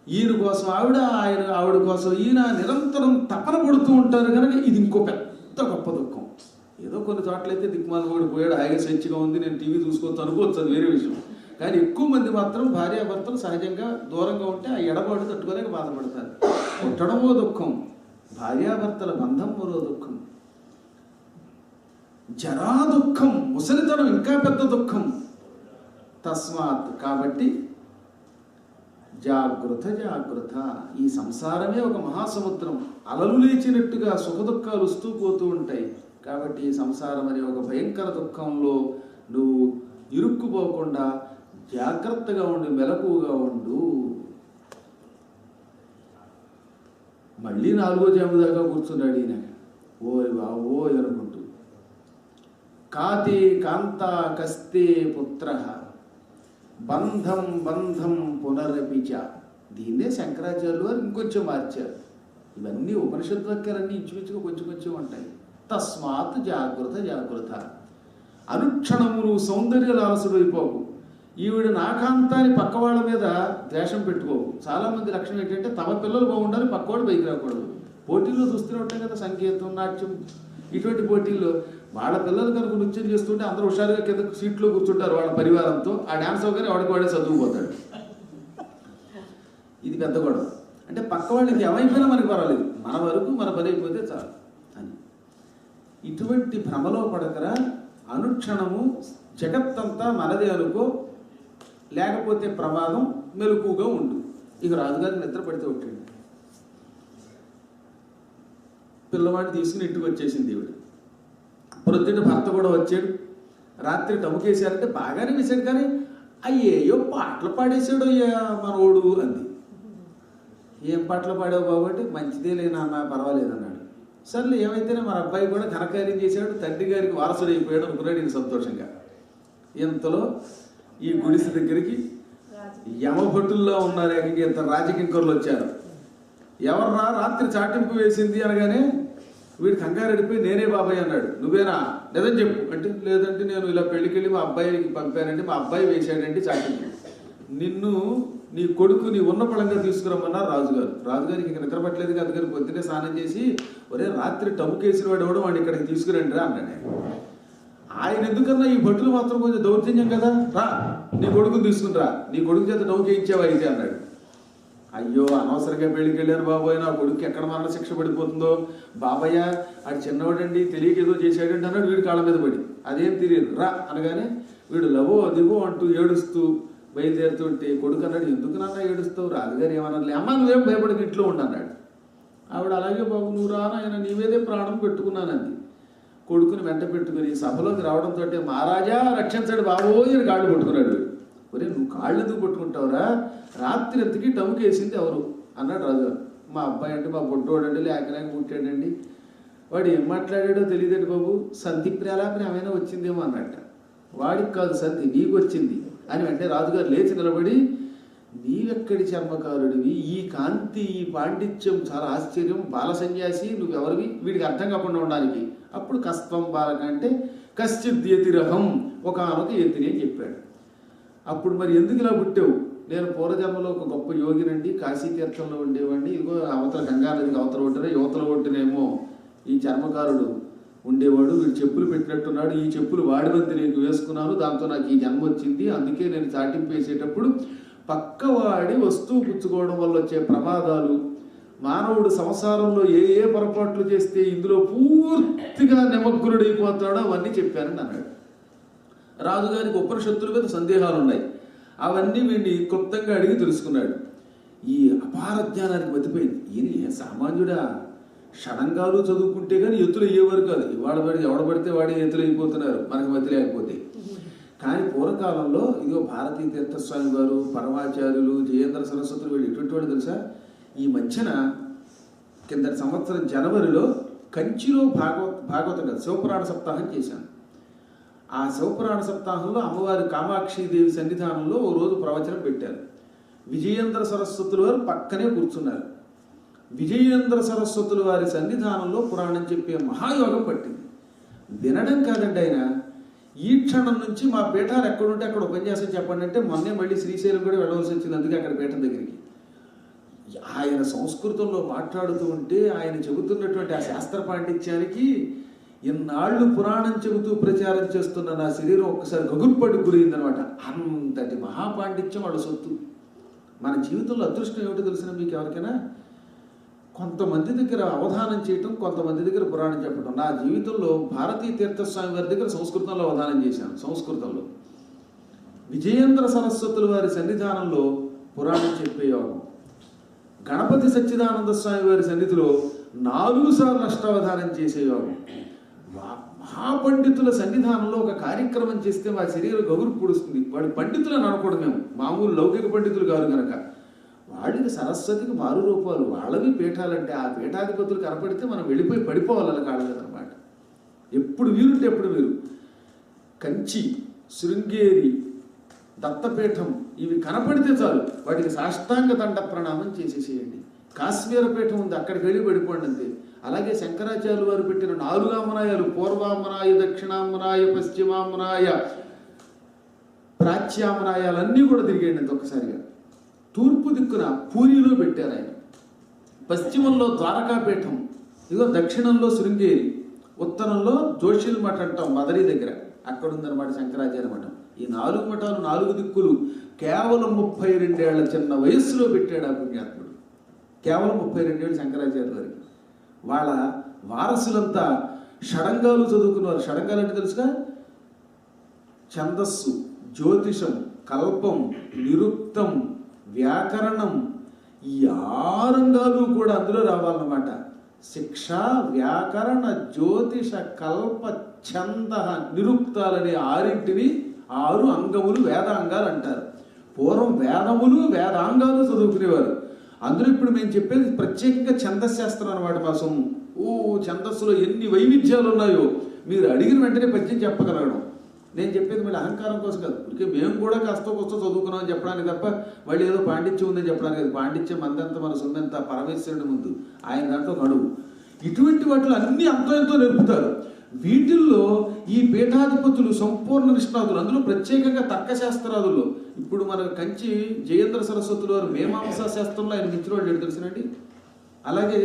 ఈయన కోసం ఆవిడ, ఆవిడ కోసం ఈయన నిరంతరం తపన పడుతూ ఉంటారు కనుక ఇది ఇంకో పెద్ద గొప్ప దుఃఖం. ఏదో కొన్ని చోట్లయితే దిక్మాలవాడు పోయాడు, హాయిగా స్వేచ్ఛగా ఉంది, నేను టీవీ చూసుకోవచ్చు అనుకోవచ్చు, అది వేరే విషయం. కానీ ఎక్కువ మంది మాత్రం భార్యాభర్తలు సహజంగా దూరంగా ఉంటే ఆ ఎడబాటు తట్టుకోలేక బాధపడతారు. పుట్టడమో దుఃఖం, భార్యాభర్తల బంధం మరో దుఃఖం, జరా దుఃఖం, ముసలితనం ఇంకా పెద్ద దుఃఖం. తస్మాత్ కాబట్టి జాగృత జాగృత. ఈ సంసారమే ఒక మహాసముద్రం. అలలు లేచినట్టుగా సుఖదుఖాలు వస్తూ పోతూ ఉంటాయి. కాబట్టి ఈ సంసారం అనే ఒక భయంకర దుఃఖంలో నువ్వు ఇరుక్కుపోకుండా జాగ్రత్తగా ఉండి మెలకువగా ఉండు. మళ్ళీ 4వ జాము దాకా కూర్చున్నాడు ఈయన. ఓయ్ బావో అనుకుంటూ. కాతే కాంత కస్తే పుత్ర బంధం బంధం పునరపిచ. దీన్నే శంకరాచార్యులు వారు ఇంకొంచెం మార్చారు. ఇవన్నీ ఉపనిషత్ వాక్యాలన్నీ ఇంచుమించుగా కొంచెం కొంచెం ఉంటాయి. తస్మాత్ జాగ్రత్త జాగ్రత్త. అనుక్షణము నువ్వు సౌందర్య లాలసుడైపోకు. ఈవిడ నాకాంతాన్ని పక్క వాళ్ళ మీద ద్వేషం పెట్టుకోకు. చాలామంది లక్షణం ఏంటంటే తమ పిల్లలు బాగుండాలి, పక్కవాడు పైకి రాకూడదు. పోటీల్లో చూస్తూనే ఉంటాయి కదా, సంగీతం, నాట్యం, ఇటువంటి పోటీల్లో వాళ్ళ పిల్లలు కనుక నృత్యం చేస్తుంటే అందరూ హుషారుగా కింద సీట్లో కూర్చుంటారు వాళ్ళ పరివారంతో. ఆ డ్యాన్స్ అవగానే వాడికి వాడే చదువుకుపోతాడు. ఇది పెద్ద గొడవ. అంటే పక్క వాళ్ళకి ఏమైపోయినా మనకి పర్వాలేదు, మన వరకు మన పని అయిపోతే చాలు అని. ఇటువంటి భ్రమలో పడకరా. అనుక్షణము జగత్తంతా మనదే అనుకో, లేకపోతే ప్రమాదం, మెలకుగా ఉండు. ఇక రాజుగారికి నిద్ర పడితే వచ్చాడు. పిల్లవాడిని తీసుకుని ఇంటికి వచ్చేసింది దేవుడు. ప్రొద్దున భర్త కూడా వచ్చాడు. రాత్రి టముకేశారంటే బాగానే వేశాడు, కానీ అయ్యేయో పాటలు పాడేశాడు అయ్యా మనోడు అంది. ఏం పాటలు పాడావు బాబు అంటే మంచిదే లేనన్నా పర్వాలేదు అన్నాడు. సర్లే ఏమైతేనే మన అబ్బాయి కూడా ఘనకార్యం చేశాడు, తండ్రి గారికి వారసుడు అయిపోయాడు అనుకున్నాడు ఈయన సంతోషంగా. ఇంతలో ఈ గుడిసె దగ్గరికి యమభటుల్లో ఉన్నారు. ఇంత రాజకింకర్లు వచ్చారు. ఎవర్రా రాత్రి చాటింపు వేసింది అనగానే వీడు కంగారు అడిపోయి నేనే బాబాయ్ అన్నాడు. నువ్వేనా? నిజం చెప్పు అంటే లేదంటే నేను ఇలా పెళ్లికెళ్ళి మా అబ్బాయికి పంపానంటే మా అబ్బాయి వేశాడంటే చాటింపు. నిన్ను నీ కొడుకు నీ ఉన్న పళంగా తీసుకురమ్మన్నారు రాజుగారు. రాజుగారికి ఇక నిద్ర పట్టలేదు కదా, అందుకని పొద్దునే స్నానం చేసి ఒరే రాత్రి టముకేసిన వాడు ఎవడో వాడిని ఇక్కడికి తీసుకురండి రా అన్నాడు. ఆయన ఎందుకన్నా ఈ భటులు మాత్రం కొంచెం దౌర్జన్యం కదా, రా నీ కొడుకుని తీసుకునిరా, నీ కొడుకు చేత టముకే ఇచ్చావా అయితే అన్నాడు. అయ్యో అనవసరంగా పెళ్లికి వెళ్ళాను బాబోయ్, నా కొడుకు ఎక్కడ మరణ శిక్ష పడిపోతుందో. బాబయ్య ఆడు చిన్నవాడండి, తెలియక ఏదో చేశాడంటే అన్నాడు. వీడి కాళ్ళ మీద పడి అదేం తెలియదు రా అనగానే వీడు లవో దివో అంటూ ఏడుస్తూ బయలుదేరుతుంటే కొడుకు అన్నాడు, ఎందుకు నాన్న ఏడుస్తావు? రాజుగారు ఏమన్నా అమ్మ నువ్వేం భయపడికి ఇంట్లో ఉండన్నాడు. ఆవిడ అలాగే బాబు నువ్వు రానాయన నీ మీదే ప్రాణం పెట్టుకున్నానంది. కొడుకుని వెంట పెట్టుకుని సభలోకి రావడంతో మహారాజా రక్షించాడు బాబోయ్ అని కాళ్ళు పట్టుకున్నాడు. ఒరే నువ్వు కాళ్ళు ఎందుకు పట్టుకుంటావురా, రాత్రి ఎత్తుకి టముకేసింది ఎవరు అన్నాడు రాజు. మా అబ్బాయి అంటే మా బొడ్డోడండి లేకలేక పుట్టాడండి, వాడు ఏం మాట్లాడాడో తెలియదండి బాబు, సంధి ప్రేలాపన ఏమైనా వచ్చిందేమో అన్నట్ట. వాడికి కాదు సంధి, నీకు వచ్చింది అని వెంటనే రాజుగారు లేచి నిలబడి నీవెక్కడి చర్మకారుడివి, ఈ కాంతి ఈ పాండిత్యం చాలా ఆశ్చర్యం, బాల సన్యాసి నువ్వెవరివి, వీడికి అర్థం కాకుండా ఉండడానికి. అప్పుడు కస్త్వం బాలక అంటే కశ్చిత్ యతిరహం, ఒకనొక యతిని అని చెప్పాడు. అప్పుడు మరి ఎందుకు ఇలా పుట్టావు? నేను పూర్వజన్మలో ఒక గొప్ప యోగినండి, కాశీతీర్థంలో ఉండేవాడిని, ఇదిగో అవతల గంగానదికి అవతల ఒడ్డున యువతల ఒడ్డునేమో ఈ చర్మకారుడు ఉండేవాడు, వీడు చెప్పులు పెట్టినట్టున్నాడు, ఈ చెప్పులు వాడివంతి నేను వేసుకున్నాను, దాంతో నాకు ఈ జన్మ వచ్చింది, అందుకే నేను చాటింపు వేసేటప్పుడు పక్కవాడి వస్తువు పుచ్చుకోవడం వల్ల వచ్చే ప్రమాదాలు, మానవుడు సంసారంలో ఏ ఏ పొరపాట్లు చేస్తే ఇందులో పూర్తిగా నిమగ్నుడైపోతాడో అవన్నీ చెప్పానని అన్నాడు. రాజుగారికి ఉపనిషత్తుల మీద సందేహాలు ఉన్నాయి, అవన్నీ వీడిని క్లుప్తంగా అడిగి తెలుసుకున్నాడు. ఈ అపార జ్ఞానానికి మతిపోయింది. ఈయన ఏ సామాన్యుడా, షడంగాలు చదువుకుంటే కానీ ఎత్తులు అయ్యేవారు కాదు. ఇవాళ పడి ఎవడబడితే వాడే ఎత్తులు అయిపోతున్నారు మనకు మతి లేకపోతే. కానీ పూర్వకాలంలో ఇదిగో భారతీ తీర్థస్వామి వారు, పరమాచార్యులు, జయేంద్ర సరస్వతులు వీళ్ళు ఎటువంటి వాడు తెలుసా? ఈ మధ్యన కిందటి సంవత్సరం జనవరిలో కంచిలో భాగవతం కదా శివపురాణ సప్తాహం చేశాను. ఆ శివపురాణ సప్తాహంలో అమ్మవారి కామాక్షిదేవి సన్నిధానంలో ఓ రోజు ప్రవచనం పెట్టారు. విజయేంద్ర సరస్వతుల వారు పక్కనే కూర్చున్నారు. విజయేంద్ర సరస్వతుల వారి సన్నిధానంలో పురాణం చెప్పే మహాయోగం పట్టింది. వినడం కాదండి, ఆయన ఈ క్షణం నుంచి మా పీఠాలు ఎక్కడుంటే అక్కడ ఉపన్యాసం చెప్పండి అంటే మొన్నే మళ్ళీ శ్రీశైలం కూడా వెళ్ళవలసి వచ్చింది, అందుకే అక్కడ పీఠం దగ్గరికి. ఆయన సంస్కృతంలో మాట్లాడుతూ ఉంటే ఆయన చెబుతున్నటువంటి ఆ శాస్త్ర పాండిత్యానికి ఇన్నాళ్ళు పురాణం చెబుతూ ప్రచారం చేస్తున్న నా శరీరం ఒక్కసారి గగుర్పడి గురైందనమాట. అంతటి మహాపాండిత్యం వాళ్ళ సొత్తు. మన జీవితంలో అదృష్టం ఏమిటో తెలిసిన మీకు ఎవరికైనా? కొంతమంది దగ్గర అవధానం చేయటం, కొంతమంది దగ్గర పురాణం చెప్పడం. నా జీవితంలో భారతీ తీర్థస్వామి వారి దగ్గర సంస్కృతంలో అవధానం చేశాను. సంస్కృతంలో విజయేంద్ర సరస్వతుల వారి సన్నిధానంలో పురాణం చెప్పే యోగం. గణపతి సచ్చిదానంద స్వామి వారి సన్నిధిలో 4 సార్లు అష్టావధానం చేసే యోగం. మహాపండితుల సన్నిధానంలో ఒక కార్యక్రమం చేస్తే మా శరీరం గగురు పొడుస్తుంది. వాడి పండితులను అనకూడదు, మేము మామూలు లౌకిక పండితులు కాదు కనుక. వాళ్ళకి సరస్వతికి మారు రూపాలు, వాళ్ళవి పీఠాలంటే ఆ పీఠాధిపతులు కనపడితే మనం వెళ్ళిపోయి పడిపోవాలి అలా కాళ్ళ మీద అనమాట. ఎప్పుడు వీలుంటే ఎప్పుడు మీరు కంచి, శృంగేరి, దత్తపీఠం ఇవి కనపడితే చాలు వాటికి సాష్టాంగ దండ ప్రణామం చేసేసేయండి. కాశ్మీర పీఠం ఉంది, అక్కడికి వెళ్ళి పడిపోండి అంతే. అలాగే శంకరాచార్యులు వారు పెట్టిన 4 ఆమ్నాయాలు, పూర్వామ్నాయ, దక్షిణామ్నాయ, పశ్చిమామ్నాయ, ప్రాచ్యామ్నాయాలన్నీ కూడా తిరిగేయండి అంత ఒక్కసారిగా. తూర్పు దిక్కున పూరిలో పెట్టారు ఆయన, పశ్చిమంలో ద్వారకాపీఠం, ఇదిగో దక్షిణంలో శృంగేరి, ఉత్తరంలో జోషిల్ మఠం అంటాం మదరి దగ్గర, అక్కడ ఉందన్నమాట శంకరాచార్య మఠం. ఈ 4 మఠాలు 4 దిక్కులు కేవలం 32 ఏళ్ల చిన్న వయస్సులో పెట్టాడు ఆ పుణ్యాత్ముడు. కేవలం 32 ఏళ్ళు శంకరాచార్య వారికి. వాళ్ళ వారసులంతా షడంగాలు చదువుకున్నారు. షడంగాలు అంటే తెలుసుగా, ఛందస్సు, జ్యోతిషం, కల్పం, నిరుక్తం, వ్యాకరణం, ఈ 6 రంగాలు కూడా అందులో రావాలన్నమాట. శిక్ష, వ్యాకరణ, జ్యోతిష, కల్ప, ఛంద, నిరుక్తాలనే 6 అంగములు వేదాంగాలు అంటారు. పూర్వం వేదములు వేదాంగాలు చదువుకునేవారు. అందులో ఇప్పుడు మేము చెప్పేది ప్రత్యేకంగా ఛందశాస్త్రం అనమాట. మా సొమ్ము ఛందస్సులో ఎన్ని వైవిధ్యాలు ఉన్నాయో మీరు అడిగిన వెంటనే పద్యం చెప్పగలగడం. నేను చెప్పేది మళ్ళీ అహంకారం కోసం కాదు, ఇంకే మేము కూడా కాస్త చదువుకున్నామని చెప్పడానికి తప్ప మళ్ళీ ఏదో పాండిత్యం ఉందని చెప్పడానికి కాదు. పాండిత్యం మందంత మన సొమ్మెంత పరమేశ్వరుడి ముందు, ఆయన దాంట్లో నడువు. ఇటువంటి వాటిలో అన్ని అంతో ఎంతో నేర్పుతారు. వీటిల్లో ఈ పీఠాధిపతులు సంపూర్ణ నిష్ణాతులు, అందులో ప్రత్యేకంగా తర్కశాస్త్రాదుల్లో. ఇప్పుడు మన కంచి జయేంద్ర సరస్వతులు వారు మీమాంసా శాస్త్రంలో ఆయన మించిన వాళ్ళు తెలుసునండి. అలాగే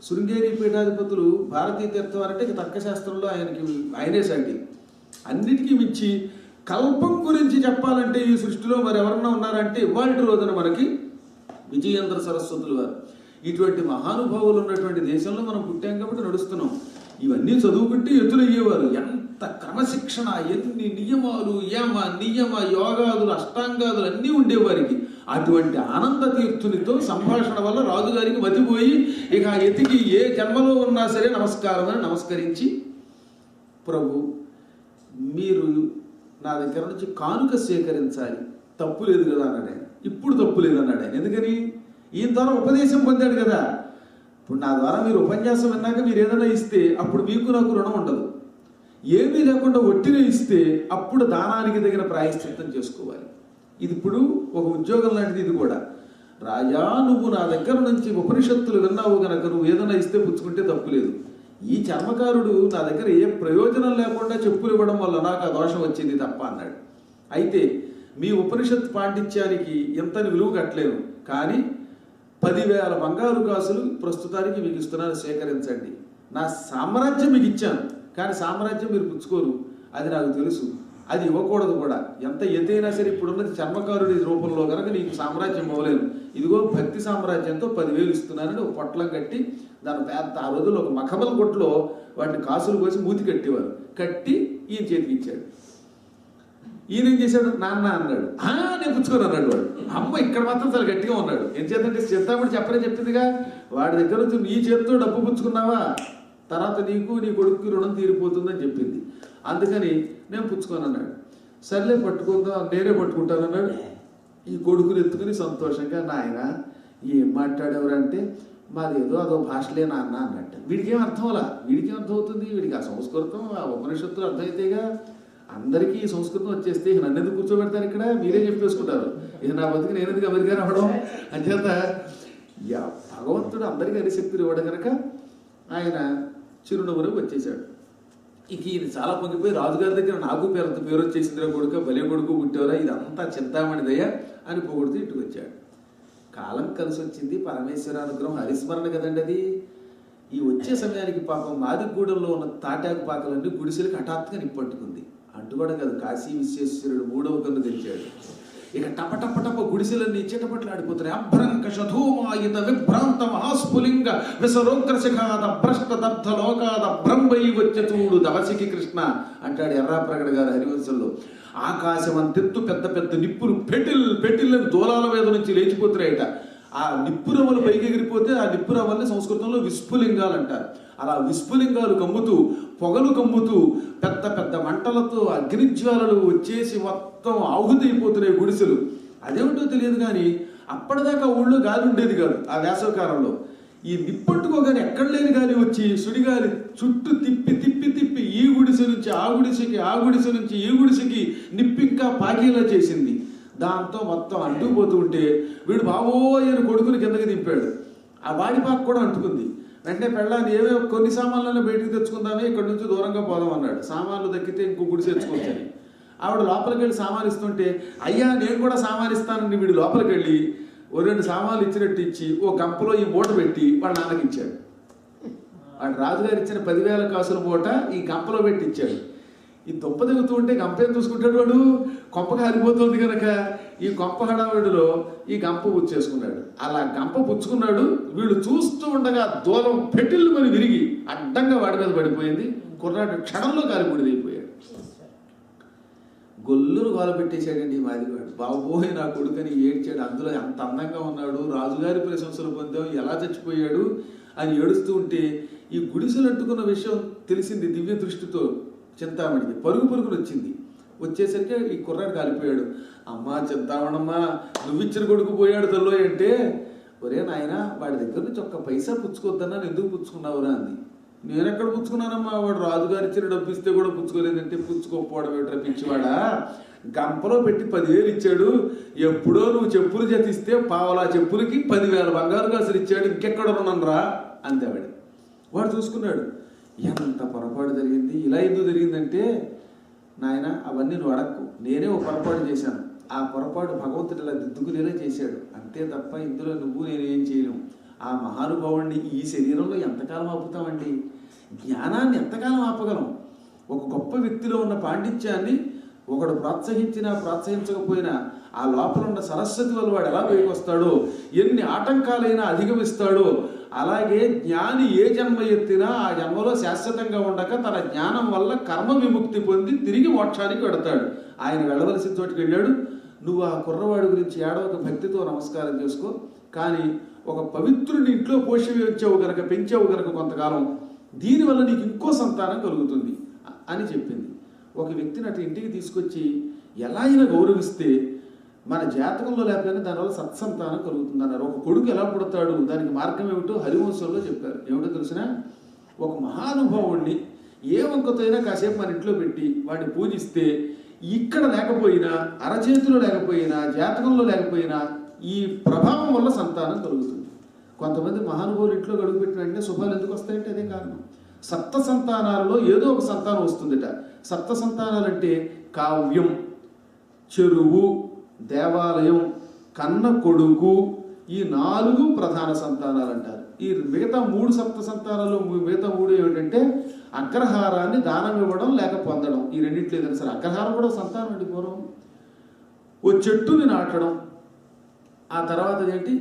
శృంగేరి పీఠాధిపతులు భారతీయ తీర్థవారంటే తర్కశాస్త్రంలో ఆయనే సాటి. అన్నిటికీ మించి కల్పం గురించి చెప్పాలంటే ఈ సృష్టిలో మరి ఎవరన్నా ఉన్నారంటే ఇవాళ రోజున మనకి విజయేంద్ర సరస్వతులు వారు. ఇటువంటి మహానుభావులు ఉన్నటువంటి దేశంలో మనం పుట్టాం కాబట్టి నడుస్తున్నాం. ఇవన్నీ చదువుకుంటే ఎదురయ్యేవారు. ఎంత క్రమశిక్షణ, ఎన్ని నియమాలు, నియమ యోగాదులు, అష్టాంగాదులు అన్నీ ఉండేవారికి. అటువంటి ఆనంద తీర్థునితో సంభాషణ వల్ల రాజుగారికి మతిపోయి ఇక ఎతికి ఏ జన్మలో ఉన్నా సరే నమస్కారం అని నమస్కరించి, ప్రభు మీరు నా దగ్గర నుంచి కానుక సేకరించాలి, తప్పు లేదు కదా అన్నాడు ఆయన. ఇప్పుడు తప్పు లేదన్నాడు ఆయన. ఎందుకని? ఈయన ద్వారా ఉపదేశం పొందాడు కదా. ఇప్పుడు నా ద్వారా మీరు ఉపన్యాసం విన్నాక మీరు ఏదైనా ఇస్తే అప్పుడు మీకు నాకు రుణం ఉండదు. ఏమీ లేకుండా ఒట్టిగా ఇస్తే అప్పుడు దానానికి తగిన ప్రాయశ్చిత్తం చేసుకోవాలి. ఇది ఇప్పుడు ఒక ఉద్యోగం లాంటిది. ఇది కూడా, రాజా నువ్వు నా దగ్గర నుంచి ఉపనిషత్తులు విన్నావు గనక నువ్వు ఏదైనా ఇస్తే పుచ్చుకుంటే తప్పు లేదు. ఈ చర్మకారుడు నా దగ్గర ఏ ప్రయోజనం లేకుండా చెప్పులు ఇవ్వడం వల్ల నాకు ఆ దోషం వచ్చింది తప్ప అన్నాడు. అయితే మీ ఉపనిషత్తు పాండిత్యానికి ఎంతని విలువ కట్టలేను, కానీ 10,000 బంగారు కాసులు ప్రస్తుతానికి మీకు ఇస్తున్నాను, సేకరించండి. నా సామ్రాజ్యం మీకు ఇచ్చాను, కానీ సామ్రాజ్యం మీరు పుచ్చుకోరు, అది నాకు తెలుసు. అది ఇవ్వకూడదు కూడా. ఎంత ఎత్తైనా సరే ఇప్పుడున్నది చర్మకారుడి రూపంలో కనుక నీకు సామ్రాజ్యం ఇవ్వలేను. ఇదిగో భక్తి సామ్రాజ్యంతో 10,000 ఇస్తున్నానని ఒక పొట్లం కట్టి దాని పెద్ద, ఆ రోజుల్లో ఒక మఖమల కొట్లో వాటిని కాసులు పోసి మూతి కట్టేవారు. కట్టి ఈయన చేతికి ఇచ్చాడు. ఈయన ఏం చేశాడు? నాన్న అన్నాడు. నేను పుచ్చుకొని అన్నాడు వాడు. అమ్మ ఇక్కడ మాత్రం చాలా గట్టిగా ఉన్నాడు. ఏం చేద్దంటే చెప్తామని చెప్పిందిగా, వాడి దగ్గర నుంచి నీ చేతితో డబ్బు పుచ్చుకున్నావా తర్వాత నీకు నీ కొడుకుకి రుణం తీరిపోతుందని చెప్పింది. అందుకని నేను పుచ్చుకొని అన్నాడు. సర్లే పట్టుకుందాం, నేనే పట్టుకుంటానన్నాడు. ఈ కొడుకుని ఎత్తుకుని సంతోషంగా, నాయన ఏం మాట్లాడేవారంటే మాది ఏదో అదో భాషలే నాన్న అన్నట్టు. వీడికేం అర్థం అలా, వీడికేం అర్థం అవుతుంది? వీడికి ఆ సంస్కృతం ఆ ఉపనిషత్తులు అర్థమైతేగా. అందరికీ ఈ సంస్కృతం వచ్చేస్తే నన్ను ఎందుకు కూర్చోబెడతారు ఇక్కడ? మీరే చెప్పేసుకుంటారు. ఇక నా బతికి నేను ఎందుకు అమెరికా రావడం అంచేత భగవంతుడు అందరికీ అరిశక్తులు ఇవ్వడం కనుక ఆయన చిరునవ్వులకు వచ్చేసాడు. ఇక ఈయన చాలా పొంగిపోయి రాజుగారి దగ్గర నాకు పేరు వచ్చేసిందిరా కొడుక, భలే కొడుకు పుట్టేవరా, ఇదంతా చింతామణిదయ్యా అని పొగుడుతూ ఇంటికి వచ్చాడు. కాలం కలిసి వచ్చింది, పరమేశ్వర అనుగ్రహం, హరిస్మరణ కదండి అది. ఈ వచ్చే సమయానికి పాపం మాదిగూడెంలో ఉన్న తాటాకు పాకలన్నీ గుడిసెలకు హఠాత్తుగా నిప్పట్టుకుంది. అంటుకోవడం కాదు, కాశీ విశ్వేశ్వరుడు 3వ కన్ను తెచ్చాడు. ఇక టపటపటప గుడిసెలన్నీ చిటపట్లాడిపోతున్నాయి. అభ్రంక శధూమాయిత విభ్రాంత మహాస్ఫులింగ విసరోగ్రశిఖాద భ్రష్ట దబ్ధ లోకాద బ్రంబై వచ్చూడు దవసికి కృష్ణ అంటాడు ఎర్రాప్రగడ గారు హరివంశంలో. ఆకాశం అంతెత్తు పెద్ద పెద్ద నిప్పులు పెటిల్లని దూలాల మీద నుంచి లేచిపోతున్నాయట. ఆ నిప్పురవ్వలు పైకి ఎగిరిపోతే ఆ నిప్పురవ్వల్ని సంస్కృతంలో విస్ఫులింగాలు అంటారు. అలా విస్ఫులింగాలు కమ్ముతూ, పొగలు కమ్ముతూ, పెద్ద పెద్ద మంటలతో అగ్నిజ్వాలలు వచ్చేసి మొత్తం ఆహుతైపోతున్నాయి గుడిసెలు. అదేమిటో తెలియదు కానీ అప్పటిదాకా ఊళ్ళో గాలి ఉండేది కాదు. ఆ వేసవకాలంలో ఈ నిప్పట్టుకోగానే ఎక్కడ లేని గాలి వచ్చి సుడిగాలి చుట్టూ తిప్పి తిప్పి తిప్పి ఈ గుడిసె నుంచి ఆ గుడిసెకి, ఆ గుడిసె నుంచి ఈ గుడిసెకి నిప్పింకా పాకేలా చేసింది. దాంతో మొత్తం అంటుకుపోతూ ఉంటే వీడు బాబోయ్ అని కొడుకుని కిందకి దింపాడు. ఆ వాడిపాకు కూడా అంటుకుంది. వెంటనే పెళ్ళాన్ని ఏవో కొన్ని సామాన్లను బయటికి తెచ్చుకుందామే, ఇక్కడ నుంచి దూరంగా పోదాం అన్నాడు. సామాన్లు దక్కితే ఇంకో గుడిసె తెచ్చుకోవచ్చని. ఆవిడ లోపలికి వెళ్ళి సామాన్ ఇస్తుంటే, అయ్యా నేను కూడా సామాన్ ఇస్తానని వీడు లోపలికి వెళ్ళి ఓ 2 సామాన్లు ఇచ్చినట్టు ఇచ్చి ఓ గంపలో ఈ మూట పెట్టి వాళ్ళ నాన్నకి ఇచ్చాడు. వాడు రాజుగారు ఇచ్చిన 10,000 కాసుల మూట ఈ గంపలో పెట్టి ఇచ్చాడు. ఈ దుంప దిగుతూ ఉంటే గంప ఏం చూసుకుంటాడు వాడు, కొంప కాలిపోతుంది కనుక ఈ కొంప హడావిడిలో ఈ గంప పుచ్చేసుకున్నాడు. అలా గంప పుచ్చుకున్నాడు. వీడు చూస్తూ ఉండగా దూరం పెట్టిల్లు మరి విరిగి అడ్డంగా వాడి మీద పడిపోయింది. కుర్రాడు క్షణంలో కాలిపూడిదైపోయాడు. గొల్లును గోల పెట్టేశాడండి ఈ మాదిరివాడు. బాబోయ్ నా కొడుకని ఏడ్చాడు. అందులో ఎంత అందంగా ఉన్నాడు, రాజుగారి ప్రశంసలు పొందాం, ఎలా చచ్చిపోయాడు అని ఏడుస్తూ ఉంటే ఈ గుడిసెలు అంటుకున్న విషయం తెలిసింది దివ్య దృష్టితో చింతామణికి. పరుగు పరుగును వచ్చింది. వచ్చేసరికి ఈ కుర్రాడు కాలిపోయాడు. అమ్మా చింతామణమ్మా, నువ్విచ్చిన కొడుకు పోయాడు తల్లో అంటే, ఒరే నాయన వాడి దగ్గర నుంచి ఒక్క పైసా పుచ్చుకోవద్దన్నా ఎందుకు పుచ్చుకున్నావురా అంది. నేనెక్కడ పుచ్చుకున్నానమ్మా, వాడు రాజుగారి ఇచ్చిన డబ్బు ఇస్తే కూడా పుచ్చుకోలేదంటే, పుచ్చుకోకపోవడం ఏమిట్రా పిచ్చివాడా, గంపలో పెట్టి 10,000 ఇచ్చాడు, ఎప్పుడో నువ్వు చెప్పులు జతిస్తే పావలా చెప్పులకి 10,000 బంగారు కాసులు ఇచ్చాడు, ఇంకెక్కడ ఉన్నానరా అంతే. వాడు చూసుకున్నాడు, ఎంత పొరపాటు జరిగింది, ఇలా ఎందుకు జరిగిందంటే, నాయన అవన్నీ నువ్వు అడక్కు, నేనే ఒక పొరపాటు చేశాను, ఆ పొరపాటు భగవంతుడు ఇలా దిద్దుకునేలా చేశాడు అంతే తప్ప ఇందులో నువ్వు నేనేం చేయలేము. ఆ మహానుభావుడిని ఈ శరీరంలో ఎంతకాలం ఆపుతామండి, జ్ఞానాన్ని ఎంతకాలం ఆపగలం. ఒక గొప్ప వ్యక్తిలో ఉన్న పాండిత్యాన్ని ఒకడు ప్రోత్సహించినా ప్రోత్సహించకపోయినా ఆ లోపల ఉన్న సరస్వతి వల్ల వాడు ఎలా పైకి వస్తాడో, ఎన్ని ఆటంకాలైనా అధిగమిస్తాడో, అలాగే జ్ఞాని ఏ జన్మ ఎత్తినా ఆ జన్మలో శాశ్వతంగా ఉండక తన జ్ఞానం వల్ల కర్మ విముక్తి పొంది తిరిగి మోక్షానికి వెడతాడు. ఆయన వెళ్ళవలసిన చోటికి వెళ్ళాడు. నువ్వు ఆ కుర్రవాడి గురించి ఏడవక భక్తితో నమస్కారం చేసుకో, కానీ ఒక పవిత్రుని ఇంట్లో పోషించావు గనక, పెంచావు గనక కొంతకాలం, దీనివల్ల నీకు ఇంకో సంతానం కలుగుతుంది అని చెప్పింది. ఒక వ్యక్తిని అటు ఇంటికి తీసుకొచ్చి ఎలా అయినా గౌరవిస్తే మన జాతకంలో లేకపోయినా దానివల్ల సత్సంతానం కలుగుతుంది అన్నారు. ఒక కొడుకు ఎలా పుడతాడు, దానికి మార్గం ఏమిటో హరివంశంలో చెప్పారు. ఏమిటో తెలిసిన, ఒక మహానుభావుడిని ఏ వంకతో అయినా కాసేపు మన ఇంట్లో పెట్టి వాడిని పూజిస్తే, ఇక్కడ లేకపోయినా, అరచేతిలో లేకపోయినా, జాతకంలో లేకపోయినా ఈ ప్రభావం వల్ల సంతానం కలుగుతుంది. కొంతమంది మహానుభావులు ఇంట్లో అడుగుపెట్టిన వెంటనే శుభాలు ఎందుకు వస్తాయంటే అదే కారణం. సప్త సంతానాలలో ఏదో ఒక సంతానం వస్తుందిట. సప్త సంతానాలంటే కావ్యం, చెరువు, దేవాలయం, కన్న కొడుకు, ఈ 4 ప్రధాన సంతానాలు అంటారు. ఈ మిగతా 3 సప్త సంతానాలు, మిగతా 3 ఏమిటంటే అగ్రహారాన్ని దానం ఇవ్వడం లేక పొందడం. ఈ రెండింటిలో ఏదైనా సరే, అగ్రహారం కూడా సంతానం అండి. పూర్వం ఓ చెట్టుని నాటడం, ఆ తర్వాత ఏంటి,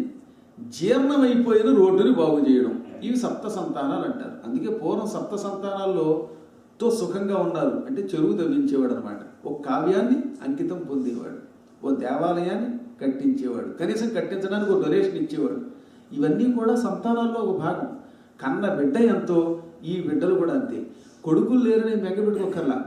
జీర్ణమైపోయిన రోడ్డుని బాగు చేయడం, ఇవి సప్త సంతానాలు అంటారు. అందుకే పూర్వం సప్త సంతానాల్లో తో సుఖంగా ఉన్నారు అంటే చెరువు తవ్వించేవాడు అనమాట. ఒక కావ్యాన్ని అంకితం పొందేవాడు, ఓ దేవాలయాన్ని కట్టించేవాడు, కనీసం కట్టించడానికి ఒక డొనేషన్ ఇచ్చేవాడు. ఇవన్నీ కూడా సంతానాల్లో ఒక భాగం. కన్న బిడ్డ ఎంతో ఈ బిడ్డలు కూడా అంతే. కొడుకులు లేరని మెగ్గబెట్టుకోకర్లా,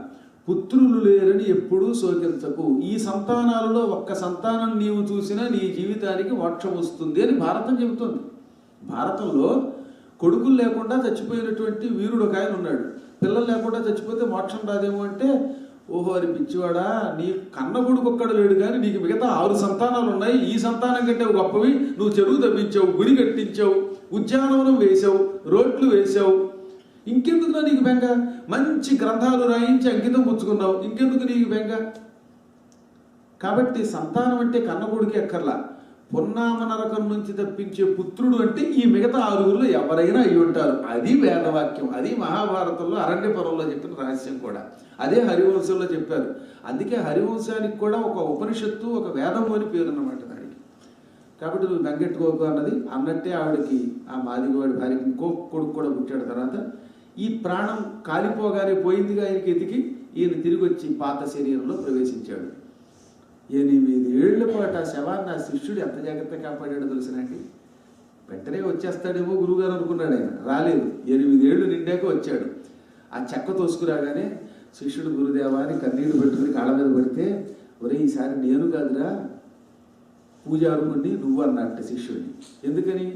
పుత్రులు లేరని ఎప్పుడూ శోకించకు. ఈ సంతానాలలో ఒక్క సంతానం నీవు చూసినా నీ జీవితానికి మోక్షం వస్తుంది అని భారతం చెబుతుంది. భారతంలో కొడుకులు లేకుండా చచ్చిపోయినటువంటి వీరుడు ఒక ఆయన ఉన్నాడు. పిల్లలు లేకుండా చచ్చిపోతే మోక్షం రాదేమో అంటే, ఓహో అని పిచ్చివాడా, నీ కన్న కొడుకు ఒక్కడు లేడు కానీ నీకు మిగతా 6 సంతానాలు ఉన్నాయి, ఈ సంతానం కంటే గొప్పవి. నువ్వు చెరువు తవ్వించావు, గుడి కట్టించావు, ఉద్యానవనం వేసావు, రోడ్లు వేసావు, ఇంకెందుకురా నీకు బెంగ? మంచి గ్రంథాలు రాయించి అంకితం పుచ్చుకున్నావు, ఇంకెందుకు నీకు బెంగ? కాబట్టి సంతానం అంటే కన్న కొడుకే అక్కర్లా, పున్నామ నరకం నుంచి తప్పించే పుత్రుడు అంటే ఈ మిగతా 6 ఎవరైనా అయి ఉంటారు. అది వేదవాక్యం, అది మహాభారతంలో అరణ్యపర్వంలో చెప్పిన రహస్యం కూడా, అదే హరివంశంలో చెప్పారు. అందుకే హరివంశానికి కూడా ఒక ఉపనిషత్తు, ఒక వేదము అని పేరు అన్నమాట దానికి. కాబట్టి నువ్వు బెంగెట్టుకోకు అన్నది. అన్నట్టే ఆవిడకి, ఆ మాదిగవాడి భార్యకి ఇంకో కొడుకు కూడా పుట్టాడు. తర్వాత ఈ ప్రాణం కాలిపోగానే పోయిందిగా ఆయనకి ఎతికి, ఈయన తిరిగి వచ్చి పాత శరీరంలో ప్రవేశించాడు. 8 ఏళ్ల పాటు ఆ శవాన్ని ఆ శిష్యుడు ఎంత జాగ్రత్తగా కాపాడాడో తెలుసునండి. వెంటనే వచ్చేస్తాడేమో గురువుగారు అనుకున్నాడు. ఆయన రాలేదు. 8 ఏళ్ళు నిండాక వచ్చాడు. ఆ చెక్క తోసుకురాగానే శిష్యుడు గురుదేవా అని కన్నీరు పెట్టుకుని కాళ్ళ మీద పడితే, ఒరే ఈసారి నేను కాదురా పూజారుకుని నువ్వు అన్నట్టు శిష్యుడిని. ఎందుకని?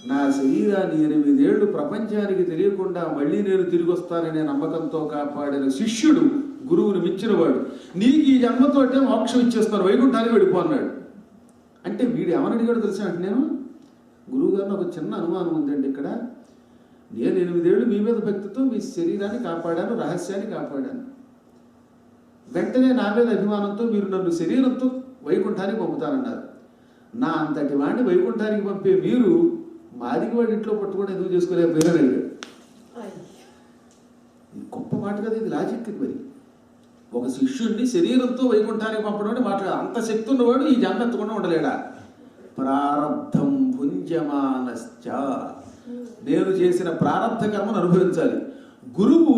నా శరీరాన్ని 8 ఏళ్ళు ప్రపంచానికి తెలియకుండా మళ్ళీ నేను తిరిగి వస్తాననే నమ్మకంతో కాపాడిన శిష్యుడు గురువుని మించినవాడు. నీకు ఈ జన్మతోటే మోక్షం ఇచ్చేస్తాను, వైకుంఠానికి వెళ్ళిపో అన్నాడు. అంటే వీడు ఏమని అడిగాడు తెలుసా? అంటే నేను గురువుగారిని ఒక చిన్న అనుమానం ఉందండి ఇక్కడ. నేను 8 ఏళ్ళు మీ మీద భక్తితో మీ శరీరాన్ని కాపాడాను, రహస్యాన్ని కాపాడాను. వెంటనే నా మీద అభిమానంతో మీరు నన్ను శరీరంతో వైకుంఠానికి పంపుతానన్నారు. నా అంతటి వాడిని వైకుంఠానికి పంపే మీరు మాదికి వాడి ఇంట్లో పట్టుకొని ఎందుకు చేసుకోలేకపోయారు అడిగాడు. గొప్ప మాట కదా ఇది, లాజిక్. మరి ఒక శిష్యుడిని శరీరంతో వైకుంఠానికి పంపడం అంటే మాట్లాడ అంత శక్తి ఉన్నవాడు ఈ జన్మ ఎత్తకుండా ఉండలేడా? ప్రారబ్ధం భుంజమానశ్చ, నేను చేసిన ప్రారబ్ధ కర్మను అనుభవించాలి. గురువు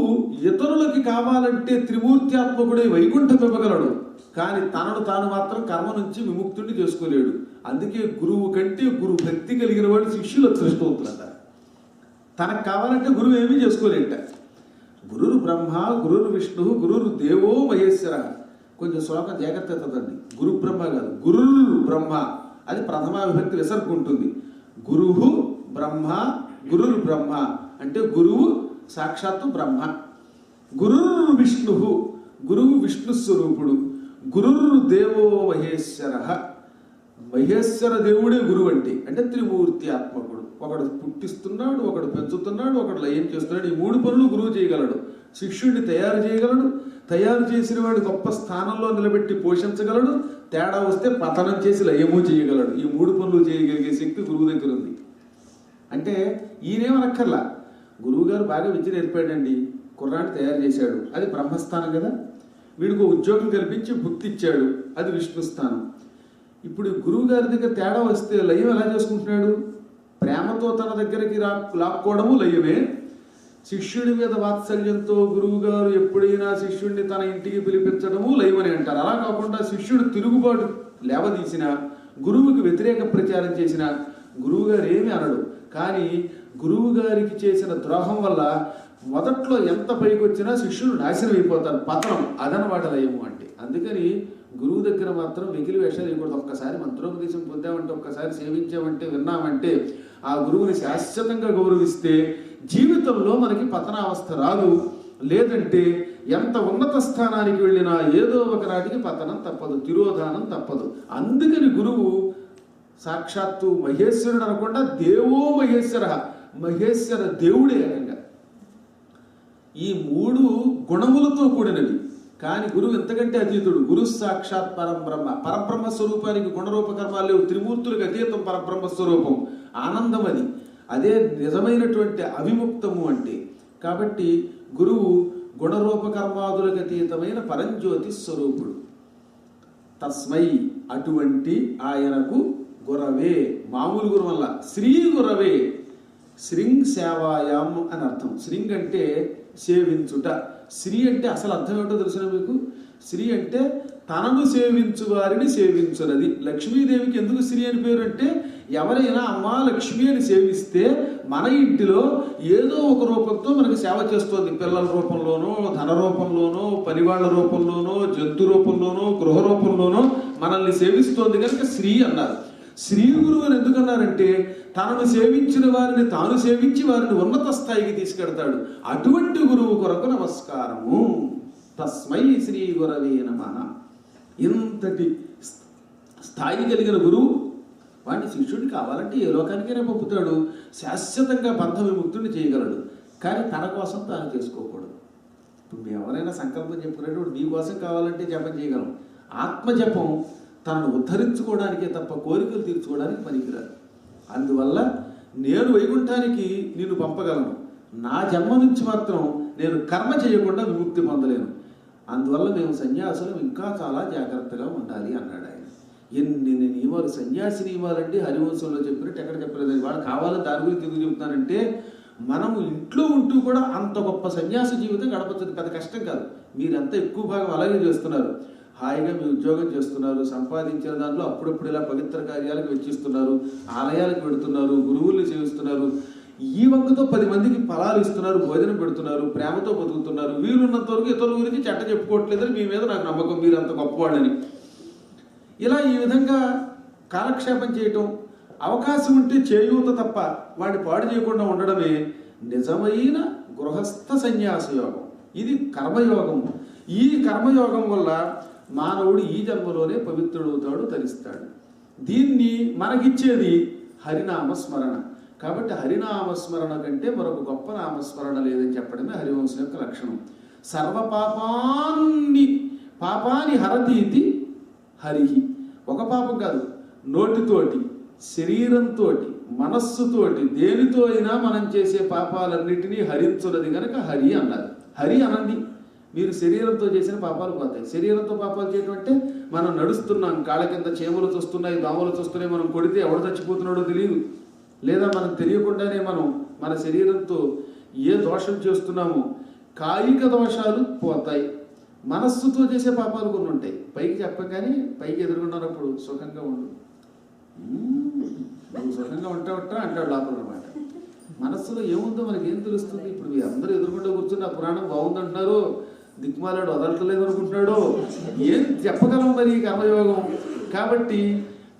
ఇతరులకి కావాలంటే త్రిమూర్త్యాత్మకుడై వైకుంఠం ఇవ్వగలడు, కానీ తనను తాను మాత్రం కర్మ నుంచి విముక్తుడిని చేసుకోలేడు. అందుకే గురువు కంటే గురు భక్తి కలిగిన వాడు శిష్యులు అదృష్టవంతులంట. తనకు కావాలంటే గురువు ఏమీ చేసుకోలేట. గురురు బ్రహ్మ, గురురు విష్ణు, గురురు దేవో మహేశ్వర. కొంచెం శ్లోకం జాగ్రత్త చదవండి. గురు బ్రహ్మ కాదు, గురురు బ్రహ్మ. అది ప్రథమ విభక్తి విసర్గ ఉంటుంది. గురువు బ్రహ్మ, గురురు బ్రహ్మ అంటే గురువు సాక్షాత్తు బ్రహ్మ. గురురు విష్ణు, గురువు విష్ణు స్వరూపుడు. గురురు దేవో మహేశ్వర, మహేశ్వర దేవుడే గురువు అంటే త్రిమూర్తి ఆత్మకుడు. ఒకడు పుట్టిస్తున్నాడు, ఒకడు పెంచుతున్నాడు, ఒకడు లయం చేస్తున్నాడు. ఈ 3 పనులు గురువు చేయగలడు. శిష్యుడిని తయారు చేయగలడు, తయారు చేసిన వాడు గొప్ప స్థానంలో నిలబెట్టి పోషించగలడు, తేడా వస్తే పతనం చేసి లయము చేయగలడు. ఈ 3 పనులు చేయగలిగే శక్తి గురువు దగ్గర ఉంది. అంటే ఈయనేమనక్కర్లా, గురువు గారు బాగా విద్య నేర్పాడండి, కుర్రాన్ని తయారు చేశాడు, అది బ్రహ్మస్థానం కదా. వీడికి ఉద్యోగం కల్పించి భుక్తి ఇచ్చాడు, అది విష్ణు స్థానం. ఇప్పుడు గురువు గారి దగ్గర తేడా వస్తే లయం ఎలా చేసుకుంటున్నాడు? ప్రేమతో తన దగ్గరికి లాక్కోవడము లయమే. శిష్యుడి మీద వాత్సల్యంతో గురువు గారు ఎప్పుడైనా శిష్యుడిని తన ఇంటికి పిలిపించడము లయమని అంటారు. అలా కాకుండా శిష్యుడు తిరుగుబాటు లేవదీసిన, గురువుకి వ్యతిరేక ప్రచారం చేసిన గురువు గారు ఏమి అనడు. కానీ గురువు గారికి చేసిన ద్రోహం వల్ల మొదట్లో ఎంత పైకి వచ్చినా శిష్యుడు నాశనం అయిపోతారు, పతనం. అదనమాట లయము అంటే. అందుకని గురువు దగ్గర మాత్రం వెకిలి వేషాలు వేయకూడదు. ఒక్కసారి మంత్రోపదేశం పొందామంటే, ఒక్కసారి సేవించామంటే, విన్నామంటే ఆ గురువుని శాశ్వతంగా గౌరవిస్తే జీవితంలో మనకి పతనావస్థ రాదు. లేదంటే ఎంత ఉన్నత స్థానానికి వెళ్ళినా ఏదో ఒక నాటికి పతనం తప్పదు, తిరోధానం తప్పదు. అందుకని గురువు సాక్షాత్తు మహేశ్వరుడు అనకుండా దేవో మహేశ్వర, మహేశ్వర దేవుడే ఏకంగా. ఈ 3 గుణములతో కూడినవి. కానీ గురువు ఎంతకంటే అతీతుడు. గురు సాక్షాత్ పరబ్రహ్మ. పరబ్రహ్మ స్వరూపానికి గుణరూప కర్మాలు లేవు. త్రిమూర్తులకు అతీతం పరబ్రహ్మ స్వరూపం, ఆనందం అది. అదే నిజమైనటువంటి అవిముక్తము అంటే. కాబట్టి గురువు గుణరూప కర్మాదులకు అతీతమైన పరంజ్యోతి స్వరూపుడు. తస్మై, అటువంటి ఆయనకు గురవే, మామూలు గురు వల్ల శ్రీ గురవే, శ్రింగ్ సేవాయాం అని అర్థం. శ్రింగ్ అంటే సేవించుట. శ్రీ అంటే అసలు అర్థం ఏమిటో తెలుసిన మీకు? శ్రీ అంటే తనను సేవించు వారిని సేవించున్నది. లక్ష్మీదేవికి ఎందుకు శ్రీ అని పేరు అంటే, ఎవరైనా అమ్మా లక్ష్మి అని సేవిస్తే మన ఇంటిలో ఏదో ఒక రూపంతో మనకు సేవ చేస్తుంది. పిల్లల రూపంలోనో, ధన రూపంలోనో, పనివాళ్ల రూపంలోనో, జంతు రూపంలోనో, గృహ రూపంలోనో మనల్ని సేవిస్తోంది కనుక శ్రీ అన్నారు. శ్రీ గురువు అని ఎందుకన్నారంటే, తనను సేవించిన వారిని తాను సేవించి వారిని ఉన్నత స్థాయికి తీసుకెడతాడు. అటువంటి గురువు కొరకు నమస్కారము. తస్మై శ్రీ గురవే నమః. ఇంతటి స్థాయి కలిగిన గురువు వాడిని శిష్యుడిని కావాలంటే ఏ లోకానికైనా పంపుతాడు, శాశ్వతంగా బంధ విముక్తుడిని చేయగలడు. కానీ తన కోసం తాను చేసుకోకూడదు. ఇప్పుడు మేము ఎవరైనా సంకల్పం చెప్పుకునేటప్పుడు నీ కోసం కావాలంటే జపం చేయగలం. ఆత్మజపం తనను ఉద్ధరించుకోవడానికే తప్ప కోరికలు తీర్చుకోవడానికి పనికిరాదు. అందువల్ల నేను వైకుంఠానికి నిన్ను పంపగలను, నా జన్మ నుంచి మాత్రం నేను కర్మ చేయకుండా విముక్తి పొందలేను. అందువల్ల మేము సన్యాసులు ఇంకా చాలా జాగ్రత్తగా ఉండాలి అన్నాడు ఆయన. ఎన్ని నియమాలు, సన్యాసి నియమాలంటే హరివంశంలో చెప్పినట్టు ఎక్కడ చెప్పలేదు. వాళ్ళు కావాలని దాని గురించి ఎందుకు చెబుతున్నానంటే, మనము ఇంట్లో ఉంటూ కూడా అంత గొప్ప సన్యాస జీవితం గడపచ్చు. పెద్ద కష్టం కాదు. మీరంతా ఎక్కువ భాగం అలాగే చేస్తున్నారు. హాయిగా మీ ఉద్యోగం చేస్తున్నారు, సంపాదించిన దాంట్లో అప్పుడప్పుడు ఇలా పవిత్ర కార్యాలకు వెచ్చిస్తున్నారు, ఆలయాలకు పెడుతున్నారు, గురువుల్ని సేవిస్తున్నారు. ఈ వంకతో 10 మందికి ఫలాలు ఇస్తున్నారు, భోజనం పెడుతున్నారు, ప్రేమతో బతుకుతున్నారు. వీలున్నంత వరకు ఇతరుల గురించి చెడ్డ చెప్పుకోవట్లేదని మీ మీద నాకు నమ్మకం, మీరు అంత గొప్పవాళ్ళని. ఇలా ఈ విధంగా కాలక్షేపం చేయటం, అవకాశం ఉంటే చేయూత తప్ప వాడిని పాడు చేయకుండా ఉండడమే నిజమైన గృహస్థ సన్యాస యోగం. ఇది కర్మయోగం. ఈ కర్మయోగం వల్ల మానవుడు ఈ జన్మలోనే పవిత్రుడవుతాడు, తరిస్తాడు. దీన్ని మనకిచ్చేది హరినామస్మరణ. కాబట్టి హరినామస్మరణ కంటే మరొక గొప్ప నామస్మరణ లేదని చెప్పడమే హరివంశం యొక్క లక్షణం. సర్వ పాపాని హరతీతి హరిహి. ఒక పాపం కాదు, నోటితోటి, శరీరంతో, మనస్సుతోటి, దేనితో అయినా మనం చేసే పాపాలన్నిటినీ హరించున్నది కనుక హరి అన్నారు. హరి అనండి, మీరు శరీరంతో చేసిన పాపాలు పోతాయి. శరీరంతో పాపాలు చేయడం అంటే మనం నడుస్తున్నాం, కాళ్ళ కింద చేమలు చూస్తున్నాయి, దోమలు చూస్తున్నాయి, మనం కొడితే ఎవడు చచ్చిపోతున్నాడో తెలియదు. లేదా మనం తెలియకుండానే మనం మన శరీరంతో ఏ దోషం చేస్తున్నామో కాయిక దోషాలు పోతాయి. మనస్సుతో చేసే పాపాలు కొన్ని ఉంటాయి. పైకి చెప్పగానే పైకి ఎదుర్కొన్నప్పుడు సుఖంగా ఉండు, నువ్వు సుఖంగా ఉంటావట్రా అంటాడు లోపల అనమాట. మనస్సులో ఏముందో మనకి ఏం తెలుస్తుంది? ఇప్పుడు మీరు అందరూ ఎదుర్కొంటూ కూర్చుని ఆ పురాణం బాగుందంటున్నారు, దిక్కుమాలాడు వదలట్లేదు అనుకుంటున్నాడు, ఏం చెప్పగలం మరి ఈ కర్మయోగం? కాబట్టి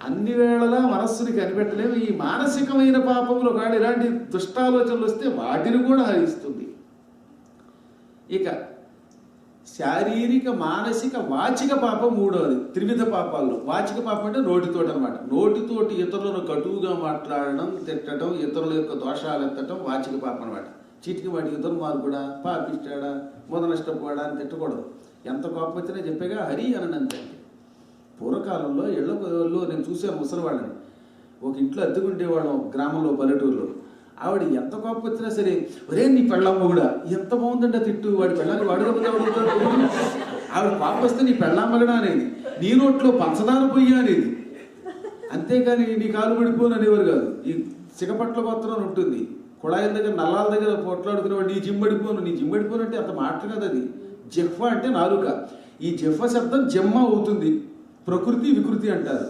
అన్ని వేళలా మనస్సుని కనిపెట్టలేము. ఈ మానసికమైన పాపములు కాదు, ఇలాంటి దుష్టాలోచనలు వస్తే వాటిని కూడా హరిస్తుంది. ఇక శారీరక, మానసిక, వాచిక పాపం మూడవది. త్రివిధ పాపాల్లో వాచిక పాపం అంటే నోటితోటి అనమాట. నోటితోటి ఇతరులను కటువుగా మాట్లాడడం, తిట్టడం, ఇతరుల యొక్క దోషాలు ఎత్తడం వాచిక పాపం అనమాట. చీటికి వాటికి ఇతరులు మారు కూడా పాపిస్తాడా, మొదనష్టపోడా అని తిట్టకూడదు. ఎంత కోపం వచ్చినా చెప్పేగా హరి అనంతే. పూర్వకాలంలో ఇళ్లలో నేను చూశాను ముసలివాళ్ళని. ఒక ఇంట్లో అద్దెకుండేవాళ్ళం గ్రామంలో, పల్లెటూరులో. ఆవిడ ఎంత కోపం వచ్చినా సరే, ఒరే నీ పెళ్ళమ్మ కూడా ఎంత బాగుందంటే తిట్టు, వాడి పెళ్ళాన్ని వాడుగా అడుగుతాడు. ఆవిడ కోపం వస్తే నీ పెళ్ళమ్మగడా అనేది, నీ నోట్లో పంచదార పొయ్యి అనేది. అంతేకాని నీ కాలు పడిపోను అనేవారు కాదు. ఈ సిగపట్ల గోత్రం ఉంటుంది, కుళాయిల దగ్గర నల్లాల దగ్గర పొట్లాడుకునేవాడు, నీ జిమ్మడిపోను, నీ జిమ్మడిపోను అంటే అంత మాట కదా అది. జిహ్వ అంటే నాలుక. ఈ జిహ్వ శబ్దం జమ్మ అవుతుంది. ప్రకృతి వికృతి అంటారు.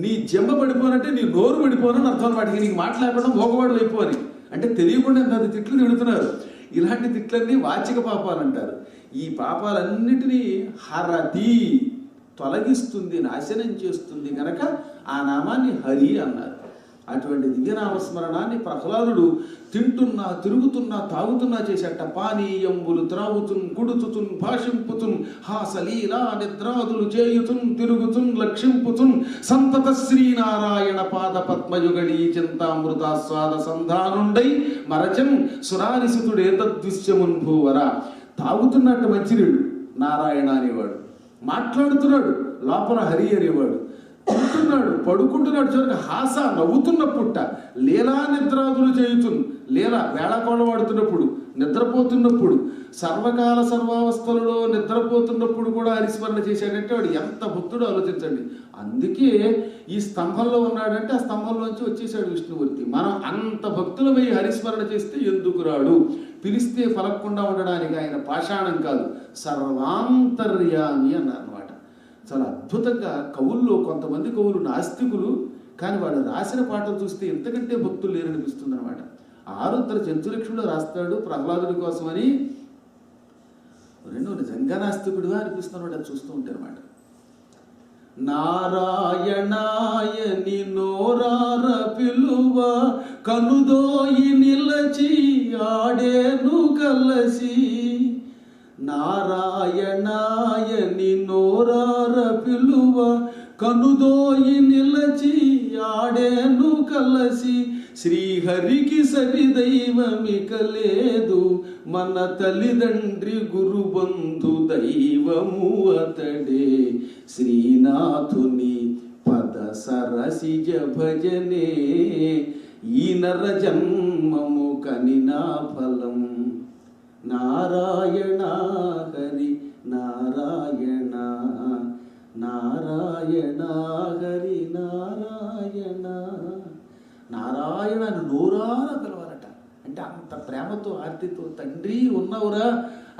నీ జమ్మ పడిపోనంటే నీ నోరు పడిపోనని అర్థం. వాటికి నీకు మాట్లాడడం మోగవాడు అయిపోని అంటే తెలియకుండా ఎంత తిట్లు తిడుతున్నారు. ఇలాంటి తిట్లన్నీ వాచిక పాపాలు అంటారు. ఈ పాపాలన్నిటినీ హరతి, తొలగిస్తుంది, నాశనం చేస్తుంది కనుక ఆ నామాన్ని హరి అన్నారు. అటువంటి దివ్యనామస్మరణాన్ని ప్రహ్లాదుడు తింటున్నా, తిరుగుతున్నా, తాగుతున్నా చేసేట. పానీయంబులు త్రాగుతున్, కుడుతుతున్, భాషింపుతున్, హాసలీలా నిద్రాదులు చేయుతున్, తిరుగుతున్, లక్షింపుతున్, సంతత శ్రీనారాయణ పాద పద్మయుగళీ చింతామృతాస్వాద సంధానుండై మరచం సురారిసుతుడే తద్విశ్యమున్ భూవర. తాగుతున్నట్టు మంచినీడు నారాయణ అనేవాడు, మాట్లాడుతున్నాడు లోపల హరి అనేవాడు, తింటున్నాడు, పడుకుంటున్నాడు, చివరికి హాస నవ్వుతున్న పుట్ట, లీలా నిద్రాదులు చేయుతున్, లీల వేళకోళ వాడుతున్నప్పుడు, నిద్రపోతున్నప్పుడు, సర్వకాల సర్వావస్థలలో నిద్రపోతున్నప్పుడు కూడా హరిస్మరణ చేశాడంటే వాడు ఎంత భక్తుడు ఆలోచించండి. అందుకే ఈ స్తంభంలో ఉన్నాడంటే ఆ స్తంభంలోంచి వచ్చేసాడు విష్ణుమూర్తి. మనం అంత భక్తులమై హరిస్మరణ చేస్తే ఎందుకు రాడు? పిలిస్తే పలకకుండా ఉండడానికి ఆయన పాషాణం కాదు, సర్వాంతర్యామి అన్నారు అనమాట. చాలా అద్భుతంగా కవుల్లో కొంతమంది కవులు నాస్తికులు, కానీ వాళ్ళు రాసిన పాటలు చూస్తే ఎంతకంటే భక్తులు లేరనిపిస్తుంది అనమాట. ఆరుద్ర చంచులక్ష్మిలో రాస్తాడు ప్రహ్లాదుడి కోసమని, రెండు నిజంగా నాస్తికుడుగా అనిపిస్తున్నాడు అది చూస్తూ ఉంటే అనమాట. నారాయణాయని నోరార పిలువ కనుదోయి నిలచి ఆడేను కలసి, నారాయణాయని నోరార పిలువ కనుదోయి నిలచి ఆడేను కలసి, శ్రీహరికి సరిదైవమిక లేదు, మన తల్లిదండ్రి గురుబంధు దైవము అతడే, శ్రీనాథుని పద సరసిజ భజనే ఈ నర జన్మము కనినా ఫలం. నారాయణ హరి నారాయణ, నారాయణ హరి నారాయణ. నారాయణ అని నోరారా పిలవాలట. అంటే అంత ప్రేమతో, ఆర్తితో తండ్రి ఉన్నవురా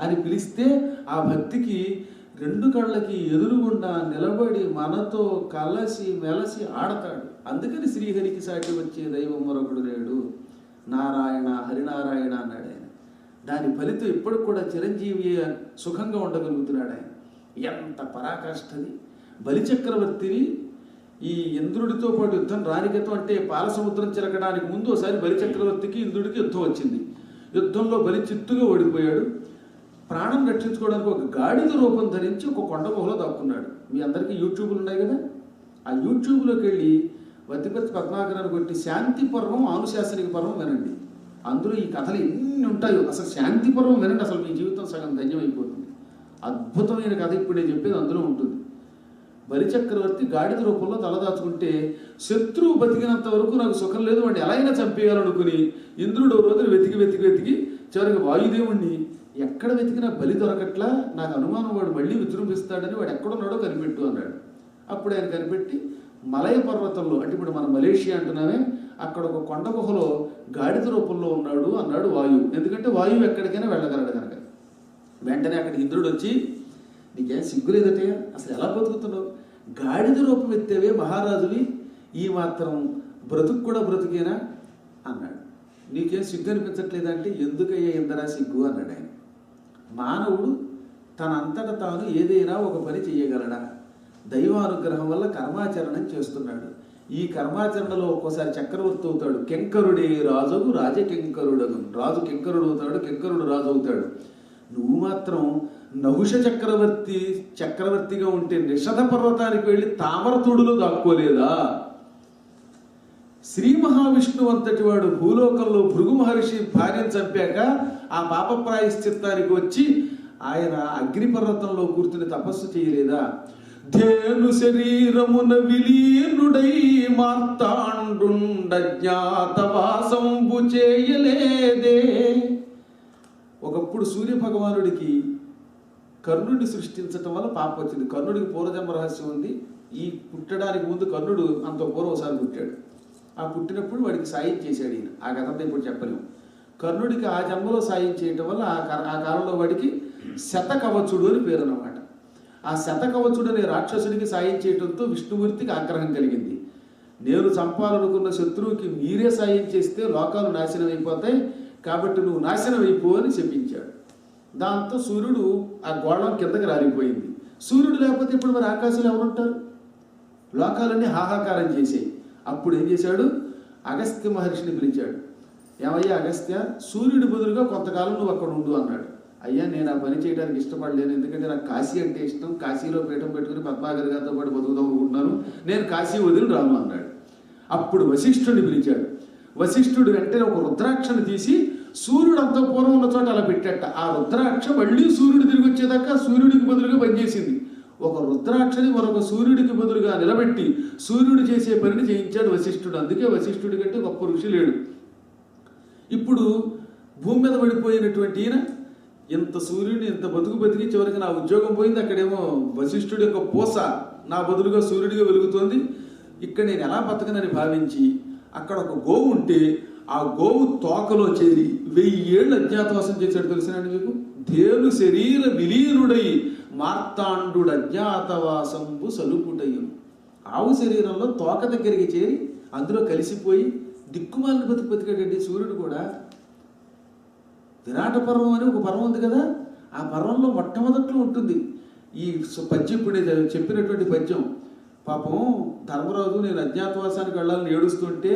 అని పిలిస్తే ఆ భక్తికి రెండు కళ్ళకి ఎదురుగుండా నిలబడి మనతో కలసి మెలసి ఆడతాడు. అందుకని శ్రీహరికి సాటి వచ్చే దైవం మరొకడు లేడు. నారాయణ హరినారాయణ అన్నాడు ఆయన. దాని ఫలితం ఇప్పటికి కూడా చిరంజీవి సుఖంగా ఉండగలుగుతున్నాడు ఆయన. ఎంత పరాకాష్ఠది! బలిచక్రవర్తిని ఈ ఇంద్రుడితో పాటు యుద్ధం రానికతం అంటే పాలసముద్రం చిలకడానికి ముందు ఒకసారి బలిచక్రవర్తికి ఇంద్రుడికి యుద్ధం వచ్చింది. యుద్ధంలో బలి చిత్తుగా ఓడిపోయాడు. ప్రాణం రక్షించుకోవడానికి ఒక గాడిద రూపం ధరించి ఒక కొండ గుహలో దాక్కున్నాడు. మీ అందరికీ యూట్యూబ్లు ఉన్నాయి కదా, ఆ యూట్యూబ్లోకి వెళ్ళి వతిపతి పద్మాకరాన్ని కొట్టి శాంతి పర్వం ఆనుశాసనిక పర్వం వినండి. అందులో ఈ కథలు ఎన్ని ఉంటాయో. అసలు శాంతి పర్వం వినండి, అసలు మీ జీవితం సగం ధన్యమైపోతుంది. అద్భుతమైన కథ ఇప్పుడు నేను చెప్పేది అందులో ఉంటుంది. బలిచక్రవర్తి గాడిద రూపంలో తలదాచుకుంటే శత్రువు బతికినంత వరకు నాకు సుఖం లేదు, వాడిని ఎలా అయినా చంపేయాలనుకుని ఇంద్రుడు రోజులు వెతికి వెతికి వెతికి చివరికి వాయుదేవుణ్ణి ఎక్కడ వెతికినా బలి దొరకట్లా, నాకు అనుమానం వాడు మళ్ళీ విజృంభిస్తాడని వాడు ఎక్కడున్నాడో కనిపెట్టు అన్నాడు. అప్పుడు ఆయన కనిపెట్టి మలయ పర్వతంలో, అంటే ఇప్పుడు మనం మలేషియా అంటున్నామే, అక్కడ ఒక కొండ గుహలో గాడిద రూపంలో ఉన్నాడు అన్నాడు వాయువు. ఎందుకంటే వాయువు ఎక్కడికైనా వెళ్ళగలడు కనుక. వెంటనే అక్కడ ఇంద్రుడు వచ్చి, నీకేం సిగ్గులేదటే, అసలు ఎలా బతుకుతున్నావు, గాడిద రూపం ఎత్తేవే మహారాజువి, ఈ మాత్రం బ్రతుకు కూడా బ్రతుకేనా అన్నాడు. నీకేం సిగ్గు అనిపించట్లేదంటే, ఎందుకయ్యా ఇందరా సిగ్గు అన్నాడు ఆయన. మానవుడు తనంతట తాను ఏదైనా ఒక పని చేయగలడా? దైవానుగ్రహం వల్ల కర్మాచరణం చేస్తున్నాడు. ఈ కర్మాచరణలో ఒక్కోసారి చక్రవర్తి అవుతాడు. కింకరుడే రాజుకు రాజకింకరుడను, రాజు కింకరుడు అవుతాడు, కింకరుడు రాజు అవుతాడు. నువ్వు మాత్రం నహుష చక్రవర్తిగా ఉంటే నిషధ పర్వతానికి వెళ్ళి తామరతోడులో దాక్కోలేదా? శ్రీ మహావిష్ణువు అంతటి వాడు భూలోకంలో భృగు మహర్షి భార్యను చంపాక ఆ పాప ప్రాయశ్చిత్తానికి వచ్చి ఆయన అగ్నిపర్వతంలో కూర్చుని తపస్సు చేయలేదా? ధేను శరీరమున విలీనుడై మార్తాండుండజ్ఞాతవాసంబు చేయలేదే. ఒకప్పుడు సూర్య భగవానుడికి కర్ణుడిని సృష్టించటం వల్ల పాపం వచ్చింది. కర్ణుడికి పూర్వజన్మ రహస్యం ఉంది. ఈ పుట్టడానికి ముందు కర్ణుడు అంత పూర్వం ఒకసారి పుట్టాడు. ఆ పుట్టినప్పుడు వాడికి సాయం చేశాడు ఈయన. ఆ కథంతా ఇప్పుడు చెప్పలేము. కర్ణుడికి ఆ జన్మలో సాయం చేయటం వల్ల ఆ కాలంలో వాడికి శతకవచుడు అని పేరు అన్నమాట. ఆ శతకవచుడు అనే రాక్షసుడికి సాయం చేయడంతో విష్ణుమూర్తికి ఆగ్రహం కలిగింది. నేను చంపాలనుకున్న శత్రువుకి మీరే సాయం చేస్తే లోకాలు నాశనం అయిపోతాయి, కాబట్టి నువ్వు నాశనం అయిపో అని చెప్పించాడు. దాంతో సూర్యుడు ఆ గోళం కిందకి రాలిపోయింది. సూర్యుడు లేకపోతే ఇప్పుడు మరి ఆకాశంలో ఎవరుంటారు? లోకాలన్నీ హాహాకారం చేసాయి. అప్పుడు ఏం చేశాడు? అగస్త్య మహర్షిని పిలిచాడు. ఏమయ్యా అగస్త్య, సూర్యుడి బదులుగా కొంతకాలం నువ్వు అక్కడ ఉండు అన్నాడు. అయ్యా నేను ఆ పని చేయడానికి ఇష్టపడలేను, ఎందుకంటే నాకు కాశీ అంటే ఇష్టం, కాశీలో పీఠం పెట్టుకుని పద్మాగర్ గారితో పాటు బతుకుదాం అనుకుంటున్నాను, నేను కాశీ వదిలి రాను అన్నాడు. అప్పుడు వశిష్ఠుడిని పిలిచాడు. వశిష్ఠుడు వెంటనే ఒక రుద్రాక్షను తీసి సూర్యుడు అంత పూర్వం ఉన్న చోట అలా పెట్టాట. ఆ రుద్రాక్ష మళ్ళీ సూర్యుడు తిరిగి వచ్చేదాకా సూర్యుడికి బదులుగా పనిచేసింది. ఒక రుద్రాక్షని మరొక సూర్యుడికి బదులుగా నిలబెట్టి సూర్యుడు చేసే పనిని చేయించాడు వశిష్ఠుడు. అందుకే వశిష్ఠుడి కంటే గొప్ప ఋషి లేడు. ఇప్పుడు భూమి మీద పడిపోయినటువంటి ఈయన ఇంత సూర్యుడిని ఇంత బతికి చివరికి నా ఉద్యోగం పోయింది, అక్కడేమో వశిష్ఠుడి యొక్క పూస నా బదులుగా సూర్యుడిగా వెలుగుతోంది, ఇక్కడ నేను ఎలా బతకనని భావించి అక్కడ ఒక గోవు ఉంటే ఆ గోవు తోకలో చేరి 1000 ఏళ్ళు అజ్ఞాతవాసం చేశాడు. తెలిసినండి మీకు? ధేను శరీర విలీనుడై మార్తాండు అజ్ఞాతవాసంబు సలుపుటయ్యం. ఆవు శరీరంలో తోక దగ్గరికి చేరి అందులో కలిసిపోయి దిక్కుమాలిన బతికాడండి సూర్యుడు కూడా. విరాట పర్వం అని ఒక పర్వం ఉంది కదా, ఆ పర్వంలో మొట్టమొదట్లో ఉంటుంది ఈ పద్యం. ఇప్పుడే చెప్పినటువంటి పద్యం. పాపం ధర్మరాజు నేను అజ్ఞాతవాసానికి వెళ్ళాలని ఏడుస్తుంటే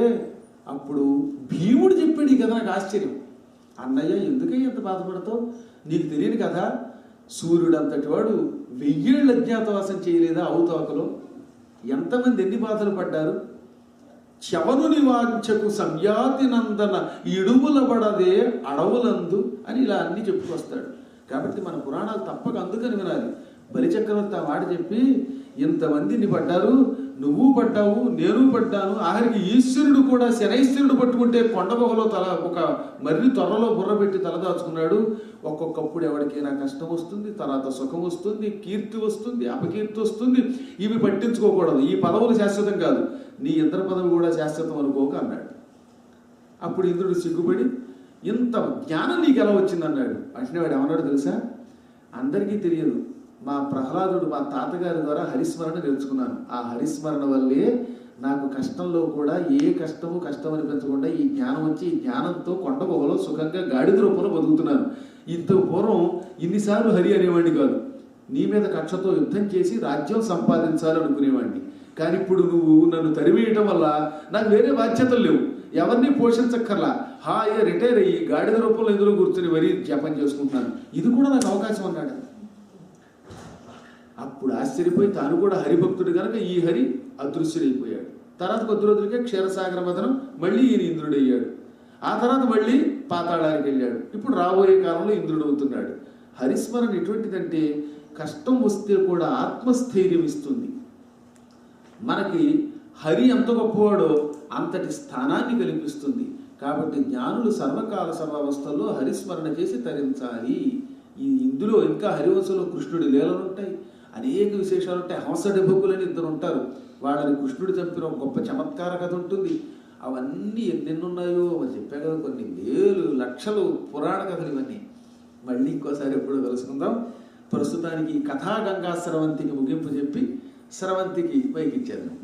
అప్పుడు భీముడు చెప్పాడు ఈ కథ. నాకు ఆశ్చర్యం. అన్నయ్య ఎందుకయ్య ఎంత బాధపడతావు, నీకు తెలియని కదా, సూర్యుడు అంతటి వాడు 1000 ఏళ్ళు అజ్ఞాతవాసం చేయలేదా అవుతోకలో? ఎంతమంది ఎన్ని బాధలు పడ్డారు. చవనుని వాంఛకు సంయాతి నందన ఇడుముల పడదే అడవులందు అని ఇలా అన్ని చెప్పుకొస్తాడు. కాబట్టి మన పురాణాలు తప్పక అందుకని వినాలి. బలిచక్రవర్తి ఆ మాట చెప్పి ఇంతమందిని పడ్డారు, నువ్వు పడ్డావు, నేను పడ్డాను, ఆఖరికి ఈశ్వరుడు కూడా శనైశ్వరుడు పట్టుకుంటే కొండగుహలో తల ఒక మర్రి త్వరలో బుర్ర పెట్టి తలదాచుకున్నాడు. ఒక్కొక్కప్పుడు ఎవరికైనా కష్టం వస్తుంది, తర్వాత సుఖం వస్తుంది, కీర్తి వస్తుంది, అపకీర్తి వస్తుంది. ఇవి పట్టించుకోకూడదు. ఈ పదవులు శాశ్వతం కాదు, నీ ఇంద్ర పదవి కూడా శాశ్వతం అనుకోక అన్నాడు. అప్పుడు ఇంద్రుడు సిగ్గుపడి ఇంత జ్ఞానం నీకు ఎలా వచ్చిందన్నాడు. అంటే వాడు ఏమన్నాడు తెలుసా? అందరికీ తెలియదు, మా ప్రహ్లాదుడు మా తాతగారి ద్వారా హరిస్మరణ నేర్చుకున్నాను. ఆ హరిస్మరణ వల్లే నాకు కష్టంలో కూడా ఏ కష్టం అనిపించకుండా ఈ జ్ఞానం వచ్చి ఈ జ్ఞానంతో కొండ గుహలో సుఖంగా గాడిద రూపంలో బతుకుతున్నాను. ఇంత పూర్వం ఇన్నిసార్లు హరి అనేవాడిని కాదు. నీ మీద కక్షతో యుద్ధం చేసి రాజ్యం సంపాదించాలి అనుకునేవాడిని. కానీ ఇప్పుడు నువ్వు నన్ను తరివేయటం వల్ల నాకు వేరే బాధ్యతలు లేవు, ఎవరిని పోషించక్కర్లా, హాయిగా రిటైర్ అయ్యి గాడిద రూపంలో ఇందులో కూర్చొని మరీ జపం చేసుకుంటున్నాను, ఇది కూడా నాకు అవకాశం అన్నాడు. అప్పుడు ఆశ్చర్యపోయి తాను కూడా హరిభక్తుడు కనుక ఈ హరి అదృశ్యుడైపోయాడు. తర్వాత కొద్ది రోజులకే క్షీరసాగర మదనం మళ్ళీ ఈయన ఇంద్రుడయ్యాడు. ఆ తర్వాత మళ్ళీ పాతాళానికి వెళ్ళాడు. ఇప్పుడు రాబోయే కాలంలో ఇంద్రుడు అవుతున్నాడు. హరిస్మరణ ఎటువంటిదంటే కష్టం వస్తే కూడా ఆత్మస్థైర్యం ఇస్తుంది. మనకి హరి ఎంత గొప్పవాడో అంతటి స్థానాన్ని కల్పిస్తుంది. కాబట్టి జ్ఞానులు సర్వకాల సర్వావస్థల్లో హరిస్మరణ చేసి తరించాలి. ఇందులో ఇంకా హరివంశంలో కృష్ణుడి లీలలు ఉంటాయి, అనేక విశేషాలు ఉంటాయి. హంసడెబ్బకులని ఇద్దరు ఉంటారు, వాళ్ళని కృష్ణుడు చంపిన ఒక గొప్ప చమత్కార కథ ఉంటుంది. అవన్నీ ఎన్నెన్నున్నాయో మరి చెప్పే కదా, కొన్ని వేలు లక్షలు పురాణ కథలు ఇవన్నీ. మళ్ళీ ఇంకోసారి ఎప్పుడో కలుసుకుందాం. ప్రస్తుతానికి కథా గంగా స్రవంతికి ముగింపు చెప్పి స్రవంతికి పైకి ఇచ్చేద్దాం.